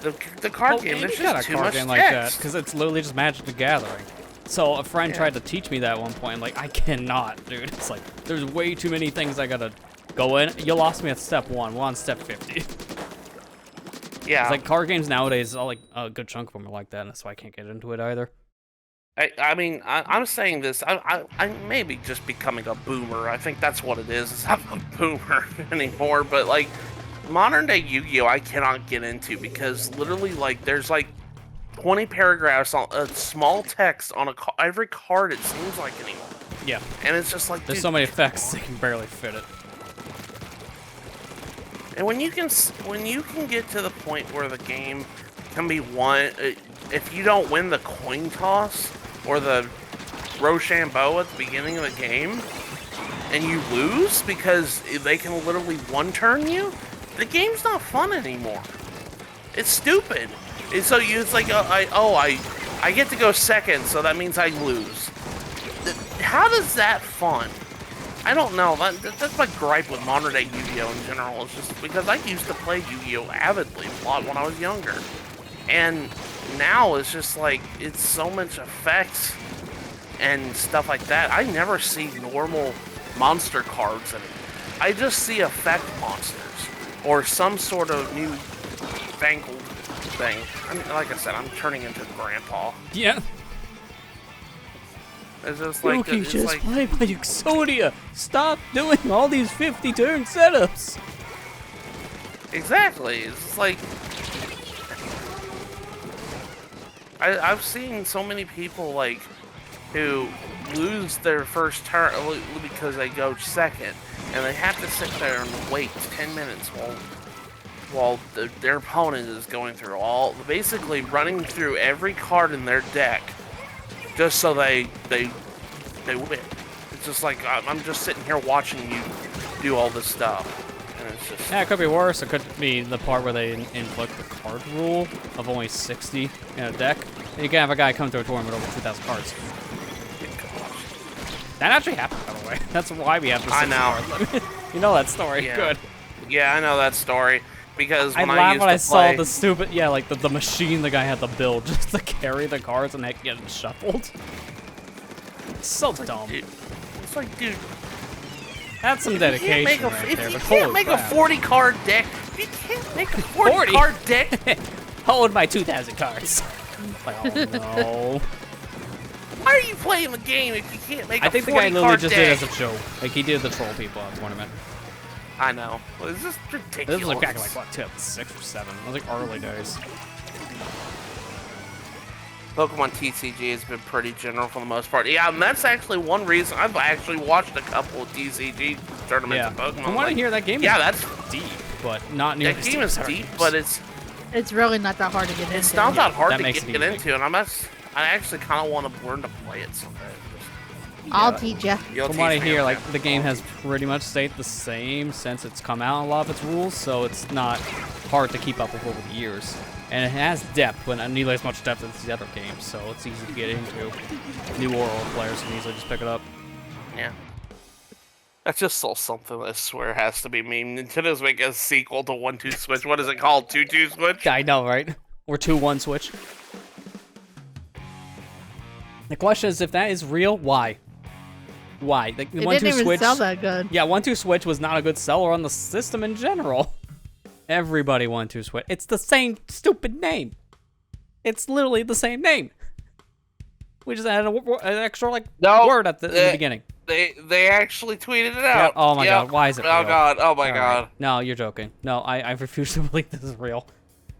The card game, there's got just a too card much game like that text. because it's literally just Magic the Gathering. So a friend Yeah. tried to teach me that at one point. I'm like, I cannot, dude. It's like there's way too many things I gotta go in. You lost me at step 1. We're on step 50. Yeah, It's like card games nowadays, all like a good chunk of them are like that, and that's why I can't get into it either. I mean, I'm saying this. I may be just becoming a boomer. I think that's what it is. I'm a boomer anymore. But like, modern day Yu-Gi-Oh, I cannot get into because literally, like, there's like 20 paragraphs on small text on every card. It seems like anymore, Yeah, and it's just like there's dude, so many effects they can barely fit it. And when you can get to the point where the game can be won, if you don't win the coin toss or the Rochambeau at the beginning of the game, and you lose because they can literally one-turn you, the game's not fun anymore. It's stupid. It's like I get to go second, so that means I lose. How does that fun? I don't know. That's my gripe with modern day Yu-Gi-Oh in general. It's just because I used to play Yu-Gi-Oh avidly a lot when I was younger, and now it's just like it's so much effects and stuff like that. I never see normal monster cards in it. I just see effect monsters or some sort of new fangled thing. Like I said, I'm turning into grandpa. Yeah. It's just like Yuki, it's just like play my Exodia. Stop doing all these 50-turn setups. exactly. It's like I've seen so many people like who lose their first turn because they go second, and they have to sit there and wait 10 minutes while their opponent is going through basically running through every card in their deck, just so they win. It's just like I'm just sitting here watching you do all this stuff, and it's just Yeah, it could be worse. It could be the part where they inflict the card rule of only 60 in a deck. And you can have a guy come to a tournament with over 2,000 cards. That actually happened, by the way. That's why we have the 60 I know. card limit. You know that story. Yeah. Good. Yeah, I know that story because I when laughed used when to I play, saw the stupid, like the machine the guy had to build just to carry the cards and get them shuffled. It's so dumb. Dude, it's like, dude, That's some if you can't dedication make right if there. you But can't holy make crap. a 40 card deck, if you can't make a 40 40? card deck, Hold my 2,000 cards. Like, oh no. Why are you playing the game if you can't make I a think the 40 guy literally card just deck? did it as a show. Like, he did the troll people at the tournament. I know. Well, this is This ridiculous. was like back in, like, what, 2006 or 7? It was like early days. Pokemon TCG has been pretty general for the most part. Yeah, and that's actually one reason I've actually watched a couple of TCG tournaments Yeah. of Pokemon. From what I like, hear, that game yeah, is that's deep, but not near that as game deep is as other deep, games. but it's It's really not that hard to get into. not that hard that to makes get it easy. into, and I actually kind of want to learn to play it someday. I'll teach you. You'll From what I teach me, hear, okay. like, the game has pretty much stayed the same since it's come out in a lot of its rules, so it's not hard to keep up with over the years. And it has depth, but not nearly as much depth as these other games, so it's easy to get into. New or old players can easily just pick it up. Yeah. I just saw something that I swear has to be meme. Nintendo's making a sequel to 1-2 Switch. What is it called? 2-2 Switch? I know, right? Or 2-1 Switch. The question is, if that is real, why? Why? Like, the It 1-2 didn't even Switch. sell that good. Yeah, 1-2 Switch was not a good seller on the system in general. Everybody 1-2 Switch. It's the same stupid name. It's literally the same name. We just added an extra word at the beginning. They actually tweeted it Yeah, out. oh my Yep. god, why is it real? Oh god, oh my All god. right. No, you're joking. No, I refuse to believe this is real.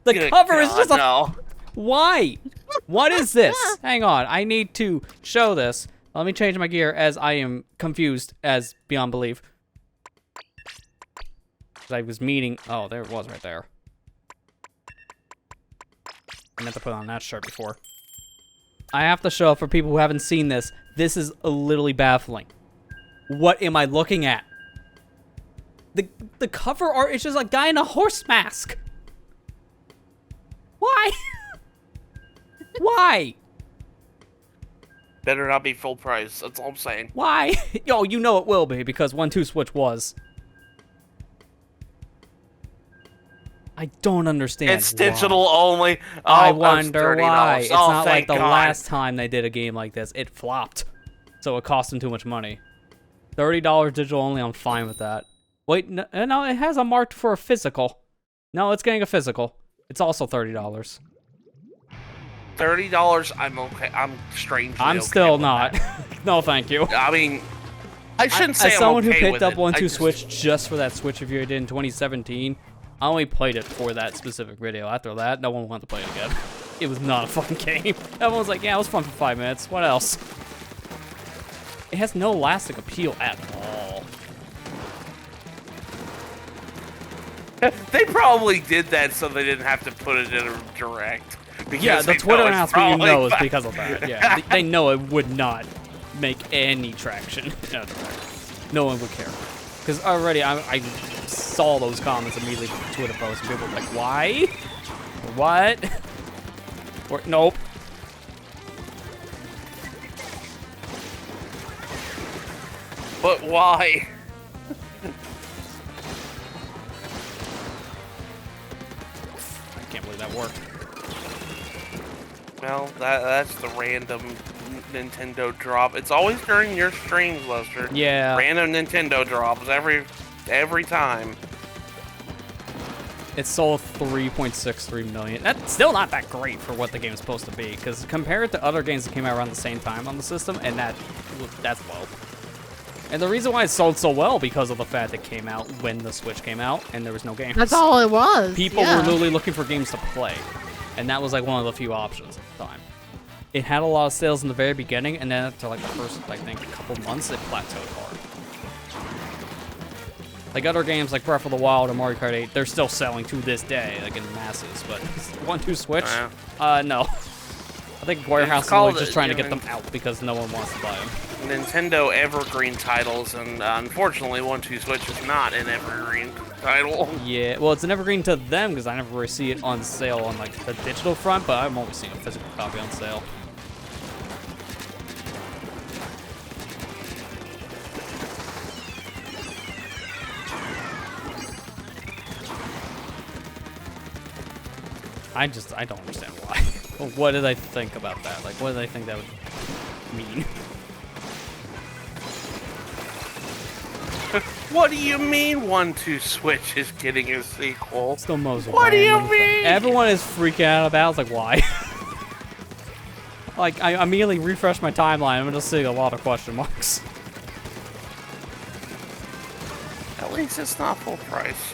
The Good cover is God, just a... no. Why? What is this? Hang on, I need to show this. Let me change my gear as I am confused as beyond belief. I was meaning... Oh, there it was right there. I meant to put on that shirt before. I have to show for people who haven't seen this. This is literally baffling. What am I looking at? The cover art is just a guy in a horse mask. Why? Why? Better not be full price. That's all I'm saying. Why? Yo, you know it will be because 1-2 Switch was. I don't understand. It's why. digital only. Oh, I it's wonder why. $30. It's Oh, not like thank the God. last time they did a game like this. It flopped. So it cost them too much money. $30 digital only, I'm fine with that. Wait, no, it has a mark for a physical. No, it's getting a physical. It's also $30. $30, I'm okay. I'm strangely I'm okay still with not. that. No, thank you. I mean, I shouldn't say As I'm someone okay who with picked up it. 1-2 I just- Switch just for that Switch review I did in 2017, I only played it for that specific video. After that, no one wanted to play it again. It was not a fun game. Everyone was like, yeah, it was fun for 5 minutes. What else? It has no lasting appeal at all. They probably did that so they didn't have to put it in a direct. Because Yeah, the they know Twitter it's announcement you probably know is bad. because of that. Yeah, they know it would not make any traction. in a direct. No one would care. Because already I saw those comments immediately from the Twitter posts, and people were like, why? What? Or, nope. But why? I can't believe that worked. Well, that's the random Nintendo drop. It's always during your streams, Lester. Yeah. Random Nintendo drops every time. It sold 3.63 million. That's still not that great for what the game is supposed to be, because compare it to other games that came out around the same time on the system, and that's low. And the reason why it sold so well because of the fact it came out when the Switch came out, and there was no games. That's all it was. People yeah. were literally looking for games to play, and that was like one of the few options at the time. It had a lot of sales in the very beginning, and then after like the first, I think, couple months, it plateaued hard. Like other games like Breath of the Wild or Mario Kart 8, they're still selling to this day, like in masses. But 1-2 Switch, no. I think Warehouse is called, just trying to you get know, them out because no one wants to buy them. Nintendo evergreen titles, and unfortunately, 1-2 Switch is not an evergreen title. Yeah, well, it's an evergreen to them because I never really see it on sale on like the digital front, but I'm always seeing a physical copy on sale. I don't understand why. What did I think about that? Like, what did I think that would mean? What do you mean 1-2 Switch is getting a sequel? It's the most What do you random thing. mean? Everyone is freaking out about it. It's like, why? Like, I immediately refresh my timeline, I'm just seeing a lot of question marks. At least it's not full price.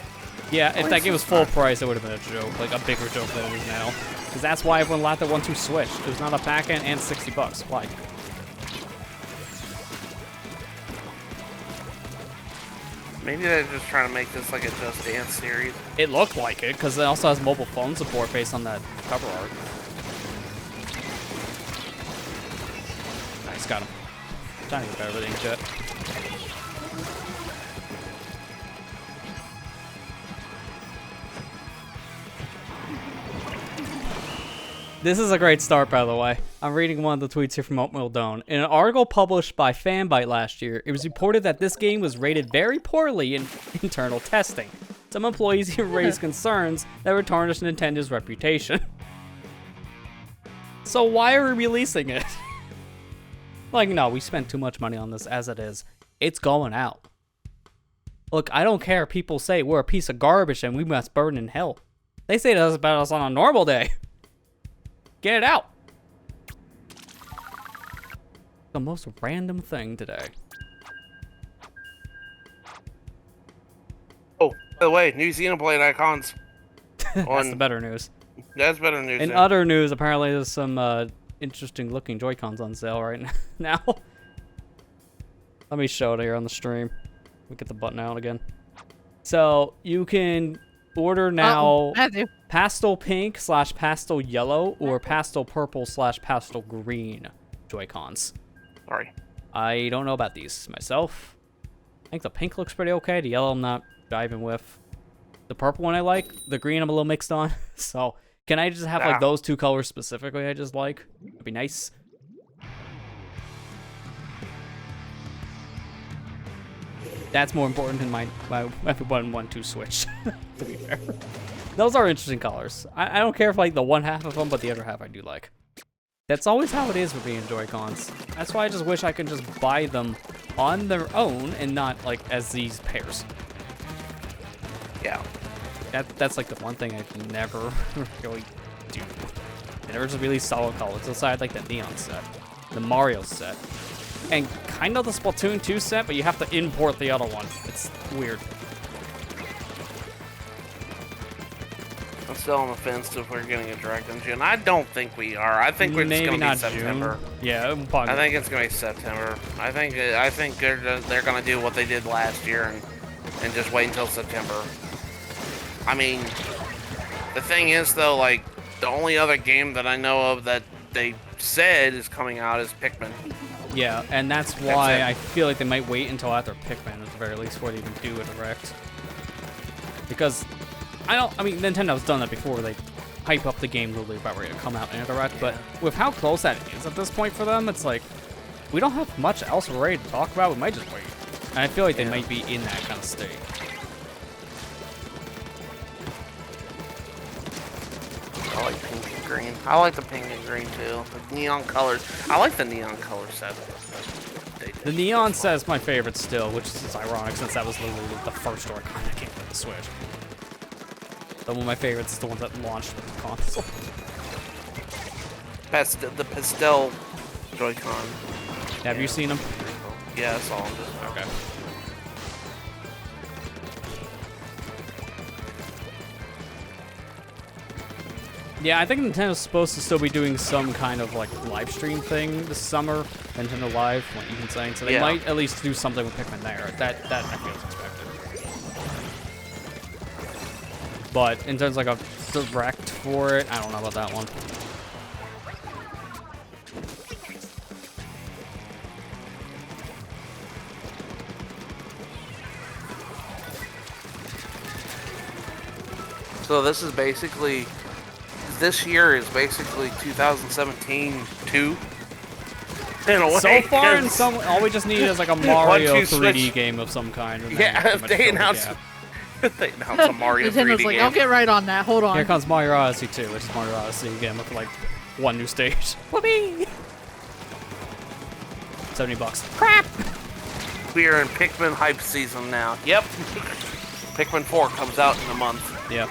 Yeah, if that least game was it's full not. price, it would have been a joke, like a bigger joke than it is now. Because that's why everyone laughed at 1-2 Switch. It was not a pack-in and $60. Why? Maybe they're just trying to make this like a Just Dance series. It looked like it, because it also has mobile phone support based on that cover art. Nice, got him. Trying to get better with inkjet. This is a great start, by the way. I'm reading one of the tweets here from Oatmeal Dawn. In an article published by Fanbyte last year, it was reported that this game was rated very poorly in internal testing. Some employees even raised concerns that would tarnish Nintendo's reputation. So why are we releasing it? Like, no, we spent too much money on this as it is. It's going out. Look, I don't care if people say we're a piece of garbage and we must burn in hell. They say that about us on a normal day. Get it out. The most random thing today. Oh, by the way, new Xenoblade icons. That's the better news. That's better news. In other news, apparently there's some interesting looking Joy-Cons on sale right now. Let me show it here on the stream. We get the button out again. So you can order now pastel pink / pastel yellow or pastel purple / pastel green Joy-Cons. Sorry. I don't know about these myself. I think the pink looks pretty okay. The yellow I'm not diving with. The purple one I like. The green I'm a little mixed on. So can I just have like those two colors specifically I just like? That'd be nice. That's more important than my F1 1-2 Switch, to be fair. Those are interesting colors. I don't care if like the one half of them, but the other half I do like. That's always how it is with being Joy-Cons. That's why I just wish I could just buy them on their own and not like as these pairs. Yeah. That's like the one thing I can never really do. They never just release solid colors. Aside like the Neon set, the Mario set, and kind of the Splatoon 2 set, but you have to import the other one. It's weird. I'm still on the fence if we're getting a Direct in June. I don't think we are. I think we're just Maybe going to be not September. June. Yeah, probably. I think it's going to be September. I think they're going to do what they did last year and just wait until September. I mean, the thing is though, like the only other game that I know of that they said is coming out is Pikmin. Yeah, and that's why I feel like they might wait until after Pikmin at the very least before they even do a Direct. Because I mean, Nintendo's done that before. They hype up the game literally about ready to come out in a Direct, but with how close that is at this point for them, it's like, we don't have much else we're ready to talk about. We might just wait. And I feel like they might be in that kind of state. I like pink and green. I like the pink and green too. The neon colors. I like the neon color set. The neon set is my favorite still, which is ironic since that was literally the first O.R.C.A game for the Switch. But one of my favorites is the one that launched with the console. The pastel Joy-Con. Have you seen them? Yeah, I saw them. Okay. Yeah, I think Nintendo's supposed to still be doing some kind of like live stream thing this summer. Nintendo Live, what you've been saying, so they might at least do something with Pikmin there. That I feel is expected. But in terms of like a Direct for it, I don't know about that one. So this is basically, this year is basically 2017 2. In a way. So far, in some, all we just need is like a Mario 3D Switch. game of some kind. And Yeah, if they announce a Mario 3D Nintendo's like, game. I'll get right on that. Hold on. Here comes Mario Odyssey 2, which is Mario Odyssey again with like one new stage. Whoopee! $70. Crap! We are in Pikmin hype season now. Yep. Pikmin 4 comes out in a month. Yeah.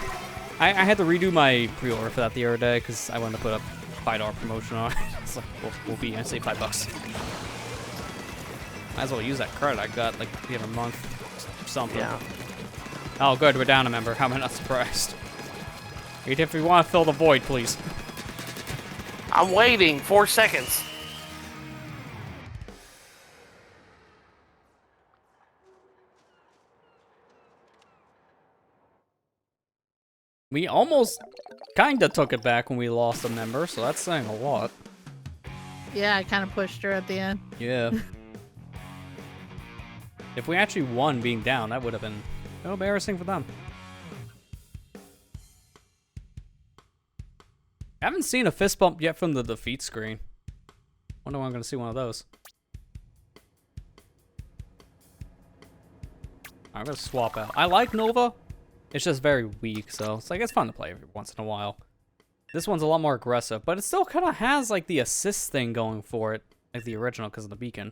I had to redo my pre-order for that the other day because I wanted to put up $5 promotion on it. It's like, we'll be and save $5. Might as well use that credit I got like the other month. Something. Yeah. Oh, good. We're down a member. How am I not surprised? If we want to fill the void, please. I'm waiting 4 seconds. We almost kind of took it back when we lost a member, so that's saying a lot. Yeah, I kind of pushed her at the end. Yeah. If we actually won being down, that would have been so embarrassing for them. I haven't seen a fist bump yet from the defeat screen. Wonder when I'm going to see one of those. I'm going to swap out. I like Nova. It's just very weak, so it's like it's fun to play every once in a while. This one's a lot more aggressive, but it still kind of has like the assist thing going for it, like the original because of the beacon.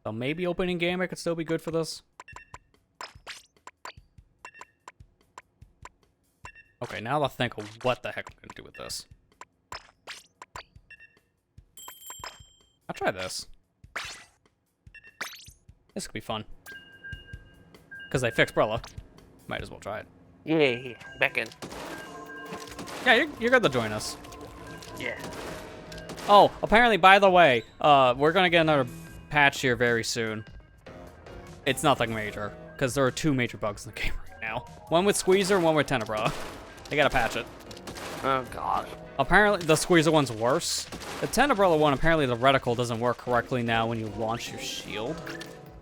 So maybe opening game it could still be good for this. Okay, now let's think of what the heck I'm gonna do with this. I'll try this. This could be fun. Because they fixed Brella. Might as well try it. Yeah, back in. Yeah, you're good to join us. Yeah. Oh, apparently, by the way, we're gonna get another patch here very soon. It's nothing major, because there are 2 major bugs in the game right now. One with Squeezer, one with Tenebra. They gotta patch it. Oh, God. Apparently, the Squeezer one's worse. The Tenebra one, apparently the reticle doesn't work correctly now when you launch your shield.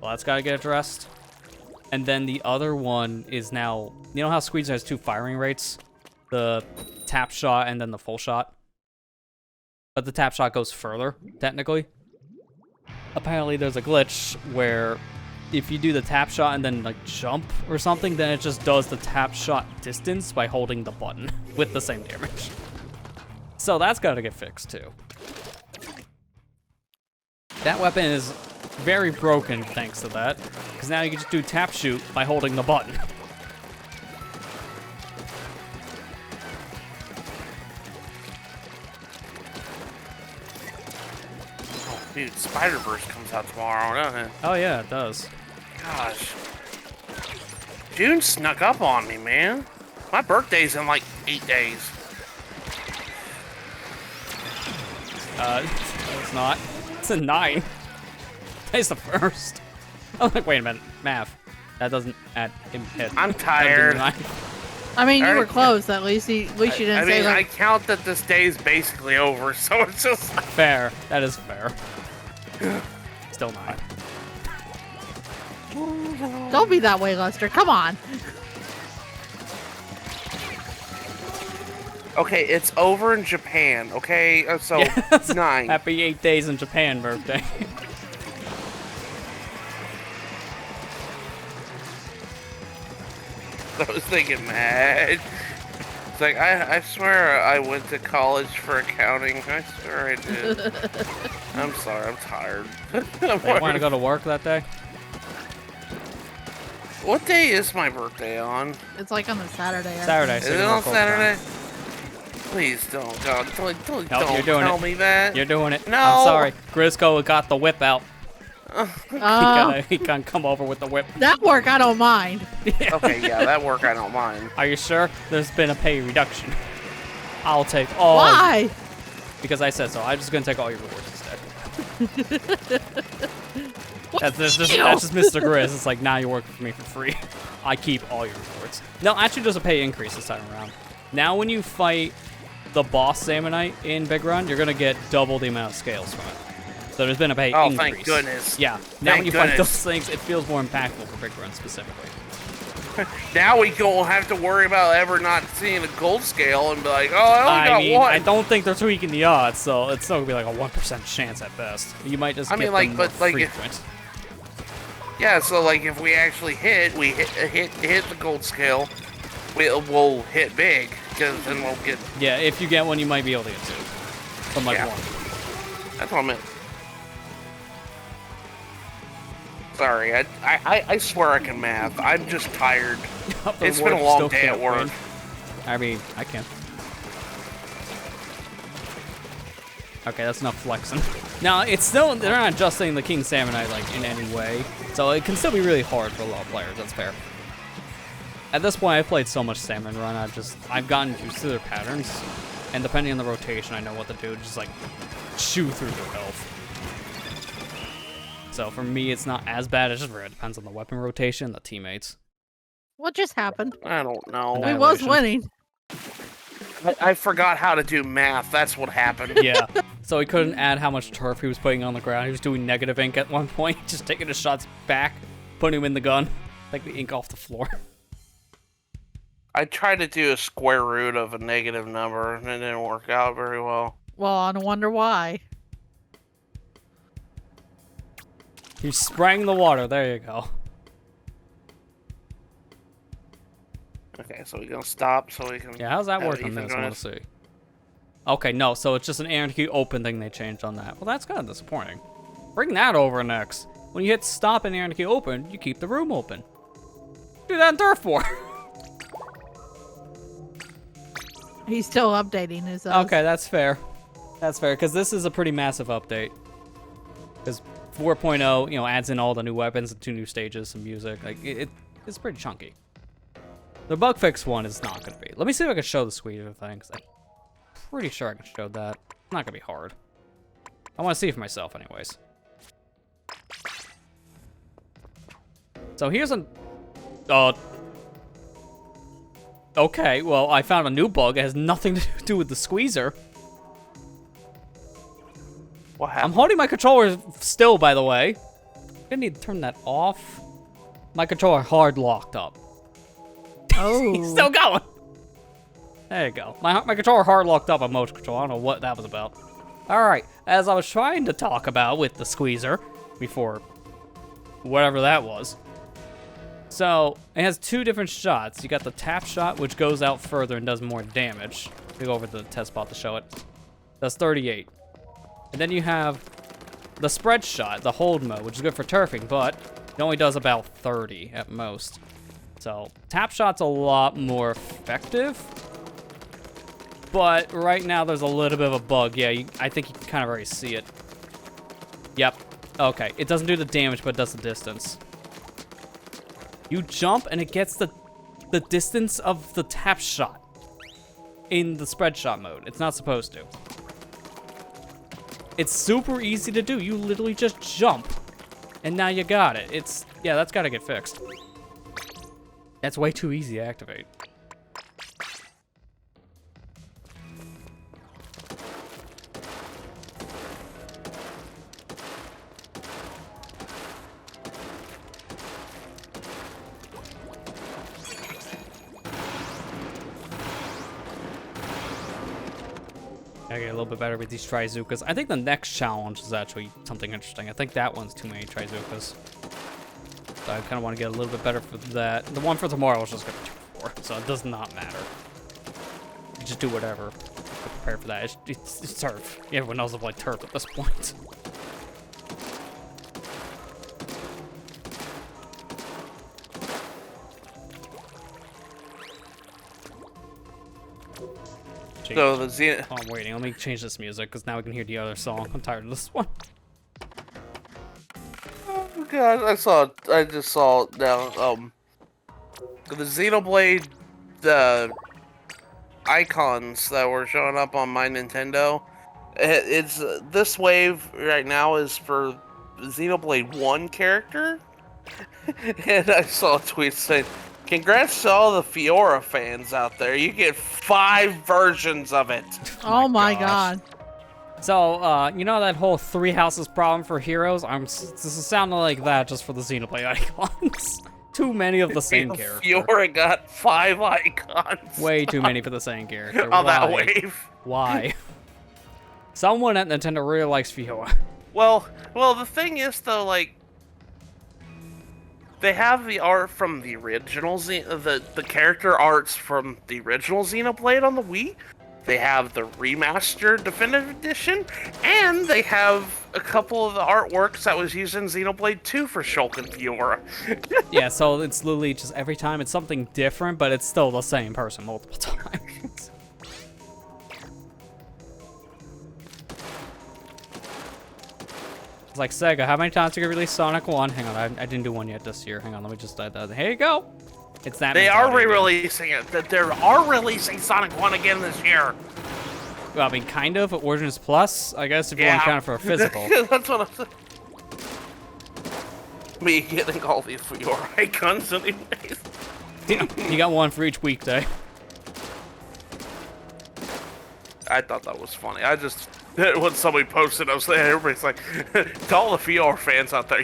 Well, that's gotta get addressed. And then the other one is now... You know how Squeezer has 2 firing rates? The tap shot and then the full shot? But the tap shot goes further, technically. Apparently there's a glitch where if you do the tap shot and then like jump or something, then it just does the tap shot distance by holding the button with the same damage. So that's gotta get fixed too. That weapon is very broken thanks to that, because now you can just do tap shoot by holding the button. Dude, Spider-Verse comes out tomorrow, doesn't it? Oh yeah, it does. Gosh. June snuck up on me, man. My birthday's in like 8 days. It's not. It's a 9. Today's the 1st. I'm like, wait a minute, math. That doesn't add in hit. I'm tired. I mean, you Alright. were close. At least you didn't I say mean, I like. count that this day's basically over, so it's just like... Fair. That is fair. Still 9. Don't be that way, Lester. Come on. Okay, it's over in Japan, okay? So, Yes. 9. Happy 8 days in Japan birthday. I was thinking, man. It's like, I swear I went to college for accounting. I swear I did. I'm sorry, I'm tired. You want to go to work that day? What day is my birthday on? It's like on a Saturday. I Saturday. think. So Is you it can on work overtime. Saturday? Please don't, God. Don't Nope, don't you're doing tell it. me that. You're doing it. No. I'm sorry. Grisco got the whip out. Oh, He can come over with the whip. that work I don't mind. Okay, yeah, that work I don't mind. Are you sure? There's been a pay reduction. I'll take all. Why? Because I said so. I'm just gonna take all your rewards instead. That's just Mr. Grizz. It's like, now you're working for me for free. I keep all your rewards. No, actually, there's a pay increase this time around. Now, when you fight the boss Samonite in Big Run, you're gonna get double the amount of scales from it. So there's been a pay increase. Thank goodness. Yeah. Now Thank when you fight goodness. those things, it feels more impactful for Big Run specifically. Now we don't have to worry about ever not seeing a gold scale and be like, oh, I only got one. I don't think they're tweaking the odds, so it's still gonna be like a 1% chance at best. You might just get them more frequent. Yeah, so like if we actually hit the gold scale, we'll hit big, because then we'll get... Yeah, if you get one, you might be able to get 2. From like Yeah. 1. That's what I meant. Sorry, I swear I can math. I'm just tired. It's been a long day at work. I mean, I can. Okay, that's enough flexing. Now, it's still, they're not adjusting the King Samurai, like, in any way. So it can still be really hard for low players, that's fair. At this point, I've played so much Salmon Run, I've gotten used to their patterns. And depending on the rotation, I know what to do, just like, chew through their health. So for me, it's not as bad, it just really depends on the weapon rotation, the teammates. What just happened? I don't know. We was winning. I forgot how to do math. That's what happened. Yeah. So he couldn't add how much turf he was putting on the ground. He was doing negative ink at one point, just taking his shots back, putting him in the gun, like the ink off the floor. I tried to do a square root of a negative number, and it didn't work out very well. Well, I wonder why. He sprang the water. There you go. Okay, so we're gonna stop so we can. Yeah, how's that have work on even this? I want drive. to see. Okay, no, so it's just an Aaron key open thing they changed on that. Well, that's kind of disappointing. Bring that over next. When you hit stop and Aaron key open, you keep the room open. Do that in Turf War. He's still updating his. Okay, that's fair. That's fair, because this is a pretty massive update. Because 4.0, you know, adds in all the new weapons and 2 new stages, some music. Like, it's pretty chunky. The bug fix one is not going to be. Let me see if I can show the squeezer thing, because I'm pretty sure I can show that. It's not going to be hard. I want to see it for myself, anyways. So here's an... okay, well, I found a new bug. It has nothing to do with the squeezer. What I'm happened? holding my controller still, by the way. I'm gonna need to turn that off. My controller hard locked up. Oh. He's still going. There you go. My controller hard locked up on motion control. I don't know what that was about. All right, as I was trying to talk about with the squeezer before whatever that was. So it has 2 different shots. You got the tap shot, which goes out further and does more damage. We go over to the test spot to show it. That's 38. And then you have the spread shot, the hold mode, which is good for turfing, but it only does about 30 at most. So tap shot's a lot more effective. But right now there's a little bit of a bug. Yeah, I think you can kind of already see it. Yep. Okay, it doesn't do the damage, but it does the distance. You jump and it gets the distance of the tap shot in the spread shot mode. It's not supposed to. It's super easy to do. You literally just jump and now you got it. Yeah, that's got to get fixed. That's way too easy to activate. I get a little bit better with these Trizukas. I think the next challenge is actually something interesting. I think that one's too many Trizukas. So I kind of want to get a little bit better for that. The one for tomorrow is just going to be 2 4, so it does not matter. You just do whatever to prepare for that. It's turf. Everyone knows I play turf at this point. So the Xena. Oh, I'm waiting. Let me change this music because now we can hear the other song. I'm tired of this one. Oh god, I just saw now. The Xenoblade, the icons that were showing up on my Nintendo. It's this wave right now is for Xenoblade 1 character, and I saw a tweet saying, "Congrats to all the Fiora fans out there. You get 5 versions of it." Oh my gosh. god. So, you know that whole 3 houses problem for heroes? This is sounding like that just for the Xenoblade icons. Too many of the same character. Fiora got 5 icons. Way too many for the same character. On that Why? wave. Why? Someone at Nintendo really likes Fiora. Well, the thing is though, like, they have the art from the original the character arts from the original Xenoblade on the Wii. They have the remastered definitive edition, and they have a couple of the artworks that was used in Xenoblade 2 for Shulk and Fiora. Yeah, so it's literally just every time it's something different, but it's still the same person multiple times. It's like, Sega, how many times are you gonna release Sonic 1? Hang on, I didn't do one yet this year. Hang on, let me just add that. Here you go. It's that. They are mentality again. re-releasing it. They are releasing Sonic 1 again this year. Well, I mean, kind of. Origins Plus, I guess, if you want to count it for a physical. That's what I'm saying. Me getting all these for your icons anyways. You got one for each weekday. I thought that was funny. I just, when somebody posted, I was like, everybody's like, to all the VR fans out there,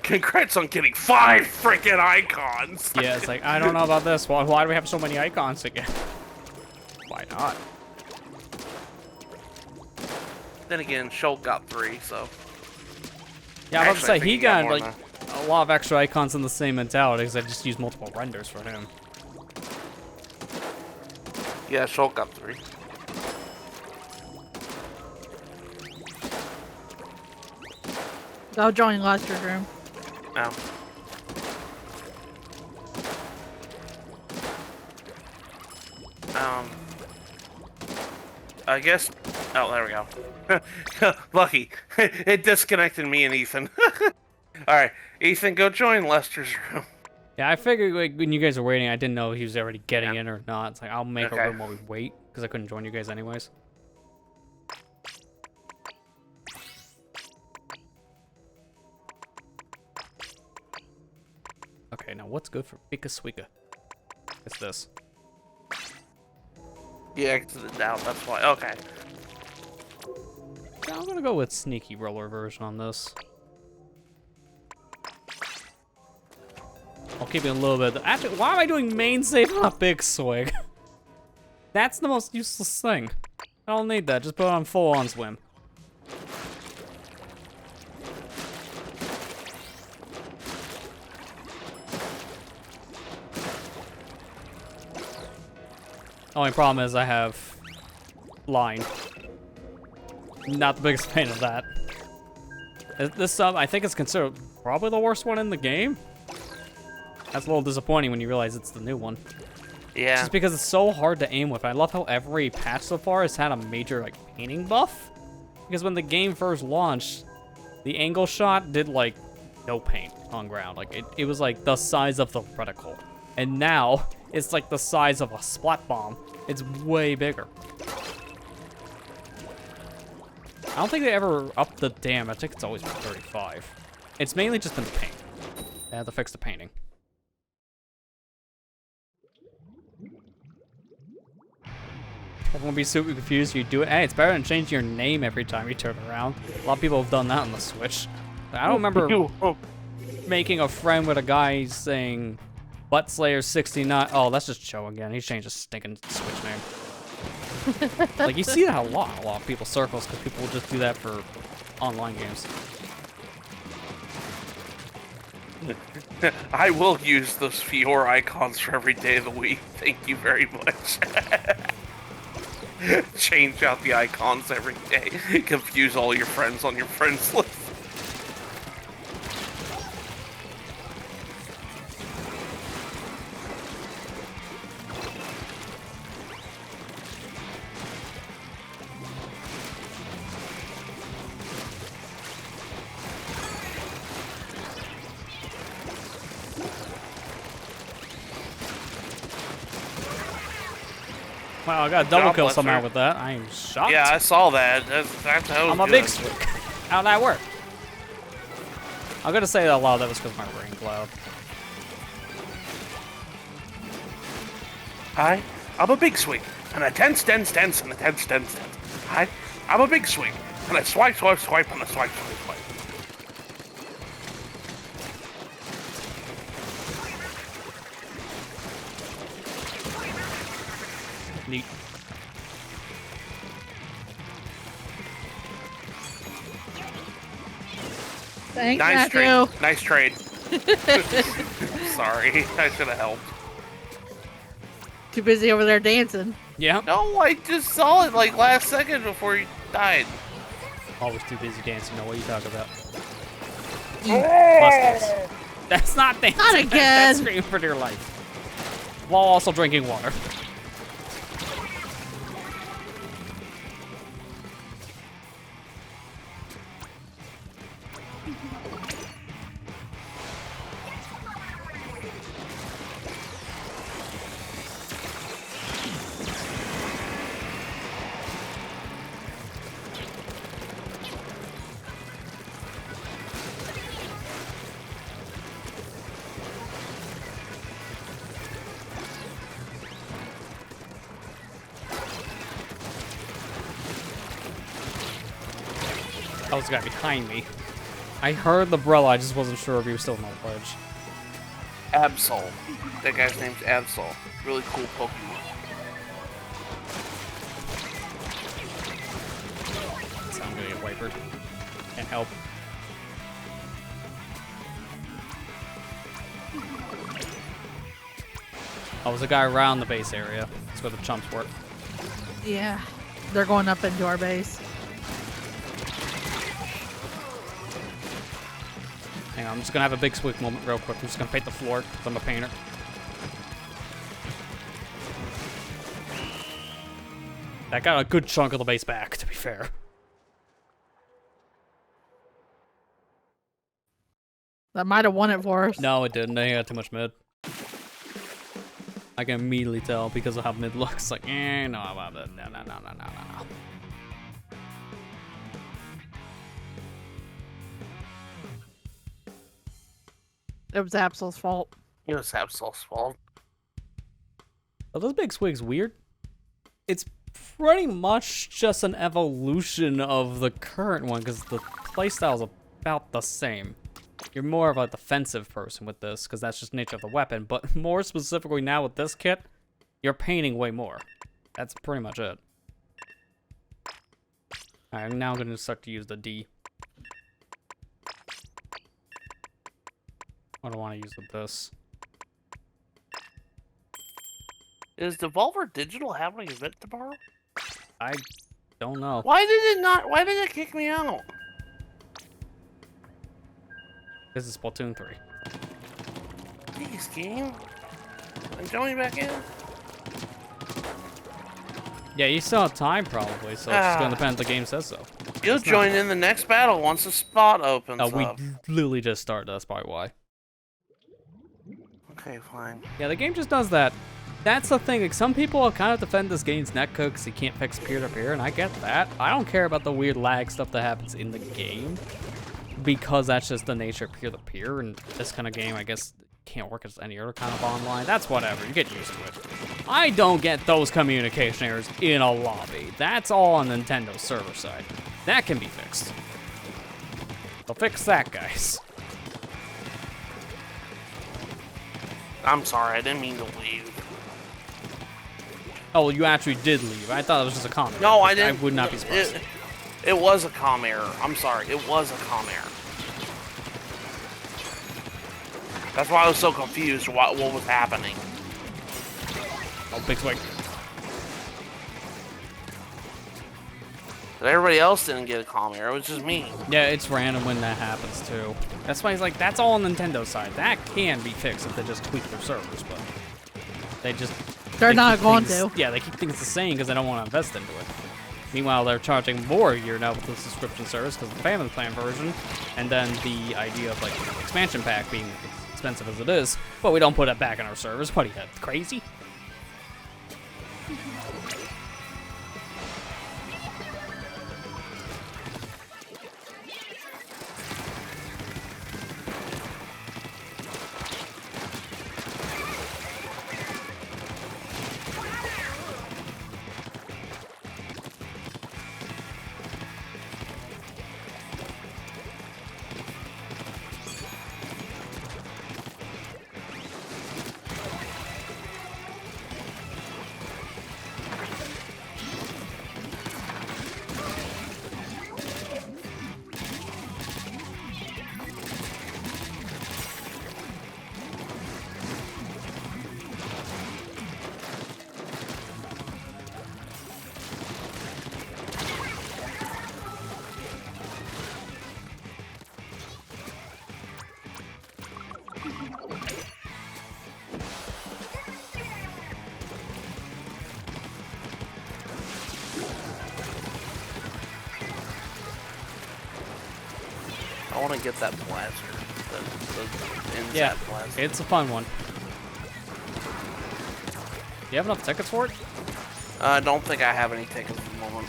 congrats on getting 5 freaking icons. Yeah, it's like, I don't know about this. Why do we have so many icons again? Why not? Then again, Shulk got 3, so. Yeah, I was about to Actually, I say, think he got, more like, than a lot of extra icons in the same mentality, because I just used multiple renders for him. Yeah, Shulk got 3. Go join Lester's room. No. I guess. Oh, there we go. Lucky. It disconnected me and Ethan. Alright, Ethan, go join Lester's room. Yeah, I figured like, when you guys were waiting, I didn't know he was already getting in or not. It's like, I'll make a Okay. room while we wait, because I couldn't join you guys anyways. Okay, now what's good for Pika Swika? It's this. You exited out, that's why. Okay. Yeah, I'm gonna go with sneaky roller version on this. I'll keep it a little bit. Actually, why am I doing main save on a big swig? That's the most useless thing. I don't need that. Just put it on full on swim. Only problem is I have line. Not the biggest fan of that. This sub, I think, is considered probably the worst one in the game. That's a little disappointing when you realize it's the new one. Yeah. Just because it's so hard to aim with. I love how every patch so far has had a major like painting buff. Because when the game first launched, the angle shot did like no paint on ground. Like it was like the size of the reticle. And now it's like the size of a splat bomb. It's way bigger. I don't think they ever upped the damage. I think it's always been 35. It's mainly just been the paint. They had to fix the painting. Everyone be super confused. You do it. Hey, it's better than changing your name every time you turn around. A lot of people have done that on the Switch. I don't remember making a friend with a guy saying Buttslayer69. Oh, that's just Joe again. He's changed his stinking Switch name. Like, you see that a lot of people's circles, because people will just do that for online games. I will use those Fiora icons for every day of the week. Thank you very much. Change out the icons every day. Confuse all your friends on your friends list. Wow, I got a double God kill bless somehow her. with that. I am shocked. Yeah, I saw that. That's how I'm a big swig. How'd that work? I'm gonna say that a lot of that was because of my rain cloud. Hi, I'm a big swing. And a tense, and a tense. Hi, I'm a big swing. And a swipe, and a swipe. Neat. Thanks, Nice Matthew. trade. Nice trade. Sorry, I should have helped. Too busy over there dancing. Yeah. No, I just saw it like last second before he died. Always too busy dancing. Know what you talk about? Oh! Busters. That's not dancing. Not again. That's screaming for dear life. While also drinking water. That was the guy behind me. I heard the umbrella, I just wasn't sure if he was still on the ledge. Absol. That guy's name's Absol. Really cool Pokemon. So I'm gonna get wipered. Can't help. Oh, there's a guy around the base area. That's where the chumps work. Yeah. They're going up into our base. Hang on, I'm just gonna have a big squeak moment real quick. I'm just gonna paint the floor, because I'm a painter. That got a good chunk of the base back, to be fair. That might have won it for us. No, it didn't. They had too much mid. I can immediately tell because of how mid looks. Like, no, no. It was Absol's fault. It was Absol's fault. Are those big swigs weird? It's pretty much just an evolution of the current one because the playstyle is about the same. You're more of a defensive person with this because that's just the nature of the weapon, but more specifically now with this kit, you're painting way more. That's pretty much it. Alright, now I'm going to start to use the D. What do I want to use with this? Is Devolver Digital having an event tomorrow? I don't know. Why did it not? Why did it kick me out? This is Splatoon 3. Jeez, game. And join me back in. Yeah, you still have time probably, so it's just going to depend if the game says so. You'll join in the next battle once the spot opens We up. literally just started, that's probably why. Okay, fine. Yeah, the game just does that. That's the thing, like, some people kind of defend this game's netcode because you can't fix peer-to-peer, and I get that. I don't care about the weird lag stuff that happens in the game, because that's just the nature of peer-to-peer, and this kind of game, I guess, can't work as any other kind of online. That's whatever, you get used to it. I don't get those communication errors in a lobby. That's all on Nintendo's server side. That can be fixed. So fix that, guys. I'm sorry, I didn't mean to leave. Oh, you actually did leave. I thought it was just a comment. No, I didn't. I would not be surprised. It was a comm error. I'm sorry, it was a comm error. That's why I was so confused what was happening. Oh, big swing. But everybody else didn't get a comm error, it was just me. Yeah, it's random when that happens too. That's why he's like, that's all on Nintendo's side. That can be fixed if they just tweak their servers, but they not keep going things, to. Yeah, they keep things the same because they don't want to invest into it. Meanwhile, they're charging more a year now with the subscription service because of the family plan version, and then the idea of like the expansion pack being expensive as it is, but we don't put it back in our servers. What are you, crazy? want to get that blaster. The inside Yeah, blaster. it's a fun one. Do you have enough tickets for it? I don't think I have any tickets at the moment.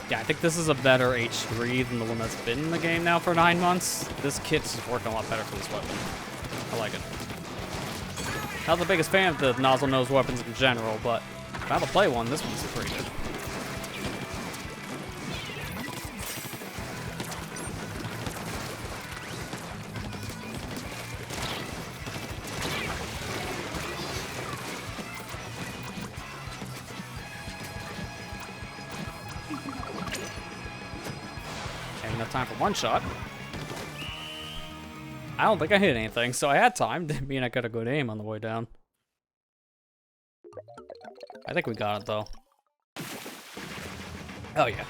Yeah, I think this is a better H3 than the one that's been in the game now for 9 months. This kit's working a lot better for this weapon. I like it. Not the biggest fan of the nozzle nose weapons in general, but if I have to play one, this one's pretty good. Enough time for one shot. I don't think I hit anything, so I had time. Didn't mean I got a good aim on the way down. I think we got it though. Oh yeah.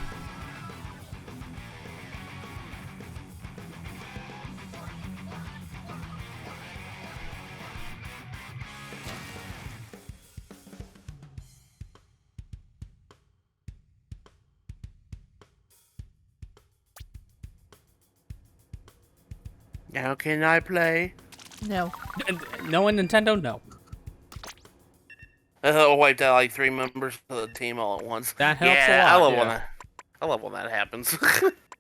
Now can I play? No. No in Nintendo? No. I'll wipe out like 3 members of the team all at once. That helps yeah, a lot. I love Yeah. when I love when that happens.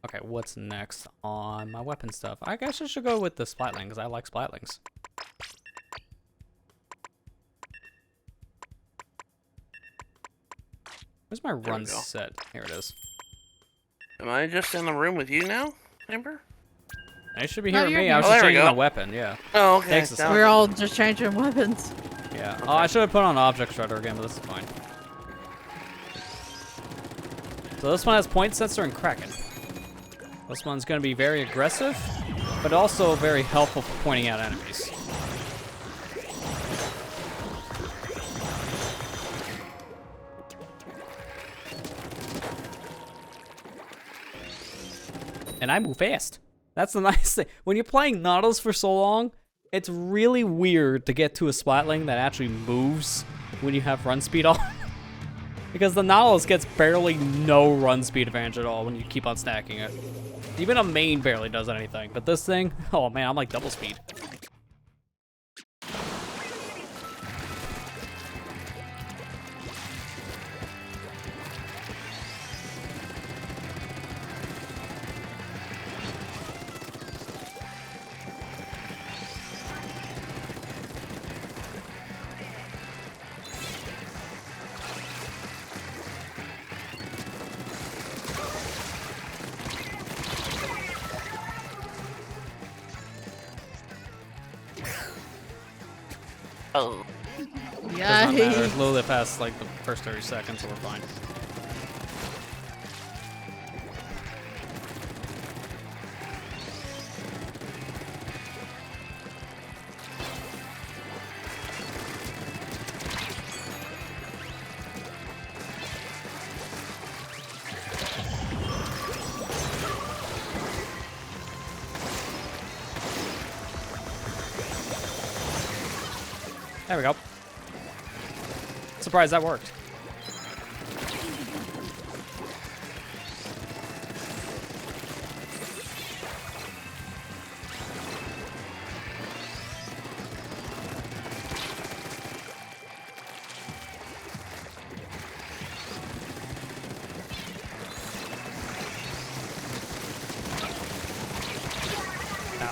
Okay, what's next on my weapon stuff? I guess I should go with the Splatling, because I like Splatlings. Where's my There we run go. set? Here it is. Am I just in the room with you now, Amber? It should be No, here with you're me. here. I was Oh, just there we changing my go. weapon, yeah. Oh, okay. Takes a Down. second. We're all just changing weapons. Yeah. Okay. Oh, I should have put on Object Shredder again, but this is fine. So this one has Point Sensor and Kraken. This one's going to be very aggressive, but also very helpful for pointing out enemies. And I move fast. That's the nice thing. When you're playing Nautilus for so long, it's really weird to get to a Splatling that actually moves when you have run speed on. Because the Nautilus gets barely no run speed advantage at all when you keep on stacking it. Even a main barely does anything, but this thing, oh man, I'm like double speed. Oh. Does not matter. Yikes. Literally past like the first 30 seconds, so we're fine. There we go. Surprised that worked.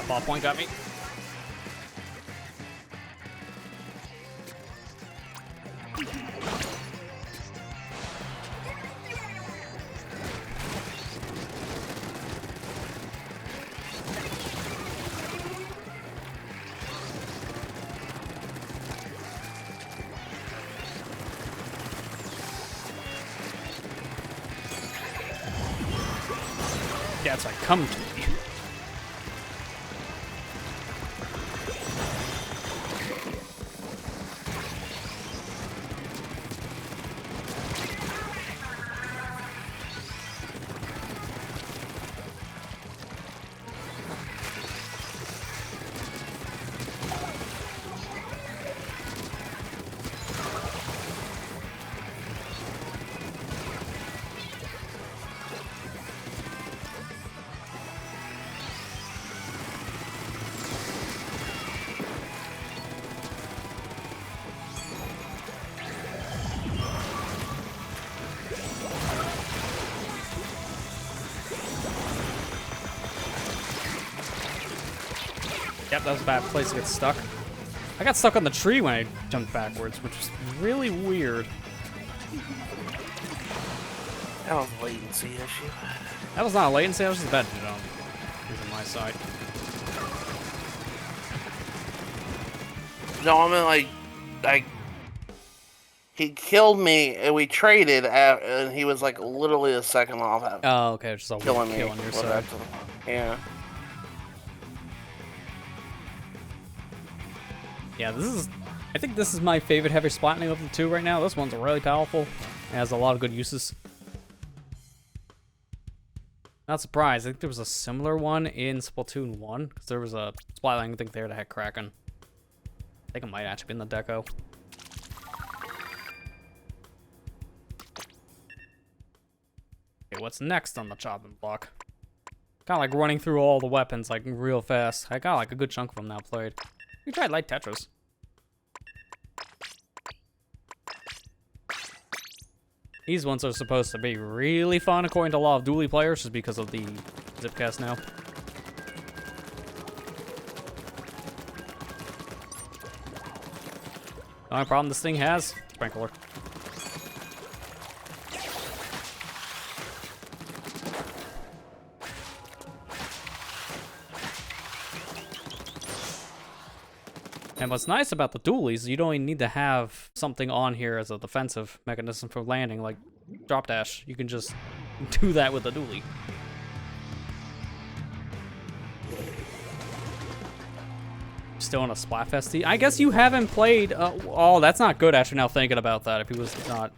Ball point got me. Yeah, it's like, come to me. Yep, that was a bad place to get stuck. I got stuck on the tree when I jumped backwards, which was really weird. That was a latency issue. That was not a latency, that was just a bad jump. Here's on my side. No, I mean, like, he killed me, and we traded, and he was like literally a second off. Oh, okay, just a killing kill on your Well, side. Yeah. Yeah, I think this is my favorite heavy splatting of the two right now. This one's really powerful. It has a lot of good uses. Not surprised. I think there was a similar one in Splatoon 1, because there was a splatling I think there that had Kraken. I think it might actually be in the deco. Okay, what's next on the chopping block? Kind of like running through all the weapons like real fast. I got like a good chunk of them now played. We tried light Tetris. These ones are supposed to be really fun according to a lot of dually players just because of the zipcast now. The only problem this thing has, sprinkler. And what's nice about the dualies, you don't even need to have something on here as a defensive mechanism for landing, like drop dash. You can just do that with a dually. Still on a Splatfest. I guess you haven't played. Oh, that's not good. Actually, now thinking about that, if he was not.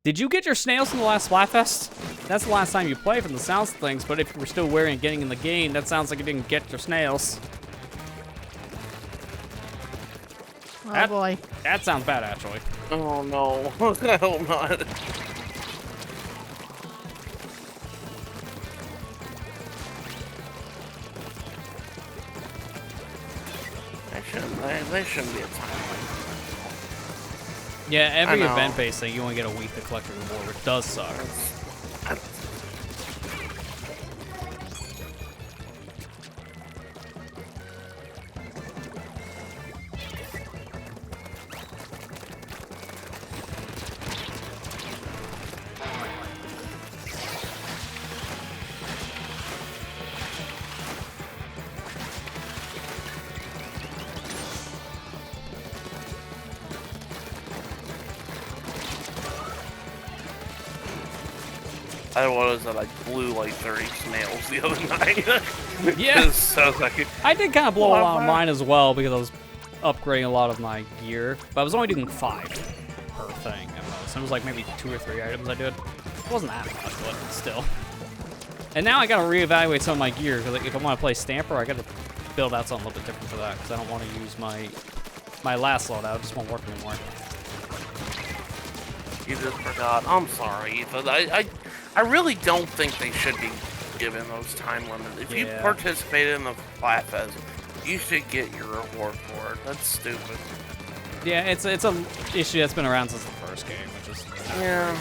Did you get your snails from the last Splatfest? That's the last time you played from the sounds of things. But if you were still wearing and getting in the game, that sounds like you didn't get your snails. Oh boy. That sounds bad, actually. Oh no. I hope not. They shouldn't be a timeline. Yeah, every event-based thing, you only get a week to collect your reward, which does suck. I was that I blew like 30 snails the other night. Yeah. So like, I did kind of blow a lot of mine as well because I was upgrading a lot of my gear, but I was only doing 5 per thing at most. It was like maybe 2 or 3 items I did. It wasn't that much, but still. And now I gotta reevaluate some of my gear because like, if I want to play Stamper, I gotta build out something a little bit different for that because I don't want to use my last loadout. It just won't work anymore. you just forgot. I'm sorry, but I really don't think they should be given those time limits. If you participated in the Splatfest, you should get your reward for it. That's stupid. Yeah, it's a issue that's been around since the first game, which is yeah.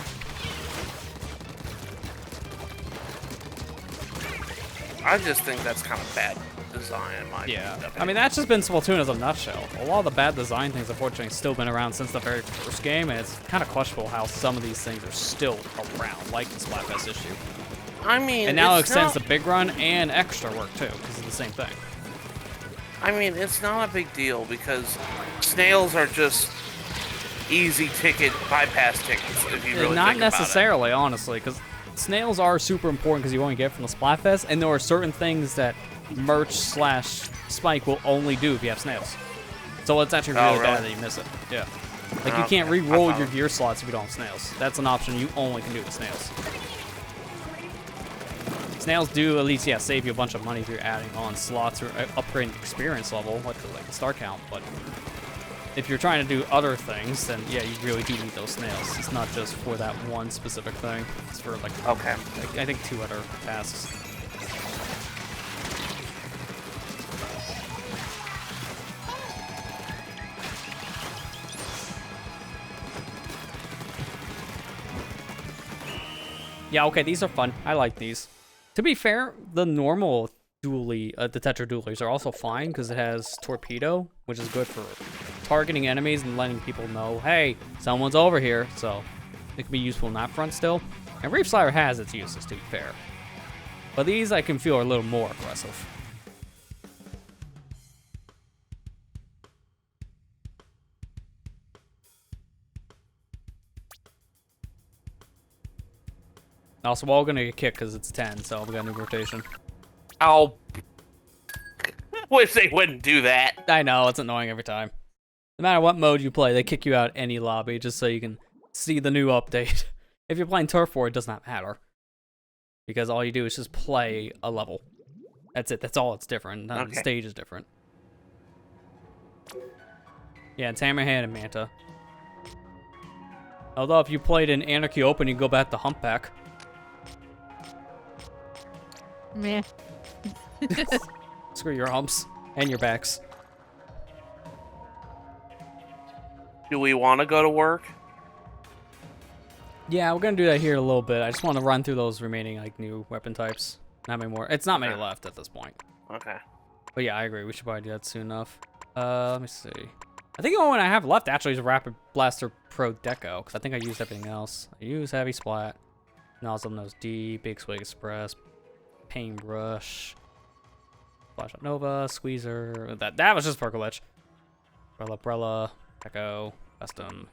I just think that's kind of bad design in my opinion. I mean, that's just been Splatoon as a nutshell. A lot of the bad design things, unfortunately, still been around since the very first game, and it's kind of questionable how some of these things are still around, like the Splatfest issue. I mean, and now it extends the big run and extra work too, because it's the same thing. I mean, it's not a big deal because snails are just easy ticket bypass tickets. If you really not think necessarily, honestly, because snails are super important because you only get from the Splatfest, and there are certain things that merch/Spike will only do if you have snails. So it's actually really bad that you miss it. Yeah. Like, you can't re-roll your gear slots if you don't have snails. That's an option you only can do with snails. Snails do at least, save you a bunch of money if you're adding on slots or upgrading the experience level, like the star count, but if you're trying to do other things, then yeah, you really do need those snails. It's not just for that one specific thing. It's for like, I think 2 other tasks. Yeah, okay, these are fun. I like these. To be fair, the normal dually, the Tetra dualies are also fine because it has torpedo, which is good for targeting enemies and letting people know, hey, someone's over here. So it can be useful in that front still. And Reef Slider has its uses, to be fair. But these I can feel are a little more aggressive. Also, we're all gonna get kicked because it's 10, so we got a new rotation. I'll wish they wouldn't do that. I know, it's annoying every time. No matter what mode you play, they kick you out any lobby just so you can see the new update. If you're playing Turf War, it does not matter. Because all you do is just play a level. That's it, that's all it's different. None of the stage is different. Yeah, it's Hammerhand and Manta. Although if you played in Anarchy Open, you can go back to Humpback. Meh. Screw your humps and your backs. Do we want to go to work? Yeah, we're gonna do that here in a little bit. I just want to run through those remaining like new weapon types. Not many more. It's not many left at this point. Okay. But yeah, I agree. We should probably do that soon enough. Let me see. I think the only one I have left actually is Rapid Blaster Pro Deco, because I think I used everything else. I used Heavy Splat, Nozzle Nose D, Big Swig Express, Paintbrush, Flashlight Nova, Squeezer. That was just for glitch. Umbrella, Echo, Custom.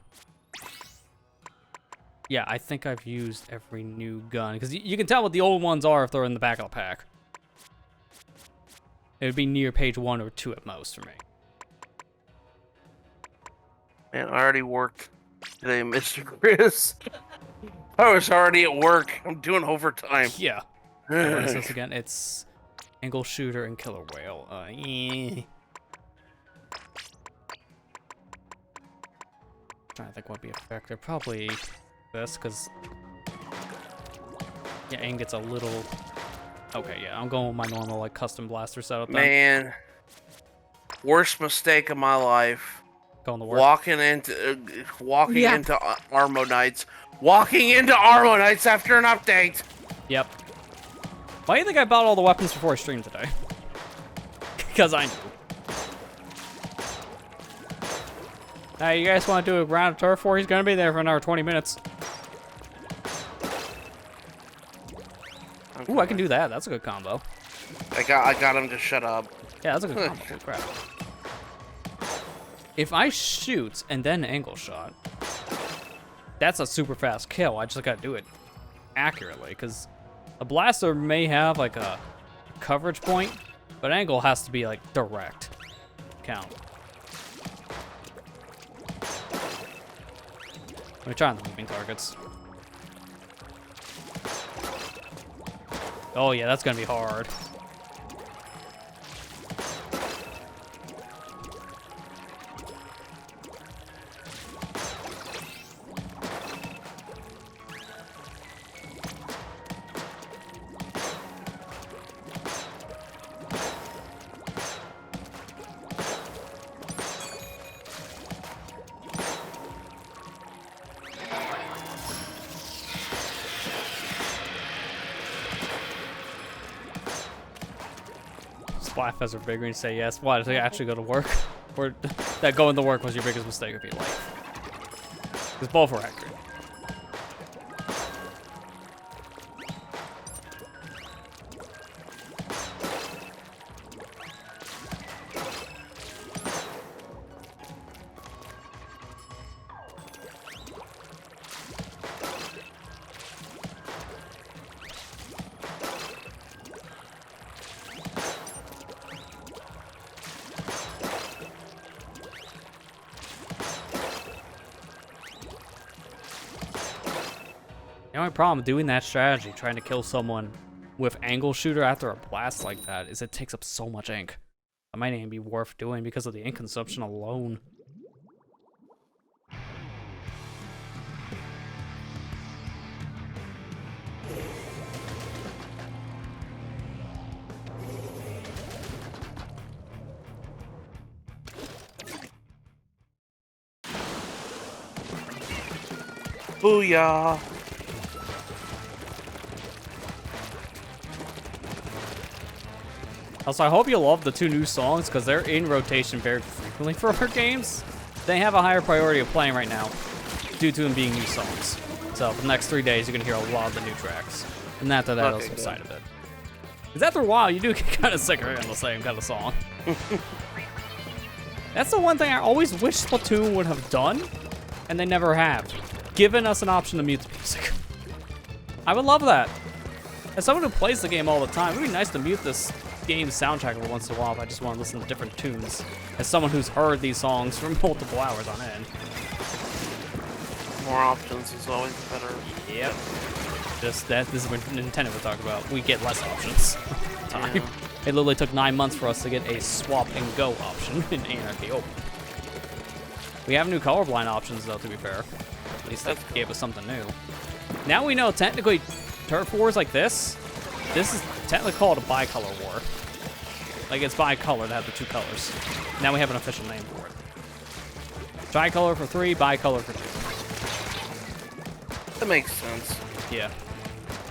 Yeah, I think I've used every new gun, because you can tell what the old ones are if they're in the back of the pack. It would be near page 1 or 2 at most for me. Man, I already worked today, Mr. Chris. I was already at work. I'm doing overtime. Yeah. What is this again? It's Angle Shooter and Killer Whale. Trying to think what would be effective. Probably this, because yeah, aim gets a little. Okay, yeah, I'm going with my normal like custom blaster setup. Man, worst mistake of my life. Going to work. Walking into Armonites. Walking into Armonites after an update. Yep. Why do you think I bought all the weapons before I streamed today? Because I knew. Hey, you guys want to do a round of Turf War? He's going to be there for another 20 minutes. Ooh, I can do that. That's a good combo. I got him to shut up. Yeah, that's a good combo. Holy crap. If I shoot and then angle shot, that's a super fast kill. I just gotta do it accurately, because a blaster may have like a coverage point, but angle has to be like direct count. Let me try on the moving targets. Oh yeah, that's gonna be hard. Splatfest are bigger and say yes. Why did they actually go to work? Or that going to work was your biggest mistake of your life? Because both were accurate. The only problem doing that strategy, trying to kill someone with angle shooter after a blast like that, is it takes up so much ink. It might even be worth doing because of the ink consumption alone. Booyah! Also, I hope you love the 2 new songs, because they're in rotation very frequently for our games. They have a higher priority of playing right now, due to them being new songs. So, for the next 3 days, you're going to hear a lot of the new tracks. And after that, Okay, I'll good. side of it. Because after a while, you do get kind of sick of hearing the same kind of song. That's the one thing I always wish Splatoon would have done, and they never have. Given us an option to mute the music. I would love that. As someone who plays the game all the time, it would be nice to mute this game's soundtrack every once in a while if I just want to listen to different tunes. As someone who's heard these songs for multiple hours on end. More options is always better. Yep. Just that, this is what Nintendo would talk about. We get less options. Time. Yeah. It literally took 9 months for us to get a swap and go option in Anarchy. Oh. We have new colorblind options though, to be fair. At least that gave us something new. Now we know technically turf wars like this is technically called a bicolor war. Like it's bicolor to have the 2 colors. Now we have an official name for it. Tricolor for 3, bicolor for 2. That makes sense. Yeah.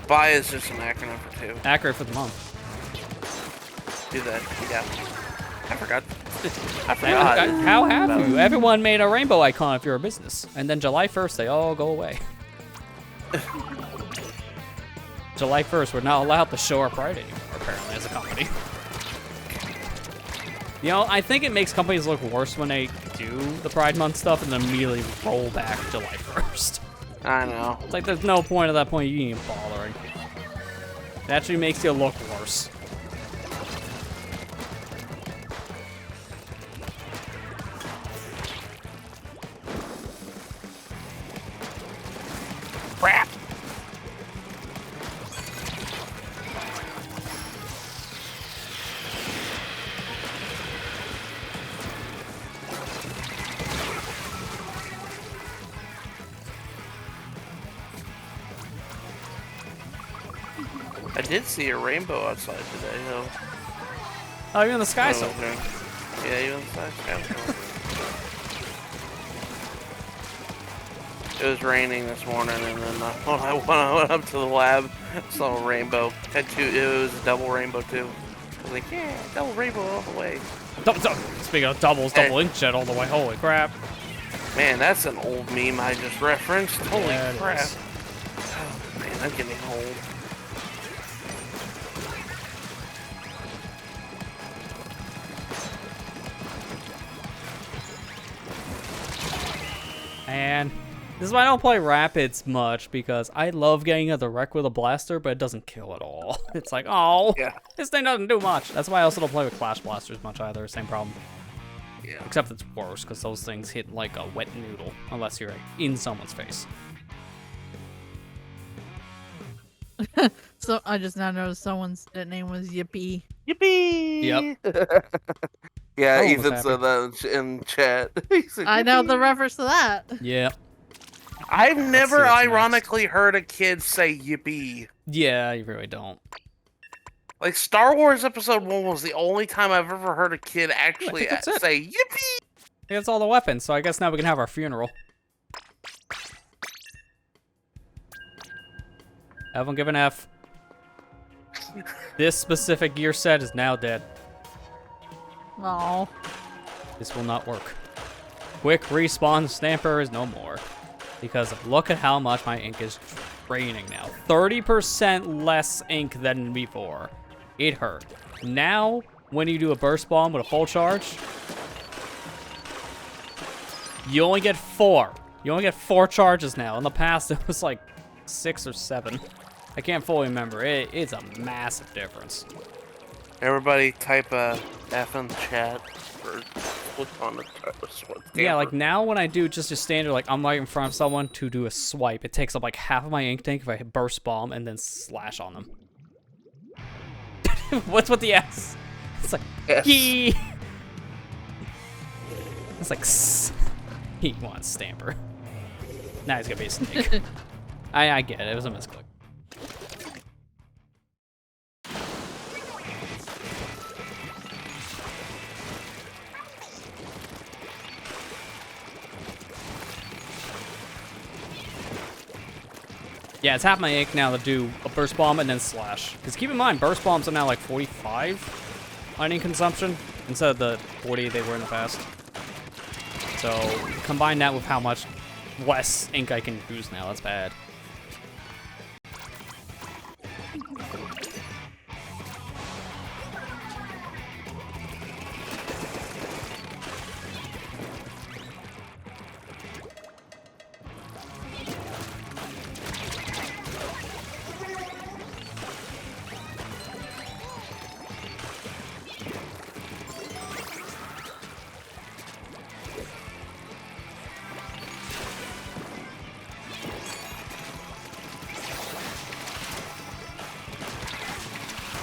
Bi is just an acronym for 2. Accurate for the month. Do that. Yeah. I forgot. I forgot. How have you? Everyone made a rainbow icon if you're a business. And then July 1st, they all go away. July 1st, we're not allowed to show our pride anymore, apparently, as a company. You know, I think it makes companies look worse when they do the Pride Month stuff and then immediately roll back July 1st. I know. It's like there's no point at that point you even bothering. It actually makes you look worse. Crap. I did see a rainbow outside today, though. Oh, you're in the sky, so. Yeah, even the sky. It was raining this morning, and then when I went up to the lab, saw a rainbow. It was a double rainbow too. I was like, yeah, double rainbow all the way. Speaking of doubles, double inkjet all the way. Holy crap! Man, that's an old meme I just referenced. Holy Yeah, it crap! is. Oh, man, I'm getting old. And this is why I don't play Rapids much, because I love getting a direct with a blaster, but it doesn't kill at all. It's like, oh, Yeah. this thing doesn't do much. That's why I also don't play with Clash Blasters much either. Same problem. Yeah. Except it's worse, because those things hit like a wet noodle, unless you're in someone's face. So I just now noticed someone's name was Yippee. Yippee! Yep. Yeah, Oh, Ethan was said that in chat. He said, I know the "Yippee." reference to that. Yeah. I've never see what's ironically heard a kid say yippee. Yeah, you really don't. Like, Star Wars Episode 1 was the only time I've ever heard a kid actually that's it. say yippee! That's all the weapons, so I guess now we can have our funeral. Everyone give an F. This specific gear set is now dead. Oh, This will not work. Quick respawn stamper is no more. Because look at how much my ink is draining now. 30% less ink than before. It hurt. Now, when you do a burst bomb with a full charge, you only get 4. You only get 4 charges now. In the past, it was like 6 or 7. I can't fully remember. It's a massive difference. Everybody type a F in the chat or click on the Yeah, like now when I do just a standard, like I'm right in front of someone to do a swipe, it takes up like half of my ink tank if I hit burst bomb and then slash on them. What's with the S? It's like, Yes. yee. It's like, he wants stamper. Now he's gonna be a snake. I get it, it was a misclick. Yeah, it's half my ink now to do a burst bomb and then slash. Because keep in mind, burst bombs are now like 45. onion consumption instead of the 40 they were in the past. So combine that with how much less ink I can use now. That's bad.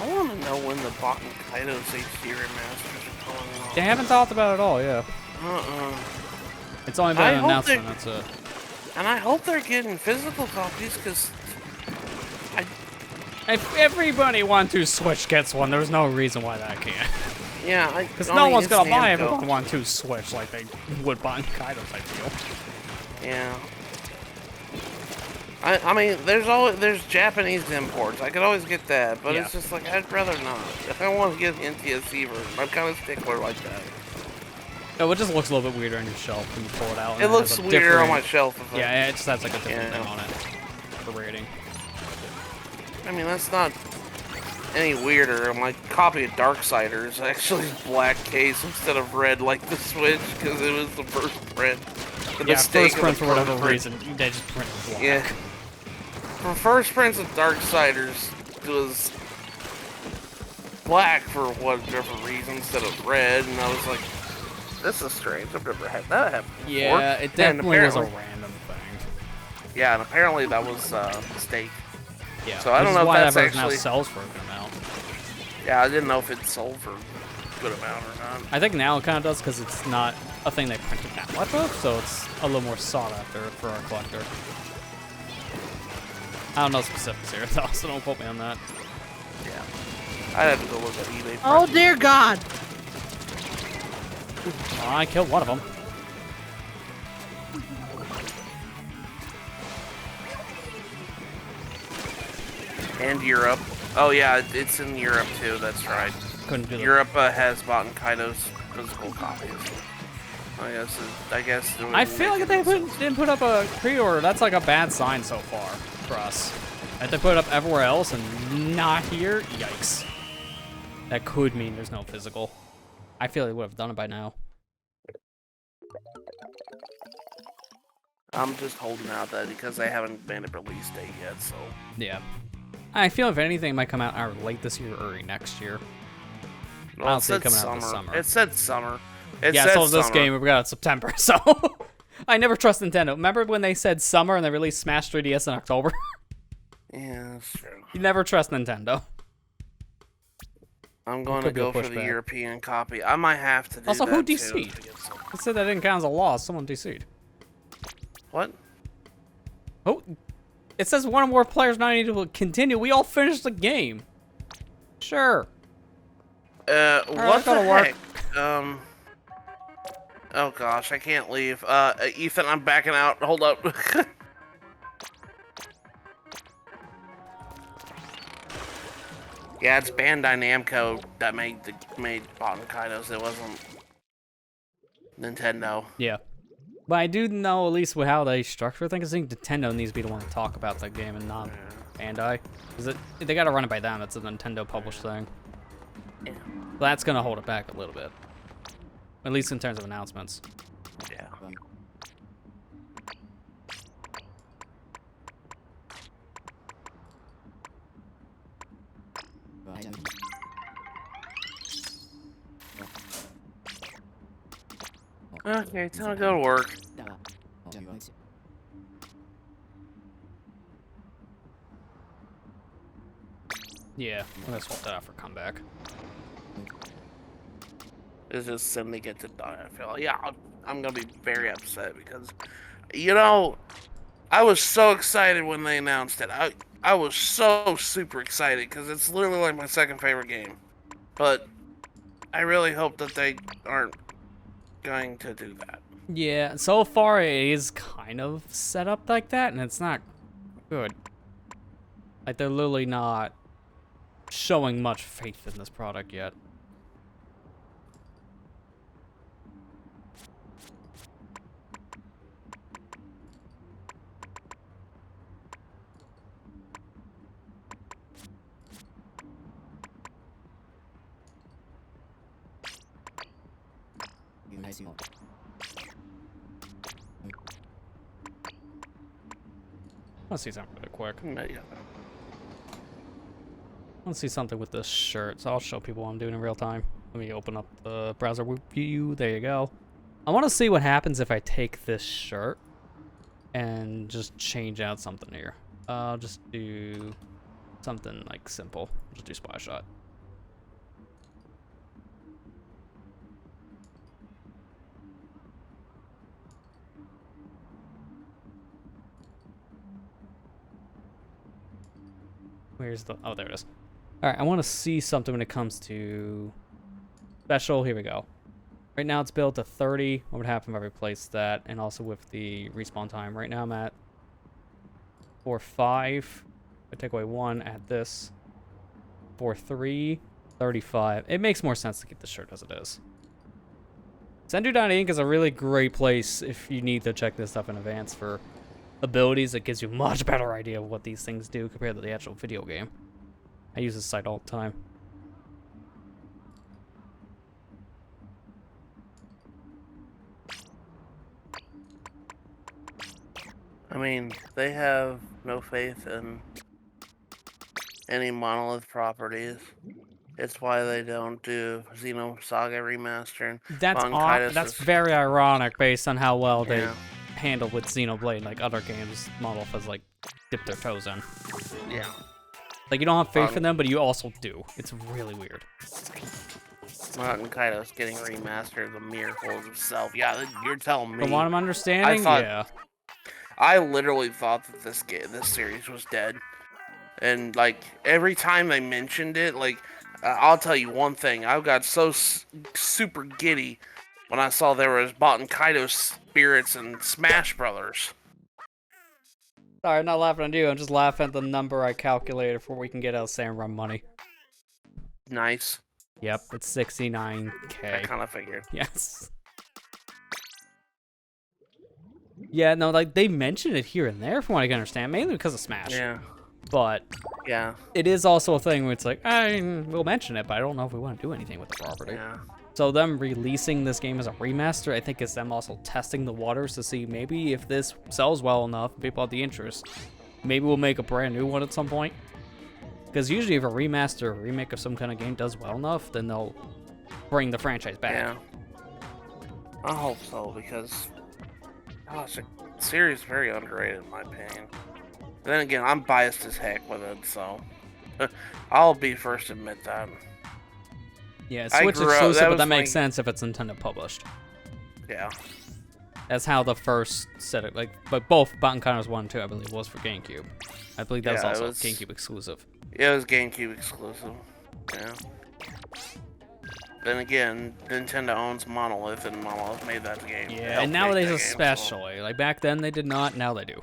I want to know when the Bot and Kaido's HD remasters are coming out. They haven't talked about it at all, yeah. It's only been I an hope announcement, that's it. And I hope they're getting physical copies, because If everybody wants to Switch gets one, there's no reason why that can't. yeah, Because no one's gonna buy everyone want to Switch like they would buy Kaido's, I feel. Yeah. I mean, there's Japanese imports. I could always get that, but Yeah. it's just like I'd rather not. If I want to get an NTSC version, I'm kind of stickler like that. No, it just looks a little bit weirder on your shelf when you pull it out. and It has looks a weirder on different- my shelf. If Yeah, it just has like a different Yeah. thing on it for rating. I mean, that's not any weirder. My copy of Darksiders actually black case instead of red like the Switch, because it was the first print. The Yeah, mistake first of print the for whatever first print. reason, they just print black. Yeah. For first prints of Darksiders, it was black for whatever reason instead of red, and I was like, this is strange. I've never had that happen before. Yeah, it And definitely was a apparently- random thing. Yeah, and apparently that was a mistake. Yeah, So I don't which is know if why that's that version now actually- sells for a good amount. Yeah, I didn't know if it sold for a good amount or not. I think now it kind of does because it's not a thing they printed that much of, so it's a little more sought after for our collector. I don't know specifics here, though, so don't quote me on that. Yeah. I'd have to go look at eBay. Oh dear God! Oh, I killed one of them. And Europe. Oh yeah, it's in Europe too, that's right. Couldn't do that. Europe has bought Kaido's physical copies. I guess. I feel like if they didn't put up a pre-order, that's like a bad sign so far for us. If they put it up everywhere else and not here, yikes. That could mean there's no physical. I feel they would have done it by now. I'm just holding out that because they haven't made a release date yet, so. Yeah. I feel if anything it might come out either late this year or early next year. Well, I don't it see it said coming out this summer. It said summer. It Yeah, said so this summer. game we got in September, so I never trust Nintendo. Remember when they said summer and they released Smash 3DS in October? Yeah, that's true. You never trust Nintendo. I'm going to could be a go for the pushback. European copy. I might have to do Also, that who too, DC'd? to get some- It said that didn't count as a loss. Someone DC'd. What? Oh, it says one or more players not need to continue. We all finished the game. Sure. What that's the gonna work. heck? Oh gosh, I can't leave. Ethan, I'm backing out. Hold up. Yeah, it's Bandai Namco that made Bot and Kaidos. It wasn't Nintendo. Yeah. But I do know at least with how they structure things. I think Nintendo needs to be the one to talk about the game and not Bandai. Because they got to run it by them. It's a Nintendo published thing. Yeah. That's going to hold it back a little bit. At least in terms of announcements. Yeah. Okay, time to go to work. Yeah, I'm going to swap that out for comeback. It's just suddenly get to die. I feel like, yeah, I'm gonna be very upset because, you know, I was so excited when they announced it. I was so super excited because it's literally like my second favorite game. But I really hope that they aren't going to do that. Yeah, so far it is kind of set up like that, and it's not good. Like, they're literally not showing much faith in this product yet. Let's see something really quick. Yeah. Let's see something with this shirt, so I'll show people what I'm doing in real time. Let me open up the browser view. There you go. I want to see what happens if I take this shirt and just change out something here. I'll just do something like simple. Just do splash shot. Where's the... Oh, there it is. All right, I want to see something when it comes to special. Here we go. Right now it's built to 30. What would happen if I replace that? And also with the respawn time. Right now I'm at 4.5. I take away 1, add this. 4.3, 35. It makes more sense to keep the shirt as it is. Sender.inc is a really great place if you need to check this stuff in advance for abilities. It gives you a much better idea of what these things do compared to the actual video game. I use this site all the time. I mean, they have no faith in any Monolith properties. It's why they don't do Xeno Saga Remastered. That's very ironic based on how well they Yeah. handled with Xenoblade. Like other games, Monolith has like dipped their toes in. Yeah. Like you don't have faith in them, but you also do. It's really weird. Mountain Kaido's getting remastered. The miracles of self. Yeah, you're telling me. From what I'm understanding, yeah. I literally thought that this series was dead, and like every time they mentioned it, like I'll tell you one thing: I got so super giddy when I saw there was Baten Kaido spirits and Smash Brothers. Sorry, I'm not laughing at you. I'm just laughing at the number I calculated for we can get out Sam Run money. Nice. Yep, it's 69K. I kind of figured. Yes. Yeah, no, like they mention it here and there from what I can understand, mainly because of Smash. Yeah. But yeah, it is also a thing where it's like, we'll mention it, but I don't know if we want to do anything with the property. Yeah. So them releasing this game as a remaster, I think is them also testing the waters to see maybe if this sells well enough, people have the interest, maybe we'll make a brand new one at some point. Because usually if a remaster or remake of some kind of game does well enough, then they'll bring the franchise back. Yeah. I hope so, because gosh, the series is very underrated in my opinion. But then again, I'm biased as heck with it, so I'll be first to admit that. Yeah, it's Switch exclusive, but that makes sense if it's Nintendo published. Yeah. That's how the first set of, like, but both Baten Kaido's 1 and 2, I believe, was for GameCube. I believe that was also GameCube exclusive. Yeah, it was GameCube exclusive. Yeah. Then again, Nintendo owns Monolith, and Monolith made that game. Yeah, and nowadays especially. So. Like, back then they did not, now they do.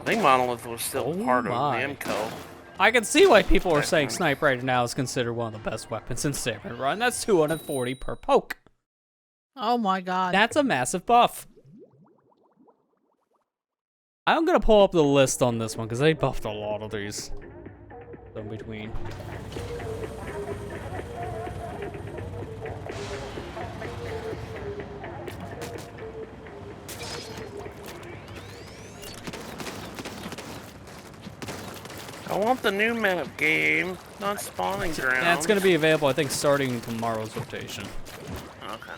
I think Monolith was still part of Namco. I can see why people are saying Sniper right now is considered one of the best weapons in Salmon Run. That's 240 per poke. Oh my god. That's a massive buff. I'm gonna pull up the list on this one because they buffed a lot of these in between. I want the new map game, not spawning ground. That's gonna be available, I think, starting tomorrow's rotation. Okay.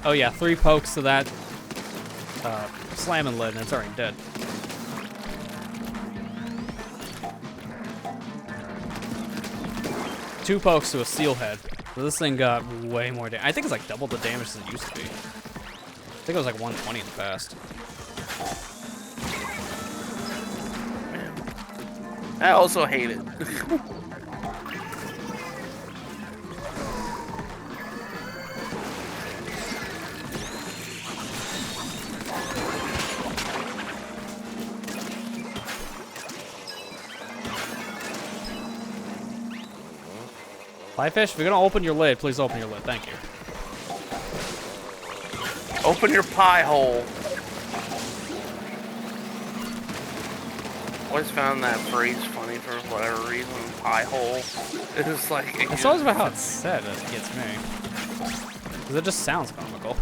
Oh yeah, 3 pokes to that slamming lid, and it's already dead. Two pokes to a steel head. So this thing got way more damage. I think it's like double the damage as it used to be. I think it was like 120 in the past. I also hate it. Firefish, if you're gonna open your lid, please open your lid. Thank you. Open your pie hole. always found that phrase funny for whatever reason. Pie hole. It's like It's always about how it's said that gets me. Because it just sounds comical.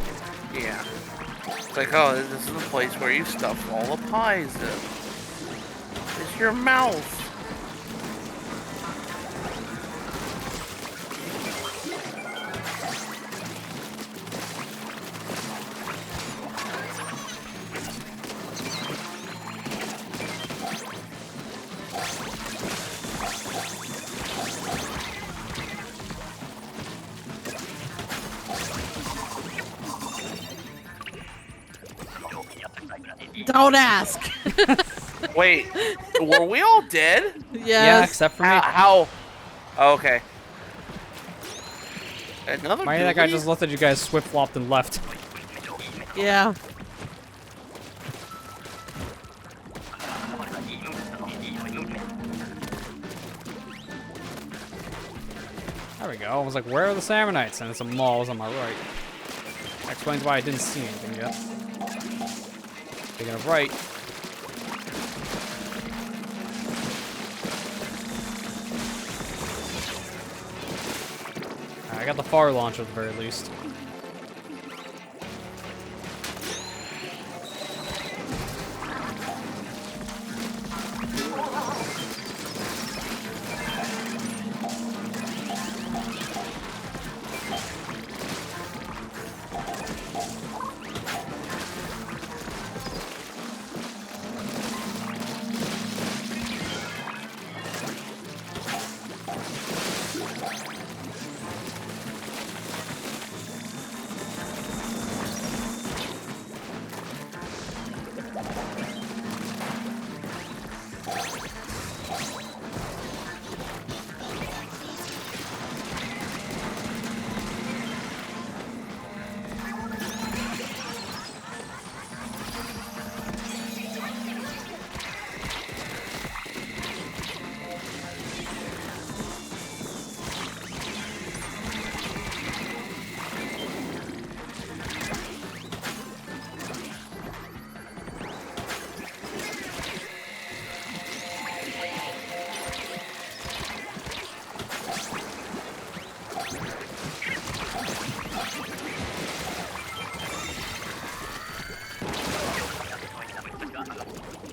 Yeah. It's like, oh, this is the place where you stuff all the pies in. It's your mouth. Don't ask. Wait, were we all dead? Yes. Yeah, except for me. How? Oh, okay. Another Why that guy dually? just looked at you guys, flip-flopped, and left. Yeah. There we go. I was like, where are the Sammonites? And it's a mall on my right. That explains why I didn't see anything yet. Speaking of right. I got the fire launcher at the very least.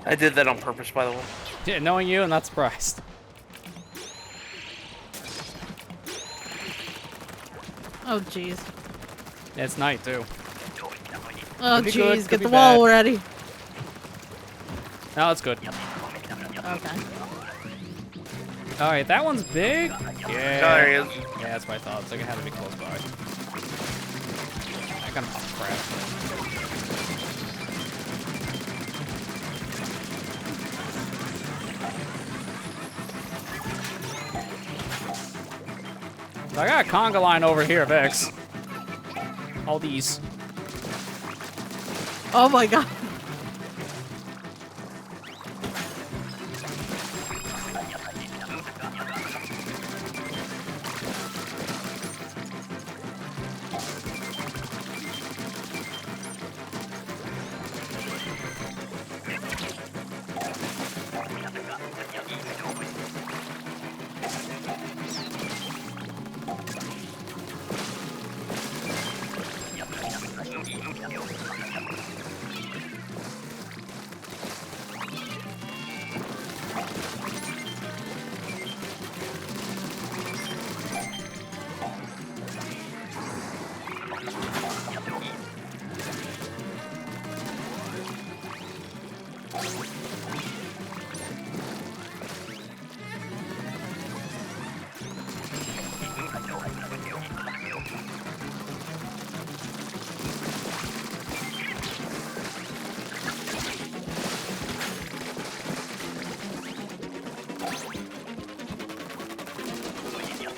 I did that on purpose, by the way. Yeah, knowing you, I'm not surprised. Oh, jeez. Yeah, it's night, too. Oh, Could be good, jeez. could Get be the wall bad. ready. No, it's good. Okay. Alright, that one's big. Oh, Yeah. there he is. Yeah, that's what I thought. It's like it had to be close by. I kind of crap. So I got a conga line over here, Vex. All these. Oh my god.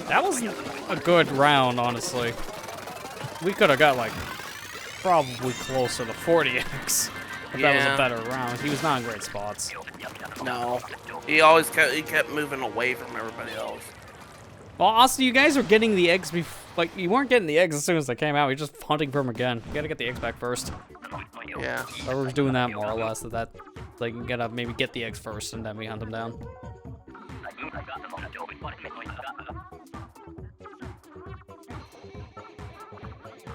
That was a good round, honestly. We could have got, like, probably closer to 40x. If that was a better round. He was not in great spots. No. He kept moving away from everybody else. Well, also, you guys were getting the eggs like, you weren't getting the eggs as soon as they came out. You're just hunting for them again. You gotta get the eggs back first. Yeah. So we're just doing that more or less at that Like, you gotta maybe get the eggs first, and then we hunt them down.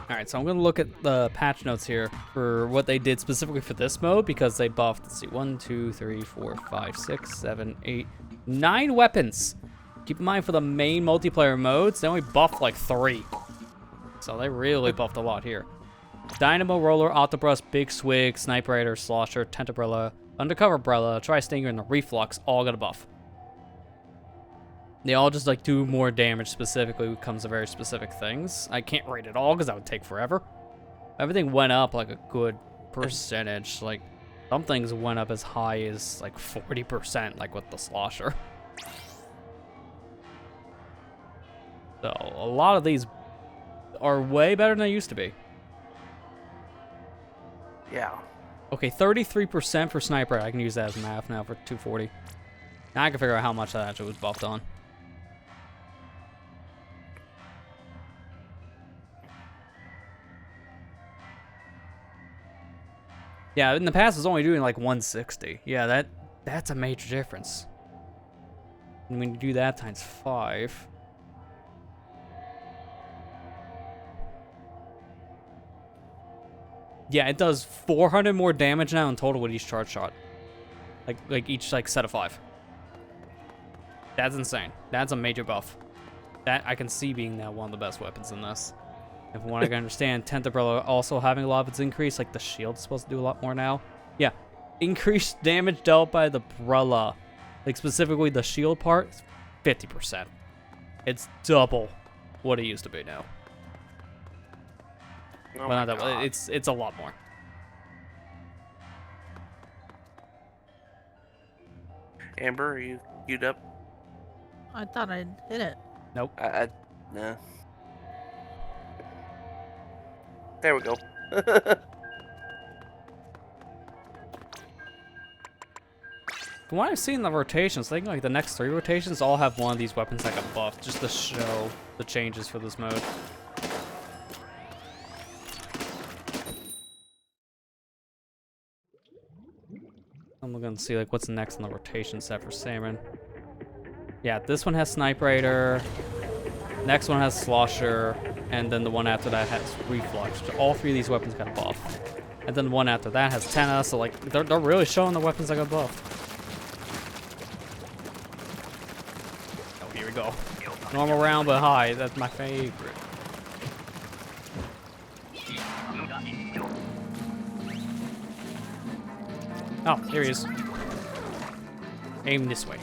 Alright, so I'm gonna look at the patch notes here for what they did specifically for this mode, because they buffed, let's see, 1, 2, 3, 4, 5, 6, 7, 8, 9 weapons. Keep in mind, for the main multiplayer modes, they only buffed like 3. So they really buffed a lot here. Dynamo, Roller, Octobrush, Big Swig, Sniper Raider, Slosher, Tentabrella, Undercover Umbrella, Tri-Stinger, and the Reflux all got a buff. They all just like do more damage specifically when it comes to very specific things. I can't rate it all because that would take forever. Everything went up like a good percentage. Like some things went up as high as like 40%, like with the Slosher. So a lot of these are way better than they used to be. Yeah. Okay, 33% for Sniper. I can use that as math now for 240. Now I can figure out how much that actually was buffed on. Yeah, in the past it was only doing like 160. Yeah, that's a major difference. And when you do that times 5. Yeah, it does 400 more damage now in total with each charge shot. Like each like set of 5. That's insane. That's a major buff. That I can see being now one of the best weapons in this. And from what I can understand, Tentabrella also having a lot of its increase, like the shield's supposed to do a lot more now. Yeah, increased damage dealt by the Brella, like specifically the shield part, 50%. It's double what it used to be now. Oh Well, not my double. God. It's a lot more. Amber, are you queued up? I thought I'd hit it. Nope. Nah. There we go. From what I've seen in the rotations, I think like the next 3 rotations all have one of these weapons that got buffed, just to show the changes for this mode. I'm looking to see like what's next in the rotation set for Salmon. Yeah, this one has Sniper Raider. Next one has Slosher, and then the one after that has Reflux. All 3 of these weapons got a buff. And then the one after that has Tenna, so like they're really showing the weapons that got buffed. Oh, here we go. Normal round but high, that's my favorite. Oh, here he is. Aim this way.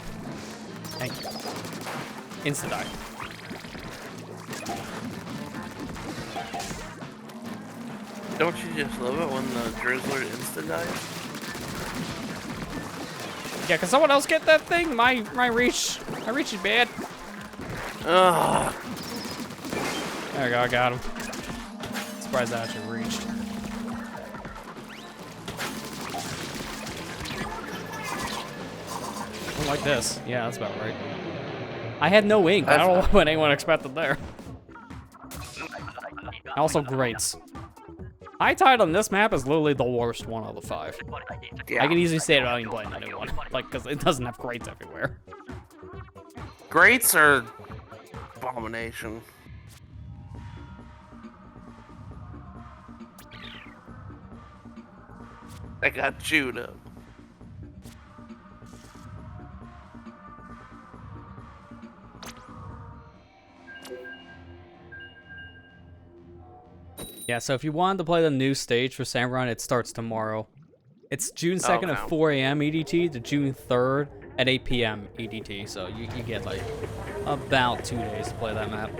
Thank you. Insta die. Don't you just love it when the Drizzler insta dies? Yeah, can someone else get that thing? My reach is bad. Ugh. There we go, I got him. Surprised I actually reached. Like this. Yeah, that's about right. I had no ink. I don't know what anyone expected there. Also, grates. High Tide on this map is literally the worst one of the 5. Yeah. I can easily say it without even playing the new one. Like, because it doesn't have grates everywhere. Grates are abomination. I got chewed up. Yeah, so if you wanted to play the new stage for Salmon Run, it starts tomorrow. It's June 2nd at 4 a.m. EDT to June 3rd at 8 p.m. EDT. So you get like about 2 days to play that map.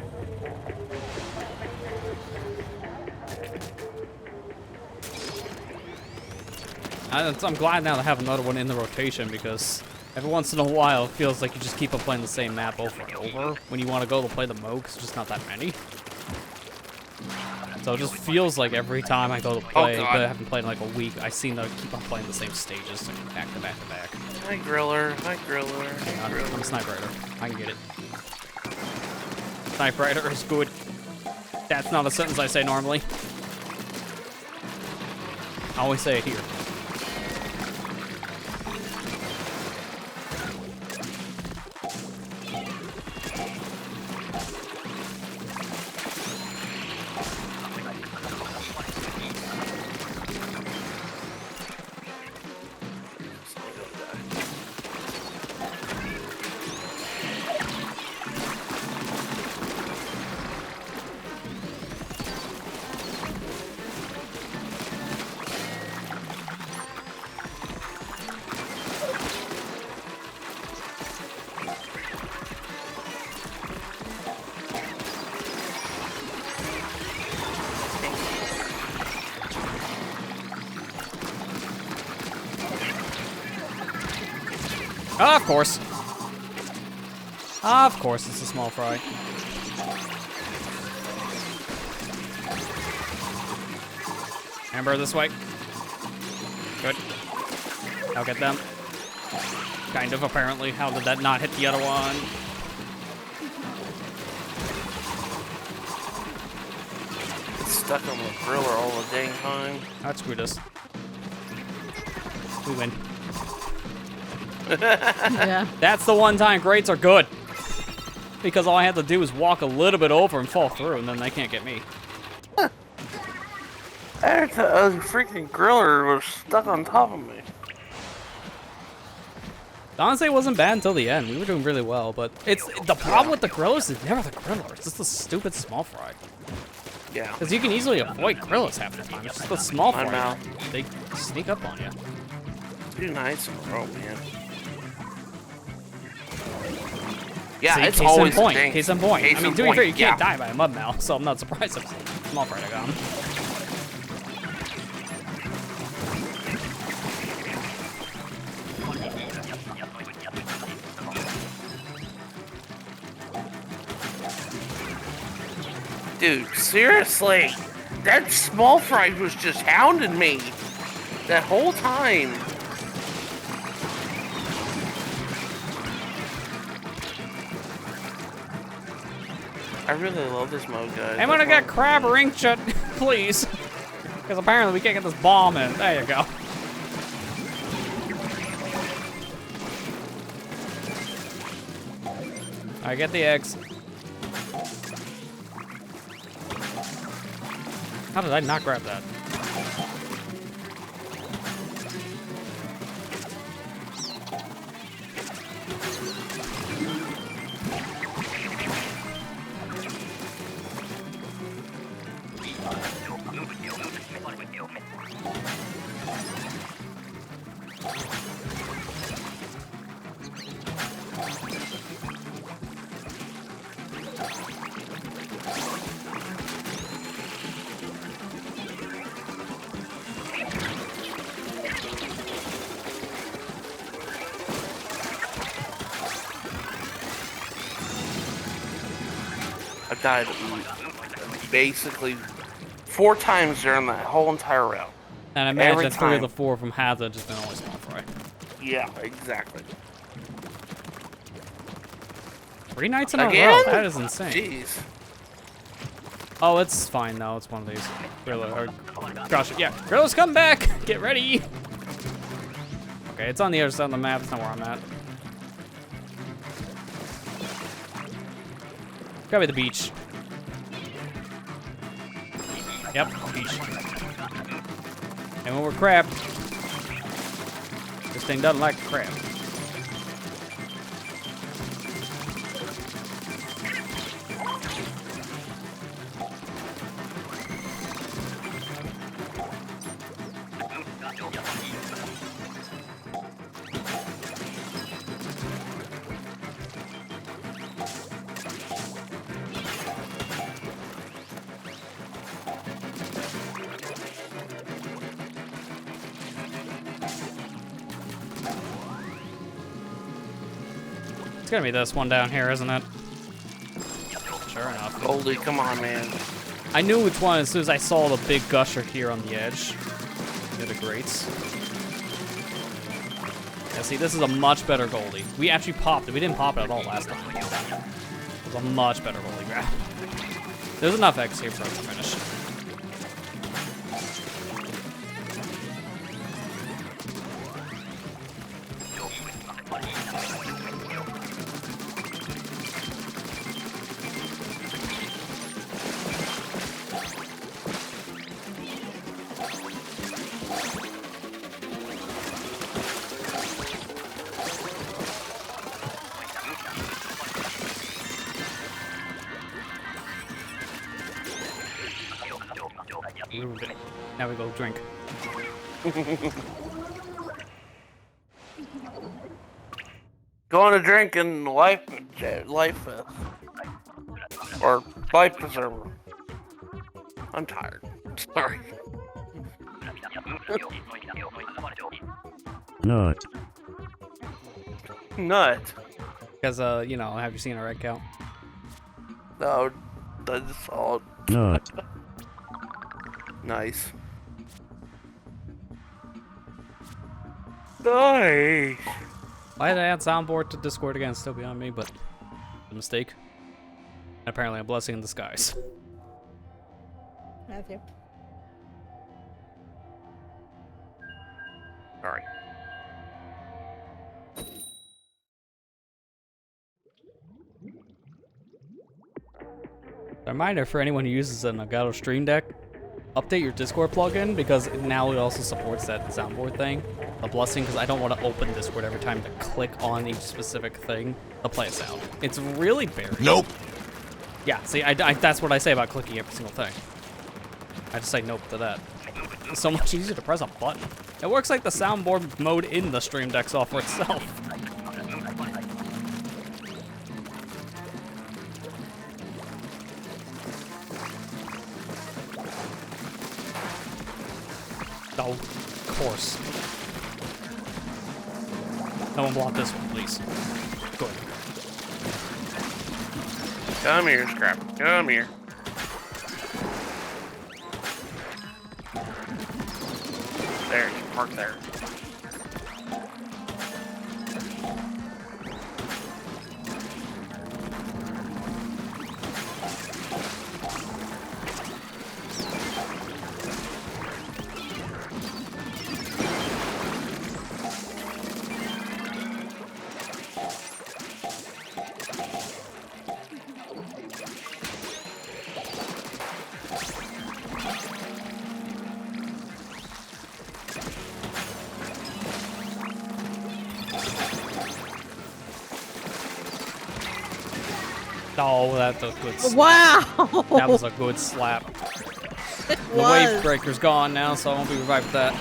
I'm glad now to have another one in the rotation because every once in a while it feels like you just keep on playing the same map over and over when you want to go to play the mode because there's just not that many. So it just feels like every time I go to play, but I haven't played in like a week, I seem to keep on playing the same stages back to back to back. Hi, Griller. Hi, Griller. I'm a Sniper Raider. I can get it. Sniper Raider is good. That's not a sentence I say normally. I always say it here. Of course. Of course, it's a small fry. Amber, this way. Good. I'll get them. Kind of, apparently. How did that not hit the other one? It's stuck on the griller all the dang time. Let's screw this. We win. Yeah. That's the one time grates are good. Because all I have to do is walk a little bit over and fall through, and then they can't get me. A freaking griller was stuck on top of me. Honestly, it wasn't bad until the end. We were doing really well, but it's the problem with the grillers is never the griller. It's just the stupid small fry. Yeah. Because you can easily avoid grillers half the time. It's just the small I fry. know. They sneak up on you. 2 nights in a row, man. Yeah, See, it's case always in point. a dang- Case in point. case I mean, in to be fair, you point, can't yeah. die by a mud mal, so I'm not surprised if small fry got him. Dude, seriously, that small fry was just hounding me that whole time. I really love this mode, guys. I'm gonna get crab ring shut, please. Because apparently we can't get this bomb in. There you go. Alright, get the eggs. How did I not grab that? I died basically 4 times during that whole entire route. And I imagine Every 3 of the time. 4 from Hazard just been only small fry. Yeah, exactly. 3 nights in a Again? row. That is insane. Jeez. Oh, it's fine though. It's one of these. Griller, or gosh, yeah. Griller's come back. Get ready. Okay, it's on the other side of the map. It's not where I'm at. Gotta be the beach. Yep, beach. And when we're crab, this thing doesn't like crab. It's gonna be this one down here, isn't it? Sure enough. Goldie, come on, man. I knew which one as soon as I saw the big gusher here on the edge. Near the grates. Yeah, see, this is a much better Goldie. We actually popped it. We didn't pop it at all last time. It was a much better Goldie grab. There's enough eggs here for us to finish. Ruined it. Now we go drink. Going to drink in life or life preserver. I'm tired. Sorry. Not. Nut. Because, you know, have you seen our red count? No, that's all. Nut. Nice. Nice. I had to add soundboard to Discord again, still beyond me, but a mistake. Apparently a blessing in disguise. Matthew. Sorry. A reminder for anyone who uses an Elgato Stream Deck, update your Discord plugin because now it also supports that soundboard thing. A blessing, because I don't want to open Discord every time to click on each specific thing to play a sound. It's really buried. Nope. Yeah, see, that's what I say about clicking every single thing. I just say nope to that. It's so much easier to press a button. It works like the soundboard mode in the Stream Deck software itself. Oh, of course. No one block this one, please. Good. Come here, Scrap. Come here. There, you park there. Oh, that's a good slap. Wow! That was a good slap. It The was. wave breaker's gone now, so I won't be revived with that.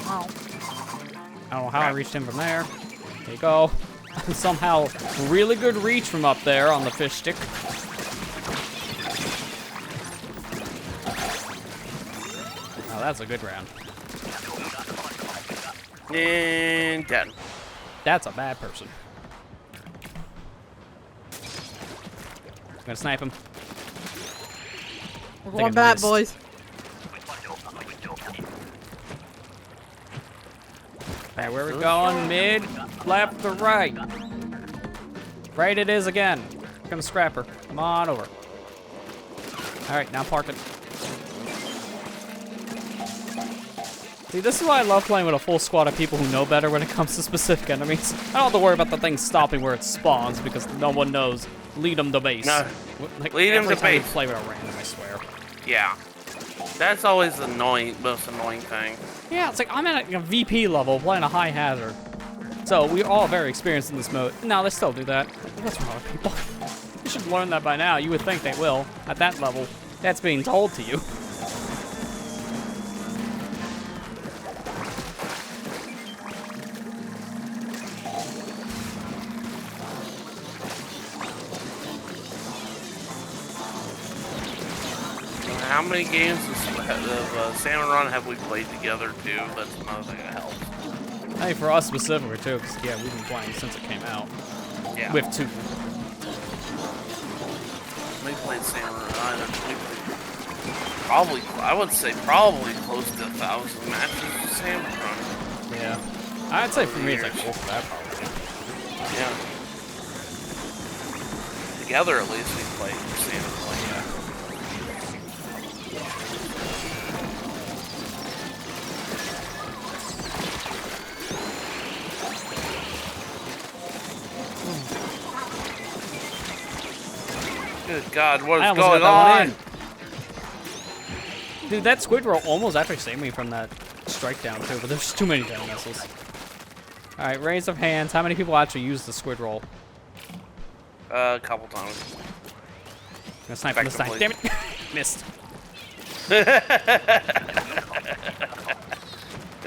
Oh. I don't know how I reached him from there. There you go. Somehow, really good reach from up there on the fish stick. Oh, that's a good round. And dead. That's a bad person. I'm gonna snipe him. We're I going back, missed. boys. Alright, where are we going? Mid, left, or right? Right it is again. We're gonna scrap her. Come on over. Alright, now park it. See, this is why I love playing with a full squad of people who know better when it comes to specific enemies. I don't have to worry about the thing stopping where it spawns because no one knows. Lead them to base. No. Like, Lead 'em every to time we base. play with a random, I swear. Yeah. That's always the most annoying thing. Yeah, it's like I'm at a VP level playing a high hazard. So we're all very experienced in this mode. No, they still do that. What's wrong with people? You should learn that by now. You would think they will. At that level, that's being told to you. How many games of Salmon Run have we played together too? That's another thing that helps. I think for us specifically too, because yeah, we've been playing since it came out. Yeah. We have two. We played Salmon Run. We played probably, I would say probably close to 1,000 matches of Salmon Run. Yeah. I'd say for me it's like close to that probably. Yeah. Together at least we played Salmon Run. Yeah. Good God, what I is almost going got that on? one in. Dude, that squid roll almost actually saved me from that strike down too, but there's too many dead missiles. Alright, raise of hands. How many people actually use the squid roll? A couple times. I'm gonna snipe him this time. Damn it! Missed.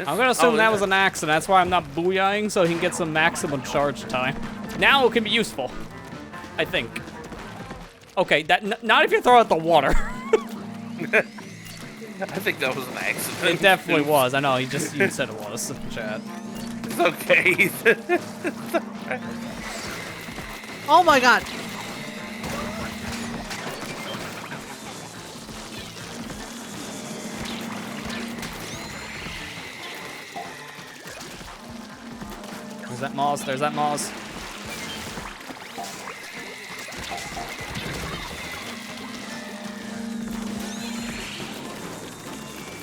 I'm gonna assume that was an accident. That's why I'm not booyahing, so he can get some maximum charge time. Now it can be useful. I think. Okay, not if you throw out the water. I think that was an accident. It definitely was. I know, you said it was, Chad. It's okay. Oh my god. There's that Moz. There's that Moz.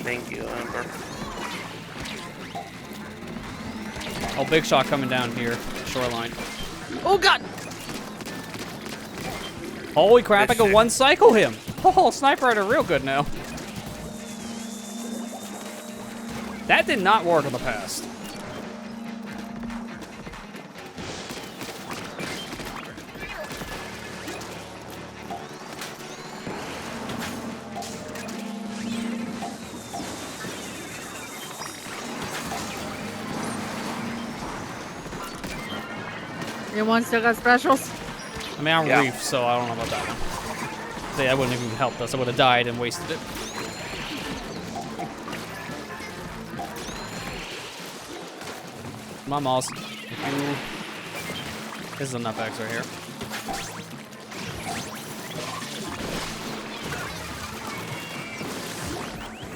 Thank you, Amber. Oh, big shot coming down here. Shoreline. Oh god. Holy crap, I can one cycle him. Oh, Sniper Rider real good now. That did not work in the past. Anyone still got specials? I mean, I'm Yeah. Reef, so I don't know about that one. See, that wouldn't even helped us. I would have died and wasted it. Come on, Moz. This is enough X right here.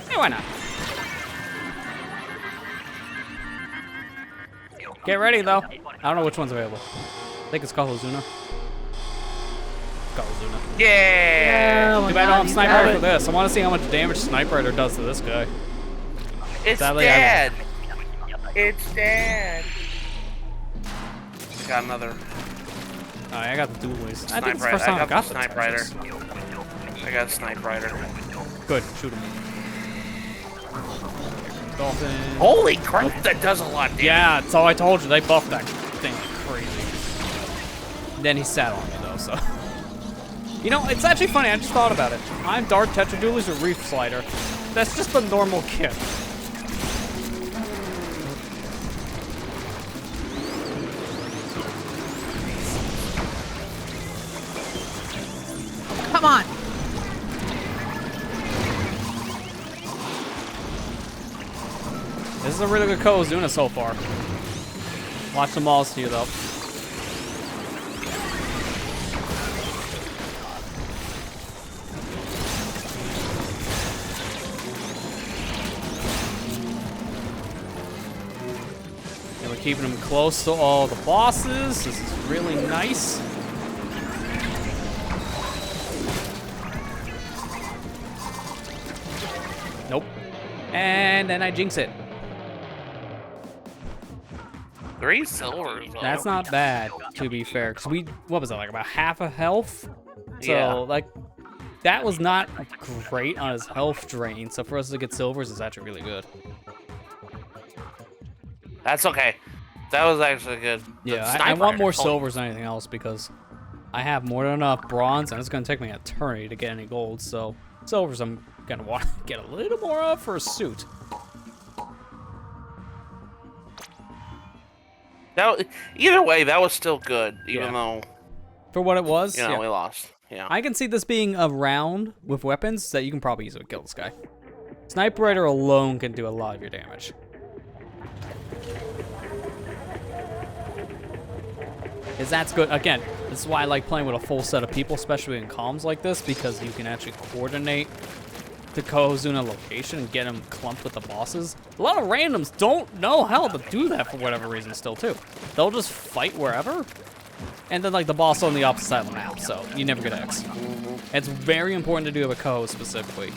Hey, why not? Get ready, though. I don't know which one's available. I think it's Kahozuna. Kahozuna. Yeah! Oh my Too bad I don't god, have he's Sniper got Rider it. for this. I want to see how much damage Sniper Rider does to this guy. It's Sadly, I dead! It's dead! I got another I got the dualies. I think it's Sniper the first Rider. time I I got got the the Sniper Rider. charges. I got a Sniper Rider. Good, shoot him. Dolphin. Holy crap, that does a lot of damage. Yeah, so I told you, they buffed that thing like crazy. Then he sat on me though, so. You know, it's actually funny, I just thought about it. I'm Dark Tetra Dualies or Reef Slider. That's just the normal kit. Come on. This is a really good Kozuna so far. Watch the malls to you though. And we're keeping them close to all the bosses. This is really nice. Nope. And then I jinx it. 3 silvers. Though. That's not bad, to be fair. Because what was that, like about half a health? So, Yeah. like, that was not great on his health drain. So for us to get silvers is actually really good. That's okay. That was actually good. The Yeah, I Sniper want more Rider, silvers than anything else because I have more than enough bronze, and it's going to take me an eternity to get any gold. So silvers I'm going to want to get a little more of for a suit. Either way, that was still good, even Yeah. though, For what it was, you know, yeah. we lost. Yeah. I can see this being a round with weapons that you can probably easily kill this guy. Sniper Rider alone can do a lot of your damage. Because that's good. Again, this is why I like playing with a full set of people, especially in comms like this, because you can actually coordinate the Kozuna location and get them clumped with the bosses. A lot of randoms don't know how to do that for whatever reason still, too. They'll just fight wherever, and then, like, the boss on the opposite side of the map, so you never get X. It's very important to do with a Ko specifically.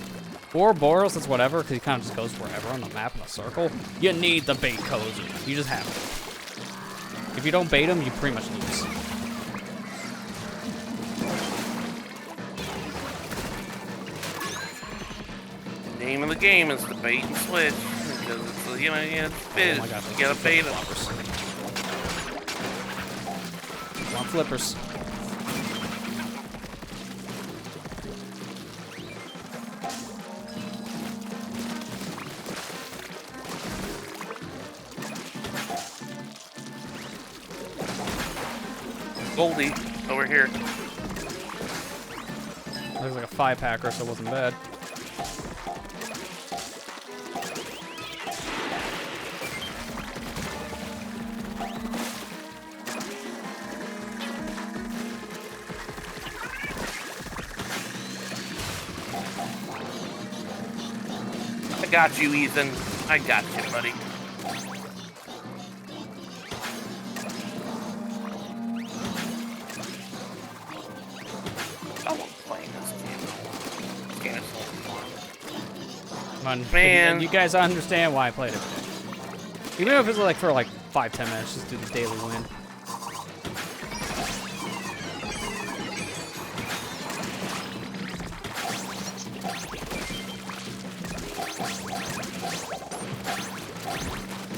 Or Boros, it's whatever, because he kind of just goes wherever on the map in a circle. You need the bait Kozuna. You just have to. If you don't bait him, you pretty much lose. The name of the game is the bait and switch. Because it's, you know, you gotta fish. Oh my God, You gotta bait them. Want flippers. Goldie over here. Looks like a 5-packer, so it wasn't bad. I got you, Ethan. I got you, buddy. I love playing this game. This game is so fun. Come on, Man. you guys understand why I played it. Even if it's like for like 5-10 minutes, just do the daily win.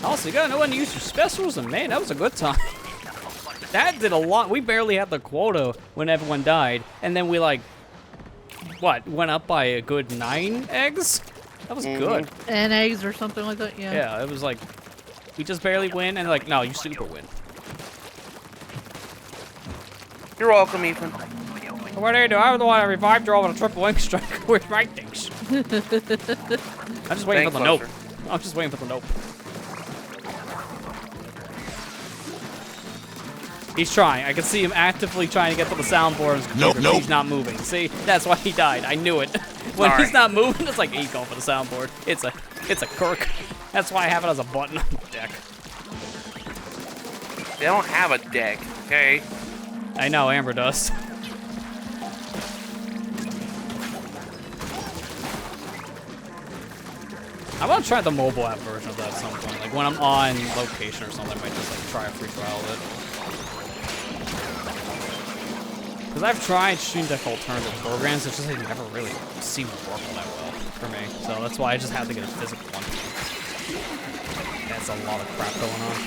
Also, you gotta know when to use your specials, and man, that was a good time. That did a lot. We barely had the quota when everyone died, and then we like, what, went up by a good 9 eggs? That was good. And eggs or something like that, yeah. Yeah, it was like, we just barely win, and like, no, you super win. You're welcome, Ethan. What do you do? I was the one that revived her with a triple wing strike with my things. I'm just waiting for the nope. I'm just waiting for the nope. He's trying. I can see him actively trying to get to the soundboard on his computer. Nope. He's not moving. See, that's why he died. I knew it. When he's not moving, it's like he's going for the soundboard. It's a Kirk. That's why I have it as a button on my deck. They don't have a deck, okay? I know, Amber does. I want to try the mobile app version of that at some point. Like when I'm on location or something, I might just like try a free trial of it. Because I've tried Stream Deck alternative programs, it's just like never really seem to work that well for me. So that's why I just had to get a physical one. That's a lot of crap going on.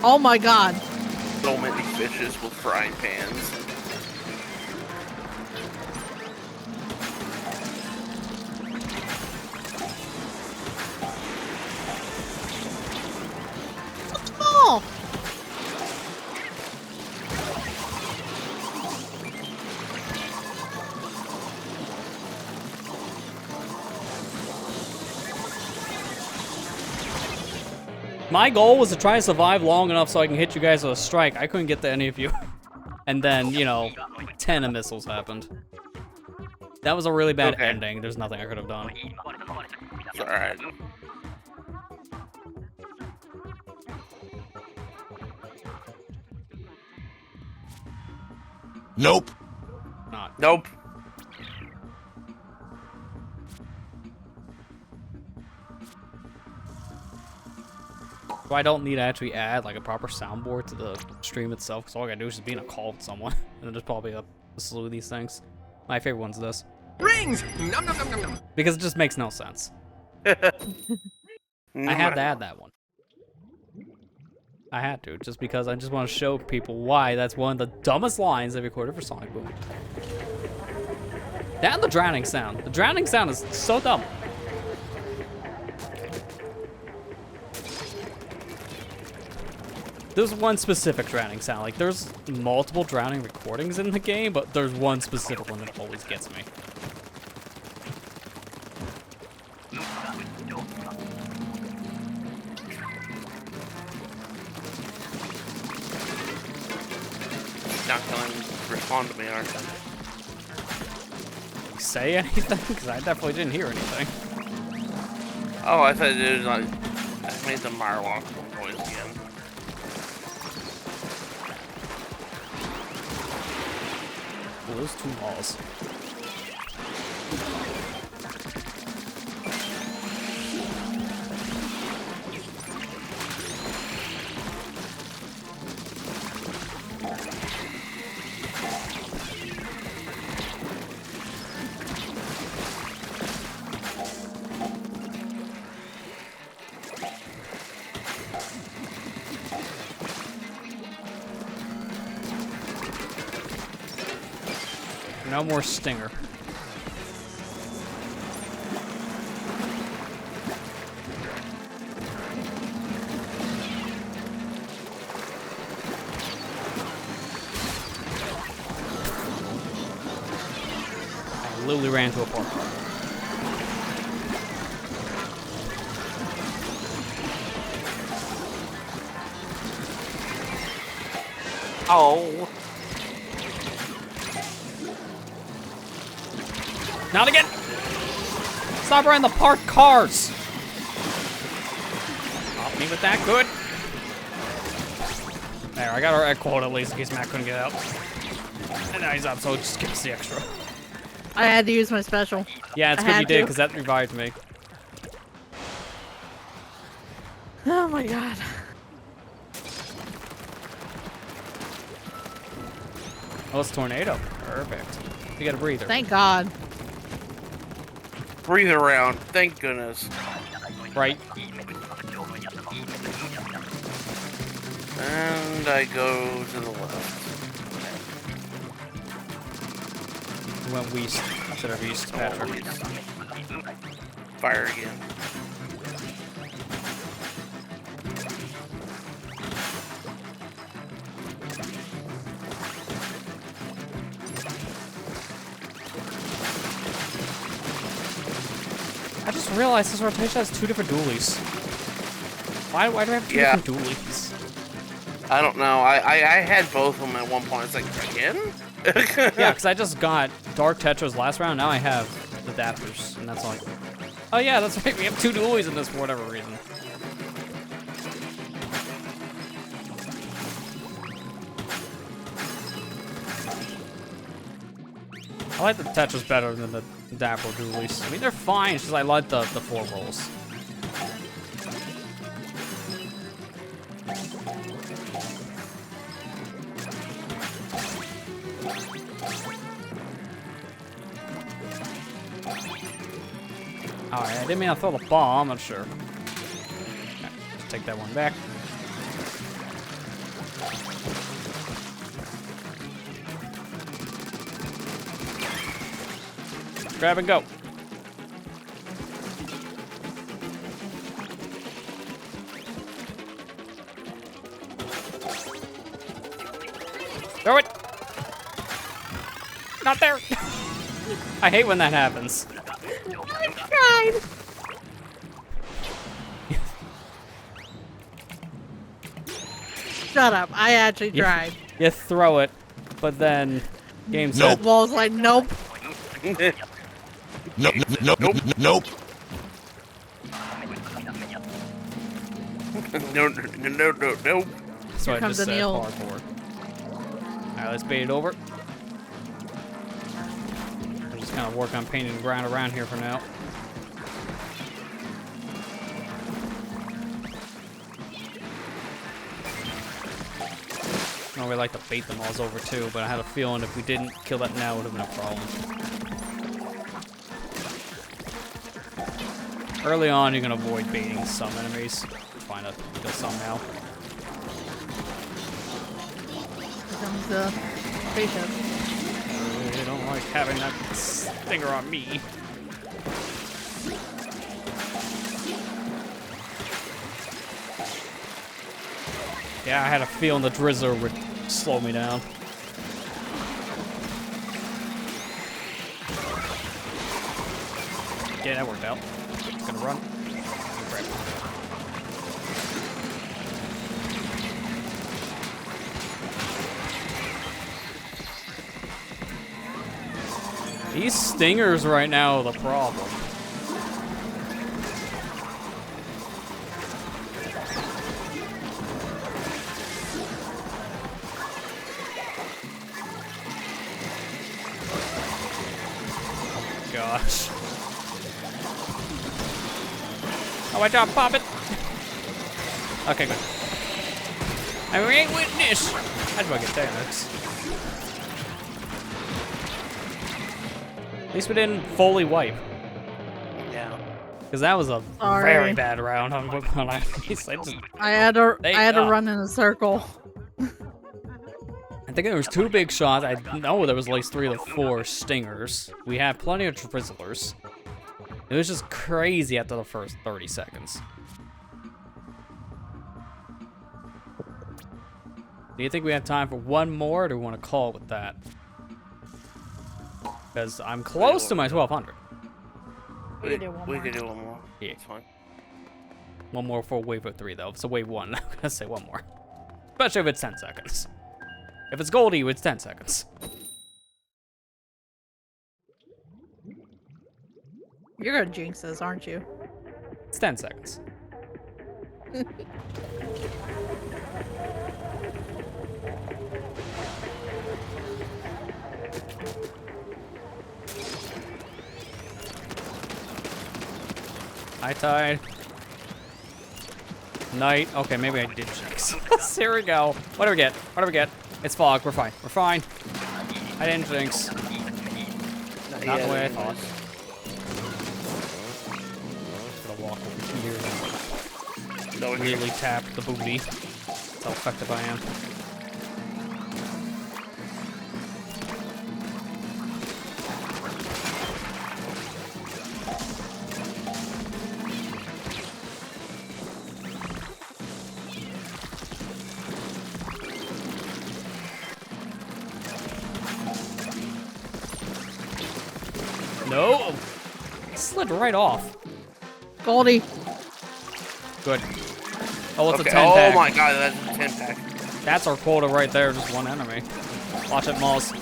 Oh my god. So many fishes with frying pans. Oh! My goal was to try to survive long enough so I can hit you guys with a strike. I couldn't get to any of you. And then, you know, 10 of missiles happened. That was a really bad ending. There's nothing I could have done. It's alright. Nope. Not. Nope. So I don't need to actually add like a proper soundboard to the stream itself, because all I gotta do is just be in a call with someone. And then there's probably a slew of these things. My favorite one's this. Rings! Nom nom nom nom nom. Because it just makes no sense. I had to add that one. I had to, just because I just want to show people why that's one of the dumbest lines I've recorded for Sonic Boom. That and the drowning sound. The drowning sound is so dumb. There's one specific drowning sound. Like, there's multiple drowning recordings in the game, but there's one specific one that always gets me. Not going to respond to me, aren't they? Say anything? Because I definitely didn't hear anything. Oh, I thought it was like I made the Marlock noise again. Well, those two balls. No more stinger. absolutely ran into a park car. Oh. Not again! Stop running the parked cars! Pop me with that, good. There, I got our egg quote at least in case Matt couldn't get out. And now he's up, so it just gives the extra. I had to use my special. Yeah, it's I good you had did, to. because that revived me. Oh my god. Oh, it's tornado. Perfect. You got a breather. Thank God. Breathe around. Thank goodness. Right. And I go to the left. We went west instead of east, Patrick. Fire again. I just realized this rotation has 2 different dualies. Why do I have 2 Yeah. different dualies? I don't know. I had both of them at one point. It's like, again? Yeah, because I just got Dark Tetras last round. Now I have the adapters, and that's like, oh yeah, that's right. We have 2 dualies in this for whatever reason. I like the Tetras better than the Dapper dualies. I mean, they're fine. It's just I like the 4 rolls. Alright, I didn't mean to throw the ball, I'm not sure. Okay, let's take that one back. Grab and go. Throw it! Not there! I hate when that happens. Tried. Shut up. I actually tried. You throw it, but then game's Nope. set. Wall's like, nope. Nope. Nope. Nope. Nope. No. So Here I comes just the said Neil. hardcore. Alright, let's bait it over. I'll just kind of work on painting the ground around here for now. I normally like to bait them all over too, but I had a feeling if we didn't kill that now, it would have been a problem. Early on, you can avoid baiting some enemies. Find a kill some now. Here comes the spaceship. I don't like having that stinger on me. Yeah, I had a feeling the Drizzler would slow me down. Yeah, that worked out. Gonna run. Crap. These stingers right now are the problem. Gosh. Oh, my job, pop it. Okay, good. I ain't witness. How do I get there next? At least we didn't fully wipe. Yeah. Because that was a Sorry. very bad round on I just, I had to They- run in a circle. I think there was 2 big shots. I know there was at least 3 of the 4 stingers. We had plenty of Drizzlers. It was just crazy after the first 30 seconds. Do you think we have time for one more, or do we want to call it with that? because I'm close to my 1200. We could do one we more. could do one more. Yeah. It's fine. One more for wave of 3, though. If it's a wave 1, I'm gonna say one more. Especially if it's 10 seconds. If it's Goldie, it's 10 seconds. You're gonna jinx this, aren't you? It's 10 seconds. High tide. Night. Okay, maybe I did jinx. Here we go. What do we get? What do we get? It's fog. We're fine. We're fine. I didn't jinx. Not the way I thought. Gonna walk over here No, and really tap the booty. That's how effective I am. No! Slid right off. Goldie. Good. Oh, it's okay. a 10 pack. Oh my god, that's a 10 pack. That's our quota right there, just one enemy. Watch it, Moss.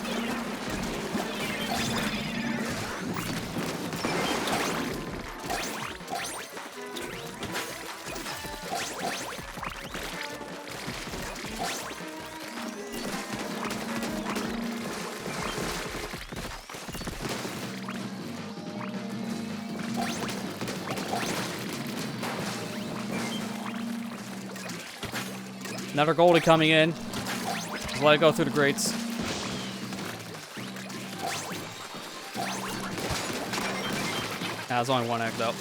Another Goldie coming in. Just let it go through the grates. There's only one egg though.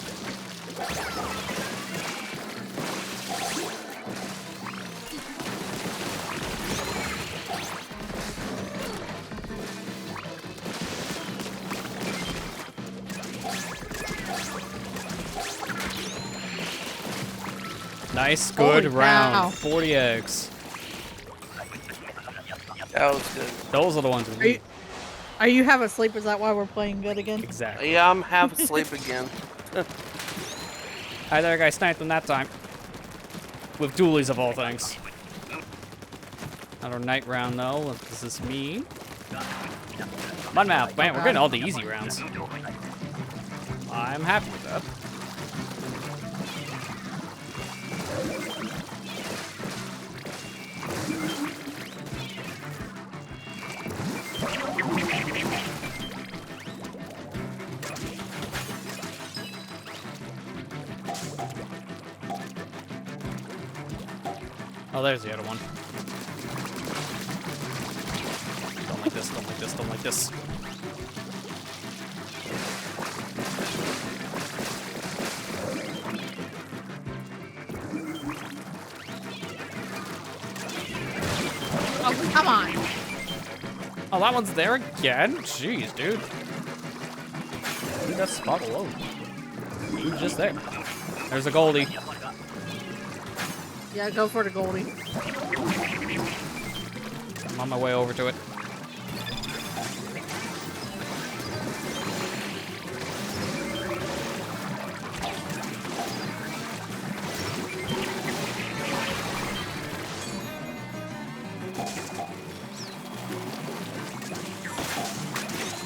Nice, good Holy round. cow. 40 eggs. That was good. Those are the ones we need. Are you half asleep? Is that why we're playing good again? Exactly. Yeah, I'm half asleep again. Hi there, guy. Sniped them that time. With dualies of all things. Another night round though. What does this mean? Mud map. Man, we're getting all the easy rounds. I'm happy with that. Oh, there's the other one. Don't like this, don't like this, don't like this. Oh, come on. Oh, that one's there again? Jeez, dude. Leave that spot alone. You just there. There's a Goldie. Yeah, go for the Goldie. I'm on my way over to it.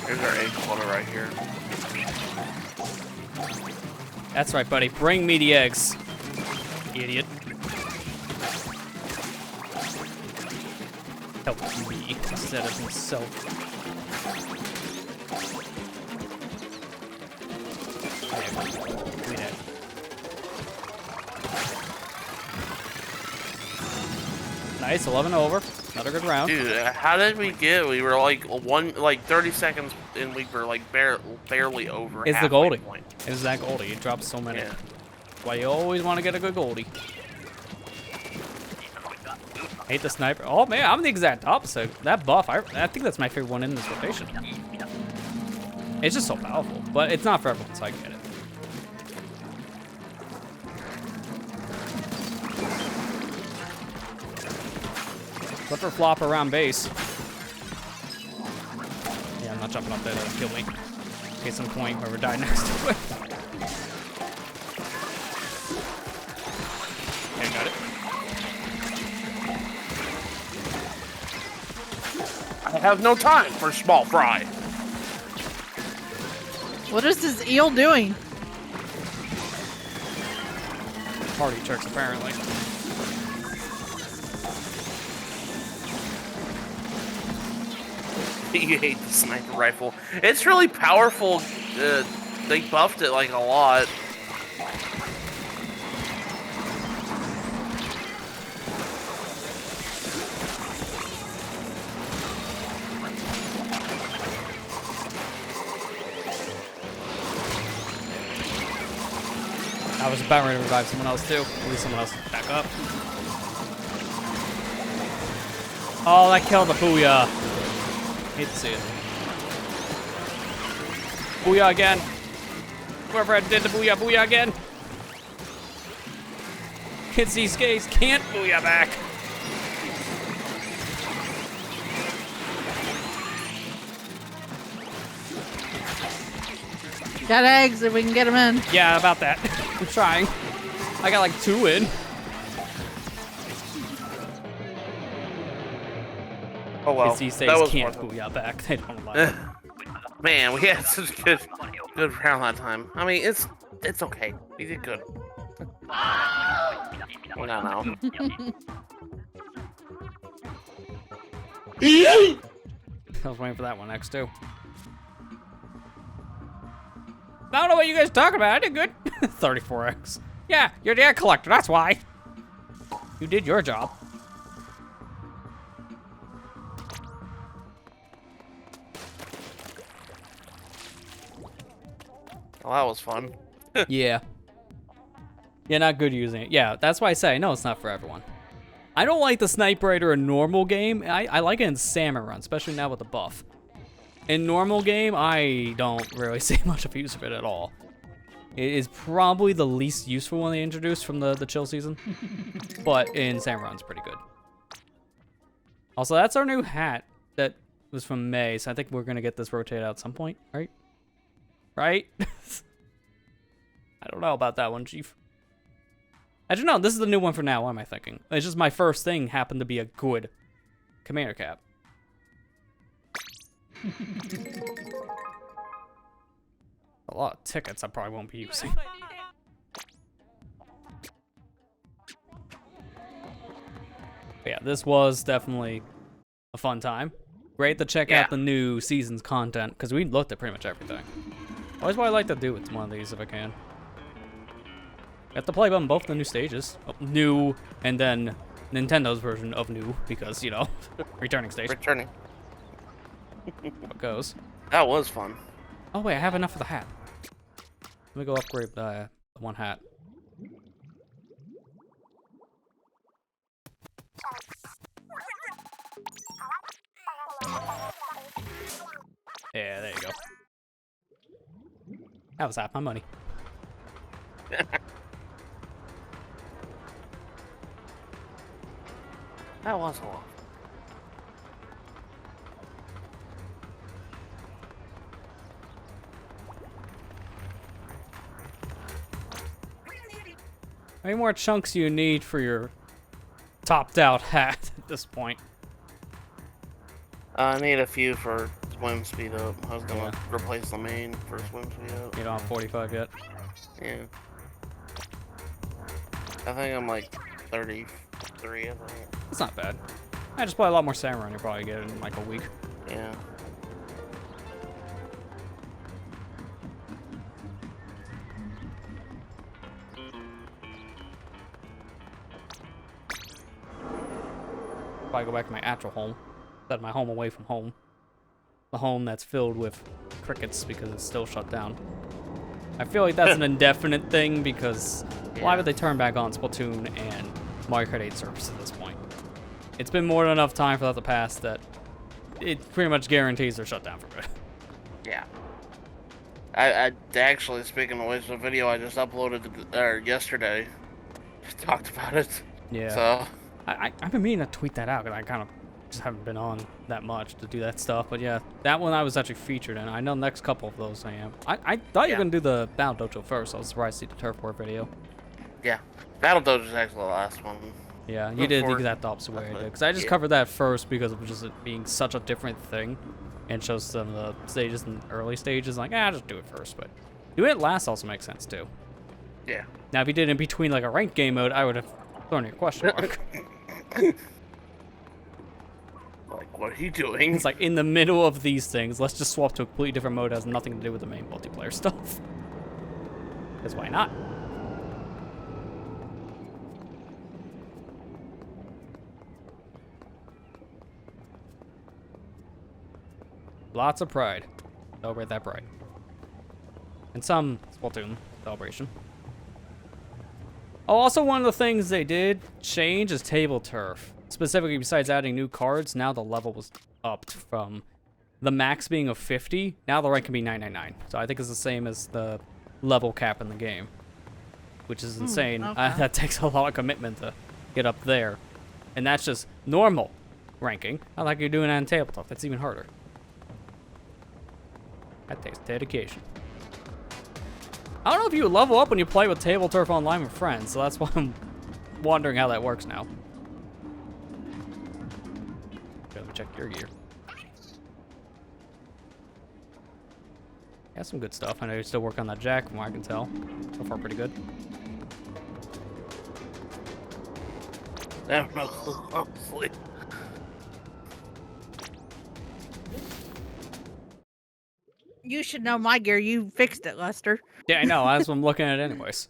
Here's our egg quota right here. That's right, buddy. Bring me the eggs. Idiot. Help me instead of himself. We dead. Nice, 11 over. Another good round. Dude, how did we get? We were like 30 seconds and we were like barely over. It's the halfway Goldie. point. It's that Goldie. It drops so many. Yeah. Why you always want to get a good Goldie. Hate the sniper. Oh man, I'm the exact opposite. That buff, I think that's my favorite one in this rotation. It's just so powerful, but it's not for everyone, so I get it. Flipper flop around base. Yeah, I'm not jumping up there to kill me. Get some point whoever died next to it. Okay, got it. I have no time for small fry. What is this eel doing? Party tricks, apparently. You hate the sniper rifle. It's really powerful. They buffed it like a lot. I was about ready to revive someone else too. At least someone else back up. Oh, that killed the booyah. Hate to see it. Booyah again. Whoever did the booyah, booyah again. Can't see skates, can't booyah back. Got eggs if we can get them in. Yeah, about that. I'm trying. I got like 2 in. Oh well. These that days was can't worth it. booyah back. They don't allow it. Man, we had such a good round that time. I mean, it's okay. We did good. No. I was waiting for that one next too. I don't know what you guys are talking about. I did good. 34x. Yeah, you're the egg collector. That's why. You did your job. Well, that was fun. Yeah. Yeah, not good using it. Yeah, that's why I say, no, it's not for everyone. I don't like the Sniper Raider in normal game. I like it in Salmon Run, especially now with the buff. In normal game, I don't really see much of use of it at all. It is probably the least useful one they introduced from the chill season. But in Salmon Run, it's pretty good. Also, that's our new hat that was from May, so I think we're going to get this rotated out at some point, right? Right? I don't know about that one, Chief. I don't know. This is the new one for now. What am I thinking? It's just my first thing happened to be a good commander cap. A lot of tickets I probably won't be using. But yeah, this was definitely a fun time. Great to check out the new season's content, because we looked at pretty much everything. Always what I like to do with one of these if I can. Got the play button both the new stages. Oh, new, and then Nintendo's version of new, because, you know, returning stage. Returning. What goes. That was fun. Oh wait, I have enough for the hat. Let me go upgrade the one hat. Yeah, there you go. That was half my money. That was a lot. How many more chunks do you need for your topped out hat at this point? I need a few for swim speed up. I was gonna replace the main for swim speed up. You don't have 45 yet? Yeah. I think I'm like 33, I think. That's not bad. I just play a lot more Samurai and you probably get it in like a week. Yeah. If I go back to my actual home, set my home away from home. The home that's filled with crickets because it's still shut down. I feel like that's an indefinite thing because why would they turn back on Splatoon and Mario Kart 8 service at this point? It's been more than enough time for that to pass that it pretty much guarantees they're shut down for good. Yeah. I actually, speaking of which, the video I just uploaded yesterday talked about it. Yeah. So I've been meaning to tweet that out because I kind of just haven't been on that much to do that stuff. But yeah, that one I was actually featured in. I know the next couple of those I am. I thought you were gonna do the Battle Dojo first. I was surprised to see the Turf War video. Yeah, Battle Dojo's actually the last one. Yeah, you did Before- the exact opposite way I did. Because I just covered that first because of just it being such a different thing. And shows some of the stages in the early stages. Like, just do it first. But doing it last also makes sense too. Yeah. Now, if you did it in between like a ranked game mode, I would have thrown you a question mark. Like, what are you doing? It's like in the middle of these things, let's just swap to a completely different mode that has nothing to do with the main multiplayer stuff. Because why not? Lots of pride. Celebrate that pride. And some Splatoon celebration. Oh, also one of the things they did change is table turf. Specifically, besides adding new cards, now the level was upped from the max being of 50. Now the rank can be 999. So I think it's the same as the level cap in the game, which is insane. Okay. That takes a lot of commitment to get up there. And that's just normal ranking. Not like you're doing it on tabletop. That's even harder. That takes dedication. I don't know if you level up when you play with Table Turf Online with friends, so that's why I'm wondering how that works now. Gotta check your gear. Got some good stuff. I know you still work on that jack from what I can tell. So far pretty good. Honestly. You should know my gear. You fixed it, Lester. Yeah, I know. That's what I'm looking at anyways.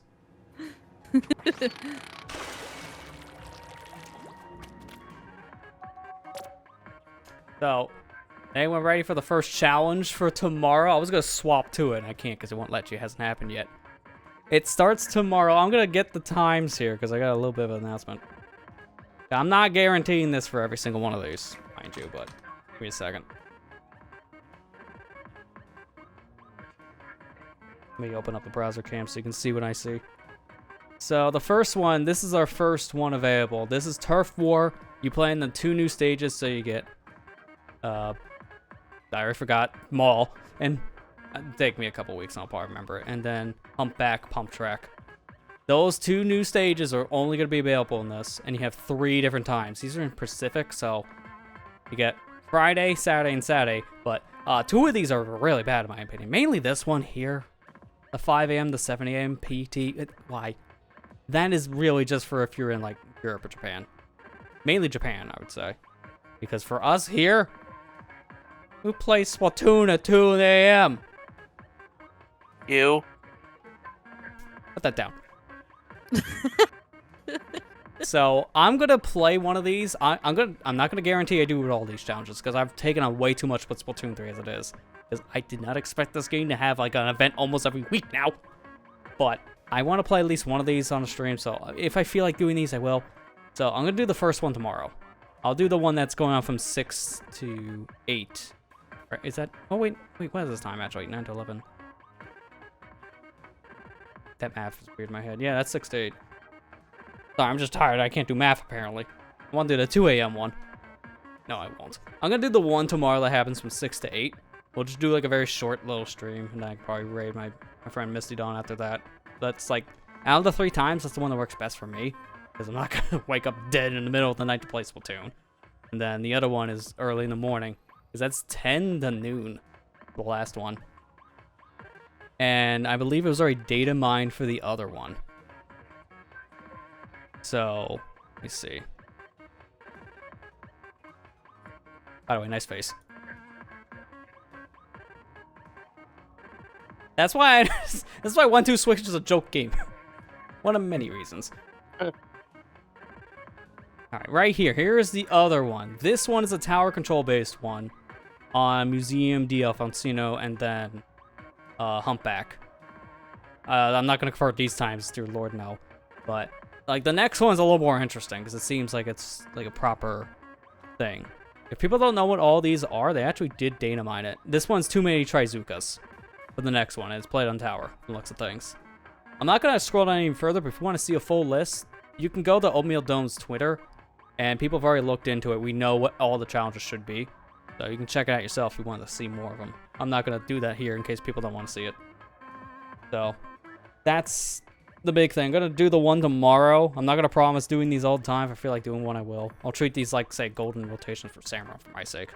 So, anyone ready for the first challenge for tomorrow? I was going to swap to it, and I can't because it won't let you. It hasn't happened yet. It starts tomorrow. I'm going to get the times here because I got a little bit of an announcement. I'm not guaranteeing this for every single one of these, mind you, but give me a second. Let me open up the browser cam so you can see what I see. So the first one, this is our first one available. This is Turf War. You play in the 2 new stages, so you get, I already forgot, Mall, and it'll take me a couple weeks, and I'll probably remember it. And then Humpback, Pump Track. Those 2 new stages are only going to be available in this, and you have 3 different times. These are in Pacific, so you get Friday, Saturday, and Saturday, but 2 of these are really bad in my opinion. Mainly this one here. The 5 a.m. to 7 a.m. PT. Why? That is really just for if you're in, like, Europe or Japan. Mainly Japan, I would say. Because for us here, who plays Splatoon at 2 a.m.? You. Put that down. So, I'm going to play one of these. I'm not going to guarantee I do with all these challenges, because I've taken on way too much with Splatoon 3 as it is. Because I did not expect this game to have like an event almost every week now. But I want to play at least one of these on a stream, so if I feel like doing these, I will. So I'm going to do the first one tomorrow. I'll do the one that's going on from 6 to 8. Right, is that... Oh, wait, what is this time, actually? 9 to 11. That math is weird in my head. Yeah, that's 6 to 8. Sorry, I'm just tired. I can't do math, apparently. I want to do the 2 a.m. one. No, I won't. I'm going to do the one tomorrow that happens from 6 to 8. We'll just do like a very short little stream, and I can probably raid my friend Misty Dawn after that. That's like, out of the 3 times, that's the one that works best for me. Because I'm not going to wake up dead in the middle of the night to play Splatoon. And then the other one is early in the morning. Because that's 10 to noon, the last one. And I believe it was already data mined for the other one. So, let me see. By the way, nice face. That's why that's why 1-2 Switch is a joke game. One of many reasons. Alright, right here. Here is the other one. This one is a tower control based one on Museum di Alfonsino and then Humpback. I'm not going to convert these times, dear Lord, no. But like the next one's a little more interesting because it seems like it's like a proper thing. If people don't know what all these are, they actually did data mine it. This one's too many Trizukas. For the next one, it's played on tower, from the looks of things. I'm not going to scroll down any further, but if you want to see a full list, you can go to Oatmeal Dome's Twitter, and people have already looked into it. We know what all the challenges should be, so you can check it out yourself if you want to see more of them. I'm not going to do that here in case people don't want to see it. So, that's the big thing. I'm going to do the one tomorrow. I'm not going to promise doing these all the time. If I feel like doing one, I will. I'll treat these like, say, golden rotations for Samurai for my sake.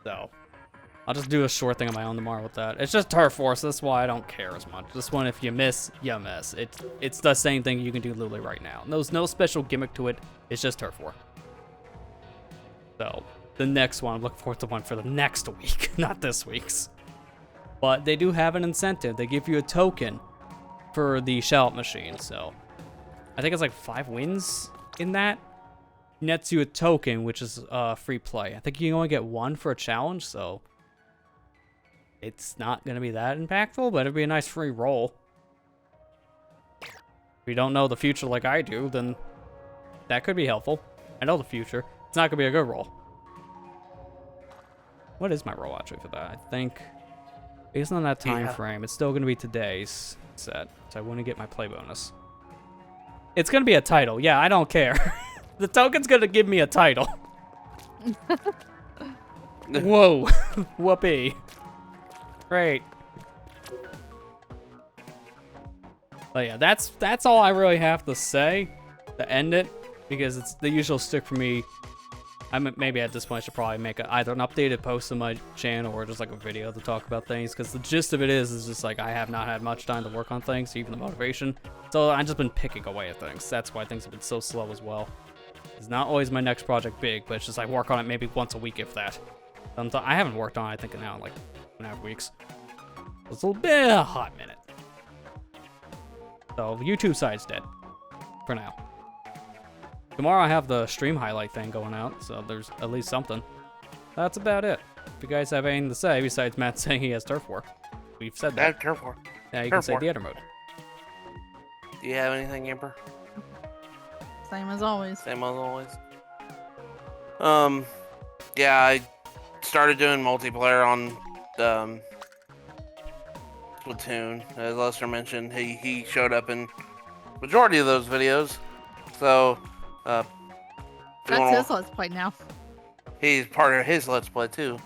So, I'll just do a short thing on my own tomorrow with that. It's just Turf War, so that's why I don't care as much. This one, if you miss, you miss. It's the same thing you can do literally right now. There's no special gimmick to it. It's just Turf War. So, the next one, I'm looking forward to one for the next week, not this week's. But they do have an incentive. They give you a token for the shell-out machine, so I think it's like 5 wins in that. Nets you a token, which is free play. I think you can only get 1 for a challenge, so it's not going to be that impactful, but it'd be a nice free roll. If you don't know the future like I do, then that could be helpful. I know the future. It's not going to be a good roll. What is my roll actually for that? I think, based on that time frame, it's still going to be today's set, so I want to get my play bonus. It's going to be a title. Yeah, I don't care. The token's going to give me a title. Whoa. Whoopee. Great. But yeah, that's all I really have to say to end it, because it's the usual stick for me. Maybe at this point I should probably make either an updated post on my channel or just like a video to talk about things, because the gist of it is just like I have not had much time to work on things, even the motivation. So I've just been picking away at things. That's why things have been so slow as well. It's not always my next project big, but it's just I work on it maybe once a week, if that. I haven't worked on it, I think, now in like 2.5 weeks. It's a bit a hot minute. So YouTube side's dead for now. Tomorrow I have the stream highlight thing going out, so there's at least something. That's about it. If you guys have anything to say besides Matt saying he has Turf War, we've said that. Turf War. Now you can say the other mode. Do you have anything, Amber? Same as always. Same as always. Yeah, I started doing multiplayer on Splatoon. As Lester mentioned, he showed up in majority of those videos. So, That's his Let's Play now. He's part of his Let's Play too.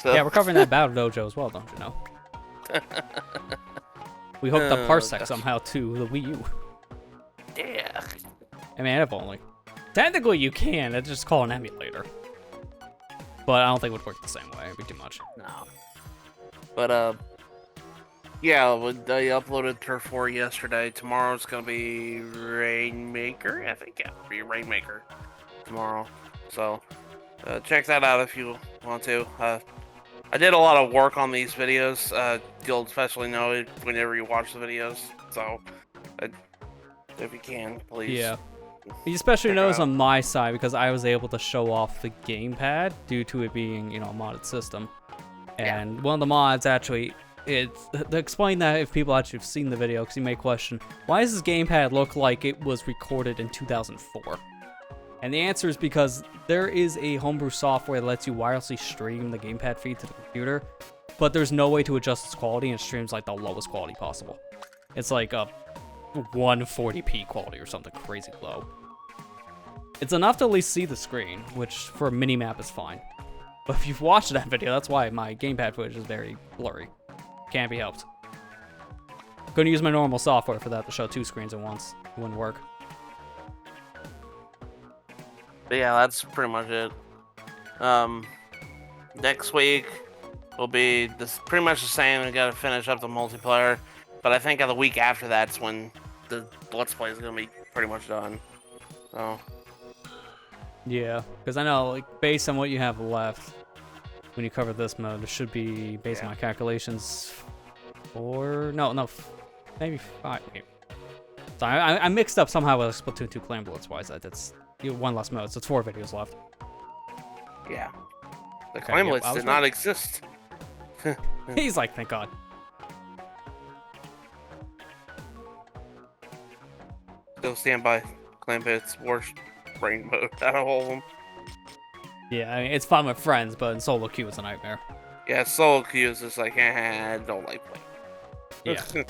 So. Yeah, we're covering that Battle Dojo as well, don't you know? We hooked up Parsec somehow to the Wii U. Yeah. I mean, if only. Technically you can, it's just called an emulator. But I don't think it would work the same way, it'd be too much. No. But, yeah, I uploaded Turf War yesterday. Tomorrow's gonna be Rainmaker, I think. Yeah, be Rainmaker tomorrow. So, check that out if you want to. I did a lot of work on these videos. You'll especially know it whenever you watch the videos. So, if you can, please. Yeah. You especially notice on my side because I was able to show off the gamepad due to it being, you know, a modded system. And one of the mods actually, to explain that if people actually have seen the video, because you may question, why does this gamepad look like it was recorded in 2004? And the answer is because there is a homebrew software that lets you wirelessly stream the gamepad feed to the computer, but there's no way to adjust its quality, and it streams like the lowest quality possible. It's like a 140p quality or something crazy low. It's enough to at least see the screen, which for a mini-map is fine. But if you've watched that video, that's why my gamepad footage is very blurry. Can't be helped. Couldn't use my normal software for that to show 2 screens at once. It wouldn't work. But yeah, that's pretty much it. Next week will be pretty much the same. We gotta finish up the multiplayer. But I think the week after that's when the Let's Play is gonna be pretty much done. So. Yeah, because I know, like, based on what you have left, when you cover this mode, it should be, based on my calculations, 4... No, maybe 5. Wait. Sorry, I mixed up somehow with Splatoon 2 Clan Blitz-wise. That's one less mode, so it's 4 videos left. Yeah. The Clan Blitz did not exist. He's like, thank God. Still stand by Clan Blitz worst brain mode out of all of them. Yeah, I mean, it's fun with friends, but in solo queue it's a nightmare. Yeah, solo queue is just like, I don't like playing. Yeah.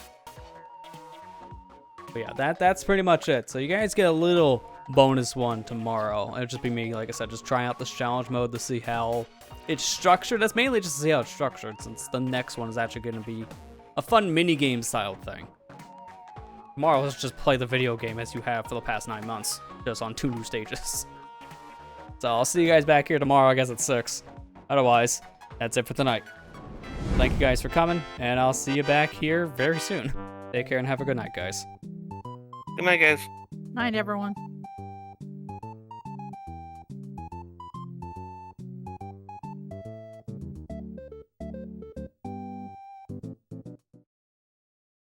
But yeah, that's pretty much it. So you guys get a little bonus one tomorrow. It'll just be me, like I said, just trying out this challenge mode to see how it's structured. That's mainly just to see how it's structured, since the next one is actually going to be a fun mini-game style thing. Tomorrow, let's just play the video game as you have for the past 9 months, just on 2 new stages. So I'll see you guys back here tomorrow, I guess at 6. Otherwise, that's it for tonight. Thank you guys for coming, and I'll see you back here very soon. Take care and have a good night, guys. Good night, guys. Night, everyone.